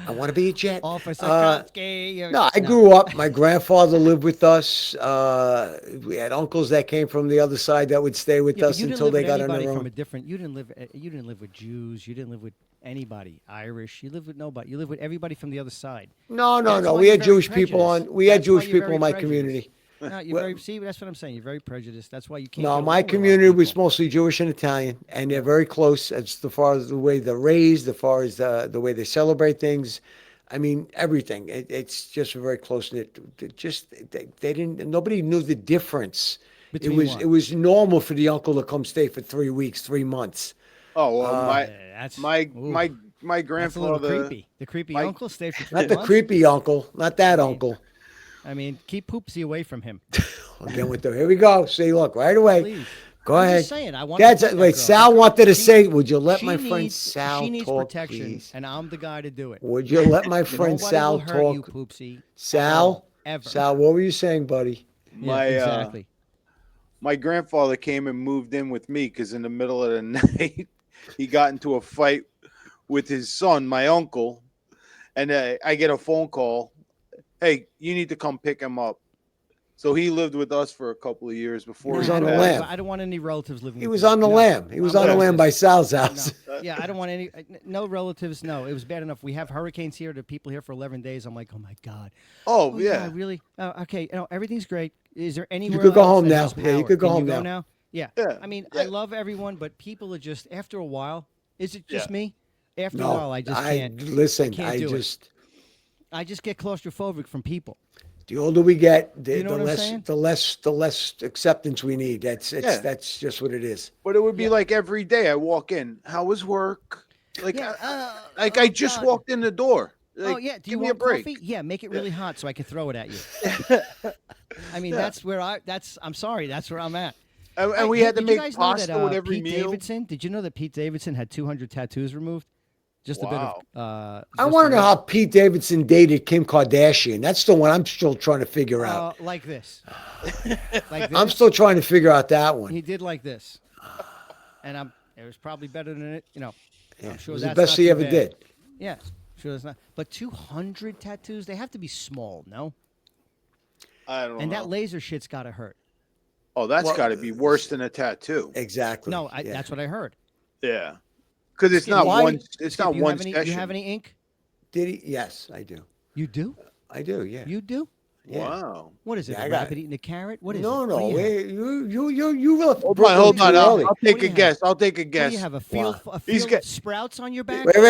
I want to be a jet. Officer Kotsky. No, I grew up. My grandfather lived with us. We had uncles that came from the other side that would stay with Yeah, but us you didn't until live they with got on anybody their from a own. different. You didn't live. You didn't live with Jews. You didn't live with anybody Irish. You lived with nobody. You lived with everybody from the other side. No, no, That's no. why We you're had very Jewish people prejudiced. on. We had That's why Jewish you're people very in my prejudiced. community. No, you're very. See, that's what I'm saying. You're very prejudiced. That's why you can't. No, get my along with a lot of community was people. mostly Jewish and Italian, and they're very close as far as the way they're raised, as far as the way they celebrate things. I mean, everything. It's just very close knit. Just they didn't. Nobody knew the difference. Between what? It was normal for the uncle to come stay for 3 weeks, 3 months. Oh well, That's my ooh, my my That's a little grandfather. creepy. The creepy my- uncle stayed for 3 Not the months. creepy uncle, not that uncle. I mean, keep Poopsie away from him. Again with the here we go. See, look right away. Please. Go I'm ahead. just saying. I want. That's to wait. Sal wanted to say, "Would you let my friend Sal She needs talk, protection, please? and I'm the guy to do it. Would you let my friend Nobody Sal will hurt you, talk? Poopsie. Sal, Ever. Sal, what were you saying, buddy? My exactly. my grandfather came and moved in with me because in the middle of the night he got into a fight with his son, my uncle, and I get a phone call. Hey, you need to come pick him up. So he lived with us for a couple of years before He was he on the passed. lam. I don't want any relatives living. He with was me. on the No. lamb. He was I'm on the good lamb with by this. Sal's house. No. Yeah, I don't want any. No relatives. No, it was bad enough. We have hurricanes here. The people here for 11 days. I'm like, oh my god. Oh, yeah. Really? Okay. Everything's great. Is there anywhere? could go else home that now. has Yeah, you power? could go Can home you go now. Yeah. Yeah, I mean, yeah. I love everyone, but people are just after a while. Is it just Yeah. me? After a No, while, I just can't. listen. can't I do it. just I just get claustrophobic from people. the older we get, You know what I'm saying? the less acceptance we need. Yeah. That's just what it is. But it would be like every day I walk in. How was work? Like, I just God. walked in the door. Oh Like, yeah. Do you give me a want break. coffee? Yeah, make it really hot so I can throw it at you. I mean, that's where I'm sorry. That's where I'm at. And we Hey, had to did you make guys know pasta that, with every Pete meal. Davidson? Did you know that Pete Davidson had 200 tattoos removed? Just a bit Wow. of. I want to know how Pete Davidson dated Kim Kardashian. That's the one I'm still trying to figure out. Like this. Like this. I'm still trying to figure out that one. He did like this, and it was probably better than it. I'm sure It was that's the best not he too ever bad. did. Yeah, sure that's not. But 200 tattoos, they have to be small, no? I don't And know. that laser shit's got to hurt. Oh, that's Well, got to be worse than a tattoo. Exactly. No, Yeah. that's what I heard. Yeah, because it's Skip, not why- one. It's Skip, not you one have any, session. You have any ink? Did he? Yes, I do. You do? I do. Yeah. You do? Yeah. Wow. What is it? Yeah, a I got rabbit it. eating a carrot? What is No, it? no. What do you have? You really Hold broke on, hold it on. too I'll, early. I'll take do a you guess. I'll take a What guess. do you have? A Wow. field, He's of got- sprouts on your back? Wait. Go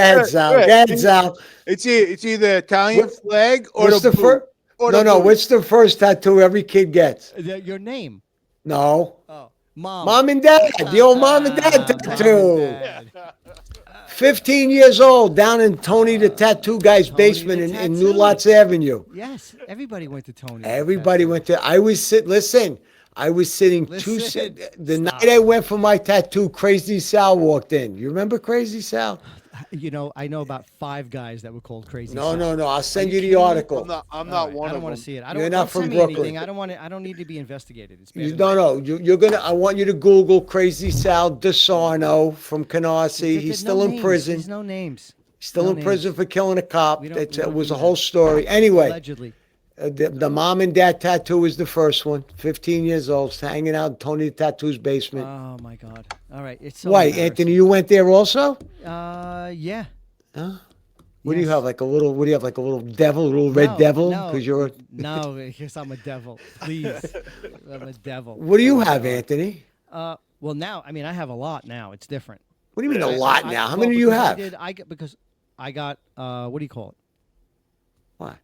ahead, Sal. Wait. Go ahead, Sal. It's either Italian What- flag or What's the the boot. first? Or No, the no. boot. What's the first tattoo every kid gets? Your name. No. Oh, mom. Mom and dad. The old mom and dad Mom and tattoo. dad. 15 years old, down in Tony the tattoo guy's Tony basement the in New tattoo. Lots Avenue. Yes, everybody went to Tony. Everybody went to. I was sitting Listen. the Stop. night I went for my tattoo. Crazy Sal walked in. You remember Crazy Sal? I know about 5 guys that were called crazy. No, Sal. no, no. I'll send you the kidding me? article. I'm All not right, one I don't of want them. to see it. You're not don't from send me Brooklyn. anything. I don't want it. I don't need to be investigated. It's bad You, enough. no, no. You're gonna. I want you to Google Crazy Sal DeSarno from Canarsie. He's still in prison. There's no names. Still no in names. prison for killing a cop. We don't- It we don't was do a whole that. story. Anyway, Allegedly. the mom and dad tattoo was the first one. 15 years old, hanging out in Tony the Tattoo's basement. Oh my God. All right. It's so Why, embarrassing. Anthony? You went there also? Yeah. Huh? What do you Yes. have? Like a little? What do you have? Like a little devil, a little red No, devil? No, Because you're. no, because I'm a devil. Please, I'm a devil. What do you have, Anthony? Well, now I mean I have a lot now. It's different. What do you mean a lot now? How well, many do you because have? because I got what do you call it? What?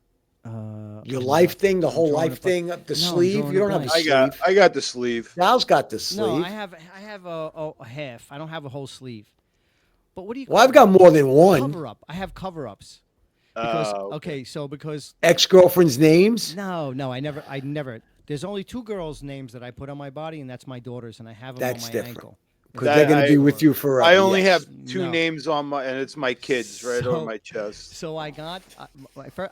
I'm Your life thing, the I'm whole drawing life a blank. thing, up the No, I'm sleeve. drawing You a don't have a blank. sleeve. I got the sleeve. Sal's got the sleeve. No, I have a half. I don't have a whole sleeve. But what do you? Well, I've got more than one. cover up. I have cover ups. Because okay, so because Ex-girlfriends' names. no, I never. There's only 2 girls' names that I put on my body, and that's my daughters, and I have them That's on my different. ankle. Because they're going to be with you forever. I only yes. have 2 No. names on my, and it's my kids right So- on my chest. So I got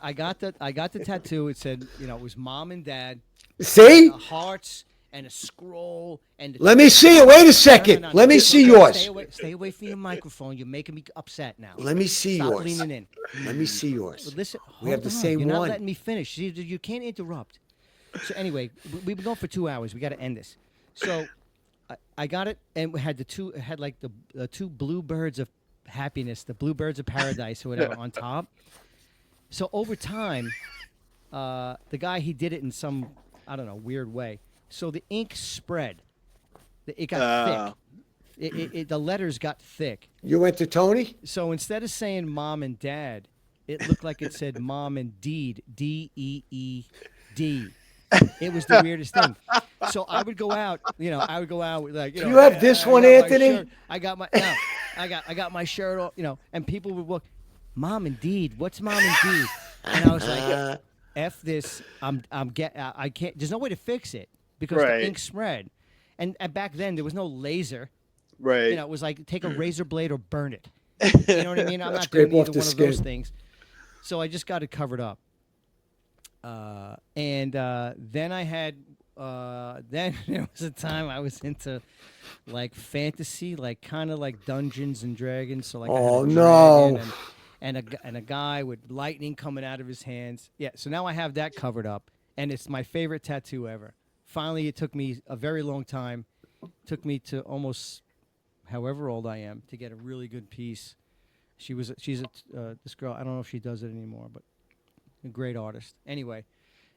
I got the tattoo. It said it was mom and dad, See? hearts, and a scroll and. Let me see it. Wait a No, second. no, no, Let me no. see Okay, yours. Stay away from your microphone. You're making me upset now. Let me see Stop yours. leaning in. Let me see yours. But listen, We have hold the on. same You're not one. letting me finish. See, you can't interrupt. So anyway, we've been going for 2 hours. We got to end this. So I got it, and we had it had like the two bluebirds of happiness, the bluebirds of paradise, or whatever, on top. So over time, the guy, he did it in some, I don't know, weird way. So the ink spread. It got thick. The letters got thick. You went to Tony? So instead of saying mom and dad, it looked like it said mom and deed, D-E-E-D. It was the weirdest thing. So I would go out, with like, Do you have this one, Anthony? I got my shirt off, and people would look, mom and deed, what's mom and deed? And I was like, F this, I can't, there's no way to fix it because Right. the ink spread. And back then there was no laser. Right. It was like take a razor blade or burn it. You know what I mean? I'm not Scrape doing off either the one of those skin. things. So I just got it covered up. Then I had, then there was a time I was into like fantasy, like kind of like Dungeons and Dragons. So like, I had Oh, a no. dragon and a guy with lightning coming out of his hands. Yeah. So now I have that covered up, and it's my favorite tattoo ever. Finally, it took me a very long time. Took me to almost however old I am to get a really good piece. This girl, I don't know if she does it anymore, but a great artist. Anyway,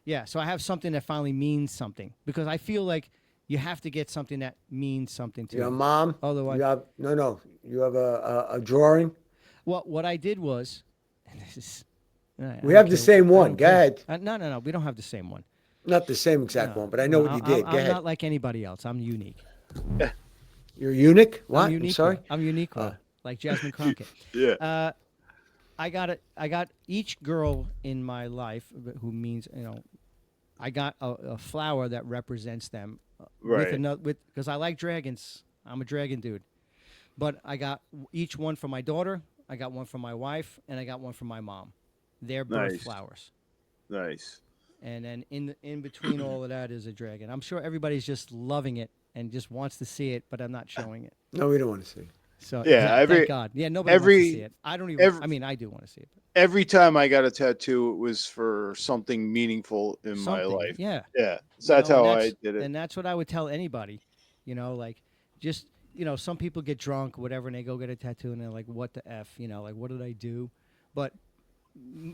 yeah, so I have something that finally means something because I feel like you have to get something that means something to Your you. mom? Otherwise, You have, no. You have a drawing? well, what I did was, and this is, I We don't have the care- same I one. don't Go care. ahead. No, we don't have the same one. Not the same exact No. one, but I know Well, what you did. I'm Go ahead. not like anybody else. I'm unique. You're unique? What? I'm unique. sorry? I'm unique. Like Jasmine Crockett. Yeah. I got each girl in my life who means, I got a flower that represents them. Right. Because I like dragons. I'm a dragon dude. But I got each one for my daughter. I got one for my wife, and I got one for my mom. Their birth Nice. flowers. Nice. And then in between all of that is a dragon. I'm sure everybody's just loving it and just wants to see it, but I'm not showing it. No, we don't want to see. So Yeah, thank God. Yeah, nobody wants to see it. I don't even. I mean, I do want to see it. But Every time I got a tattoo, it was for something meaningful in my something, life. Yeah. Yeah. So that's how and I did it. And that's what I would tell anybody. Like just some people get drunk, whatever, and they go get a tattoo, and they're like, "What the f?" Like, what did I do? But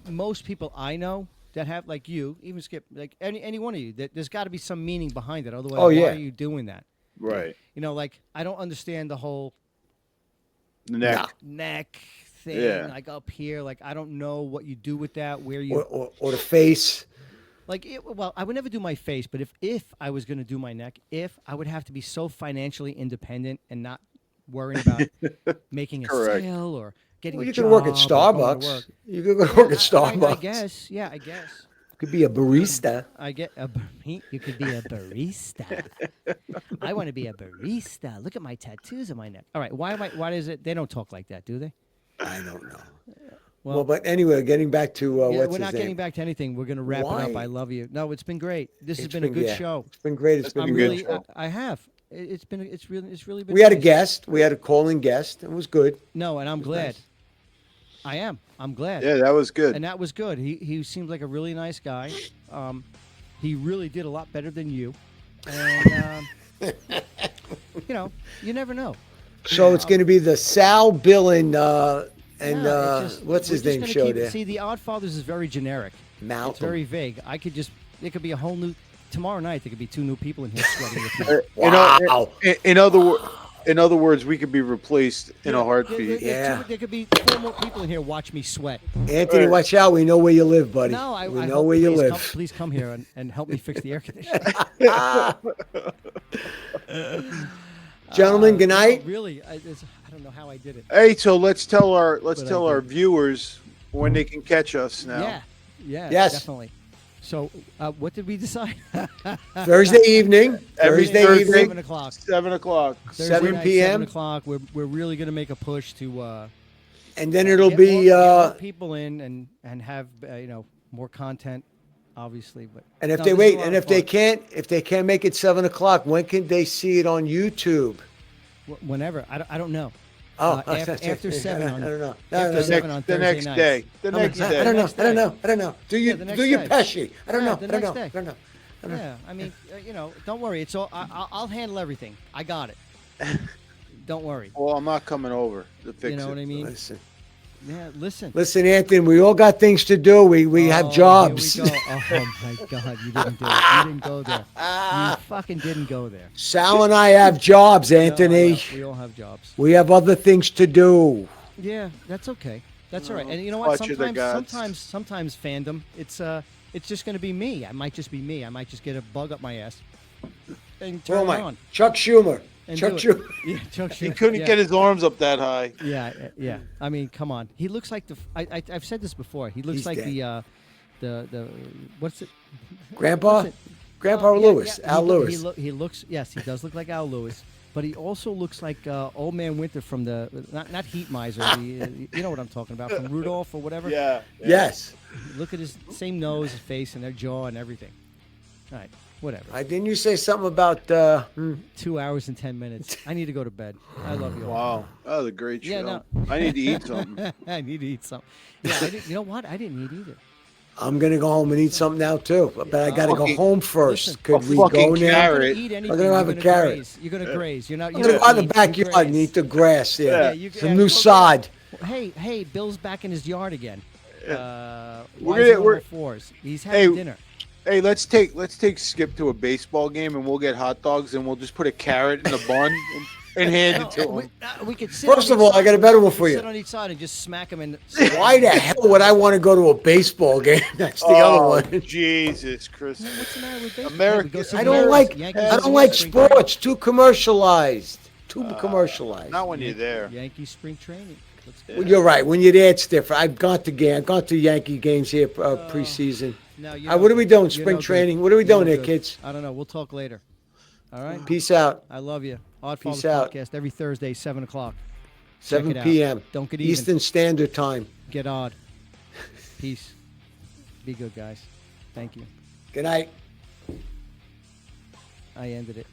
most people I know that have, like you, even Skip, like any one of you, there's got to be some meaning behind it. Otherwise, Oh, yeah. why are you doing that? Right. Like I don't understand the whole Neck. neck thing, Yeah. like up here. Like I don't know what you do with that. Where you Or the face. well, I would never do my face, but if I was going to do my neck, I would have to be so financially independent and not worrying about making a Correct. sale or getting Well, a you can work at job or going to work. Starbucks. You can go work at Starbucks. I guess. Yeah, I guess. Could be a barista. I get you could be a barista. I want to be a barista. Look at my tattoos on my neck. All right, why is it they don't talk like that, do they? I don't know. Well, Well, but anyway, getting back to yeah, what's we're his not name? getting back to anything. We're going to wrap it up. Why? I love you. No, it's been great. This has It's been a good yeah. show. It's been great. It's been I'm a good really, show. I have. It's really been. We had a nice. guest. We had a calling guest. It was good. No, and I'm glad. nice. I am. I'm glad. Yeah, that was good. And that was good. He seemed like a really nice guy. He really did a lot better than you. And you never know. So it's going to be the Sal, Bill, and No, it's just- what's his we're just name gonna show keep- there? See, the Oddfathers is very generic. It's Malcolm. very vague. It could be a whole new. Tomorrow night there could be 2 new people in here sweating with me. Wow. In other words, we could be replaced in a heartbeat. Yeah. There could be 4 more people in here watch me sweat. Anthony, Right. watch out. We know where you live, buddy. No, we I know hope where you please live. please come here and help me fix the air conditioning. Gentlemen, good night. No, really, I don't know how I did it. Hey, so let's tell our I did. viewers when they can catch us now. Yeah, Yes. definitely. So, what did we decide? Thursday evening. Every Thursday Thursday. evening. 7 o'clock. 7 o'clock. Thursday 7 night, p.m. 7 o'clock. We're really gonna make a push to And then it'll get be more people in and have more content obviously. But And if no, they this is wait, a lot and of if they can't make it 7:00, when can they see it on YouTube? whenever I don't know. Oh, After 7 on I don't know. after No, 7 on the Thursday next nights. day. The I'm next yeah, day. I don't know. next I don't day. know. I don't know. Do you Yeah, the next do your day. Pesci? I don't Yeah, know. the I don't next know. day. I don't know. Yeah, I mean, don't worry. It's all I'll handle everything. I got it. Don't worry. Well, I'm not coming over to fix You know it. what I mean? Listen, Yeah, listen. Anthony. We all got things to do. We have jobs. Here we go. Oh my God, you didn't do it. You didn't go there. You fucking didn't go there. Sal and I have jobs, No, I Anthony. know. We all have jobs. We have other things to do. Yeah, that's okay. That's all right. And you know Clutch what? of the gods. Sometimes fandom. It's just gonna be me. I might just be me. I might just get a bug up my ass and Who turn am it I? on. Chuck Schumer. And Chuck do it. Schumer. Yeah, Chuck He Schumer. couldn't Yeah. get his arms up that high. Yeah. I mean, come on. He looks like I've said this before. He looks He's like dead. the what's it? Grandpa. What's it? Grandpa Yeah, Lewis. yeah. Al Lewis. He looks. Yes, he does look like Al Lewis. But he also looks like Old Man Winter from the not Heat Miser. You know what I'm talking about, from Rudolph or whatever. Yeah. Yes. Look at his same nose, his face, and their jaw and everything. All right, whatever. Didn't you say something about? 2 hours and 10 minutes. I need to go to bed. I love you all. Wow. That was a great show. Yeah, no. I need to eat something. I need to eat something. Yeah, you know what? I didn't eat either. I'm gonna go home and eat something now too, but I gotta go Fucking- home first. listen, Could a we go fucking now? You're carrot. gonna eat anything. gonna have you're a carrot. Graze. You're gonna graze. You're not. I'm gonna go out in the backyard and eat the grass. Yeah, you- some yeah, new go sod. Hey, Bill's back in his yard again. We're- fours. He's having dinner. Hey, let's take Skip to a baseball game and we'll get hot dogs and we'll just put a carrot in a bun and hand it to him. We could sit. First on of all, each I got a side. better one We for could you. Sit on each side and just smack him in. Why the hell would I want to go to a baseball game? That's the other one. Jesus Christ. What's the matter with baseball? America- We go see I the don't Yankees. like. Yankees I and don't like spring training. sports. Too commercialized. Too commercialized. Not when you're there. Yankees spring training. Let's go. Well, you're right. When you're there, it's different. I've gone to Yankee games here preseason. No, What are we doing? You're Spring no good. training. What are we You're no doing here, good. kids? I don't know. We'll talk later. All right. Peace out. I love you. Oddfathers Peace out. podcast every Thursday, 7:00. 7 it out. p.m. Don't get even. Eastern Standard Time. Get odd. Peace. Be good, guys. Thank you. Good night. I ended it.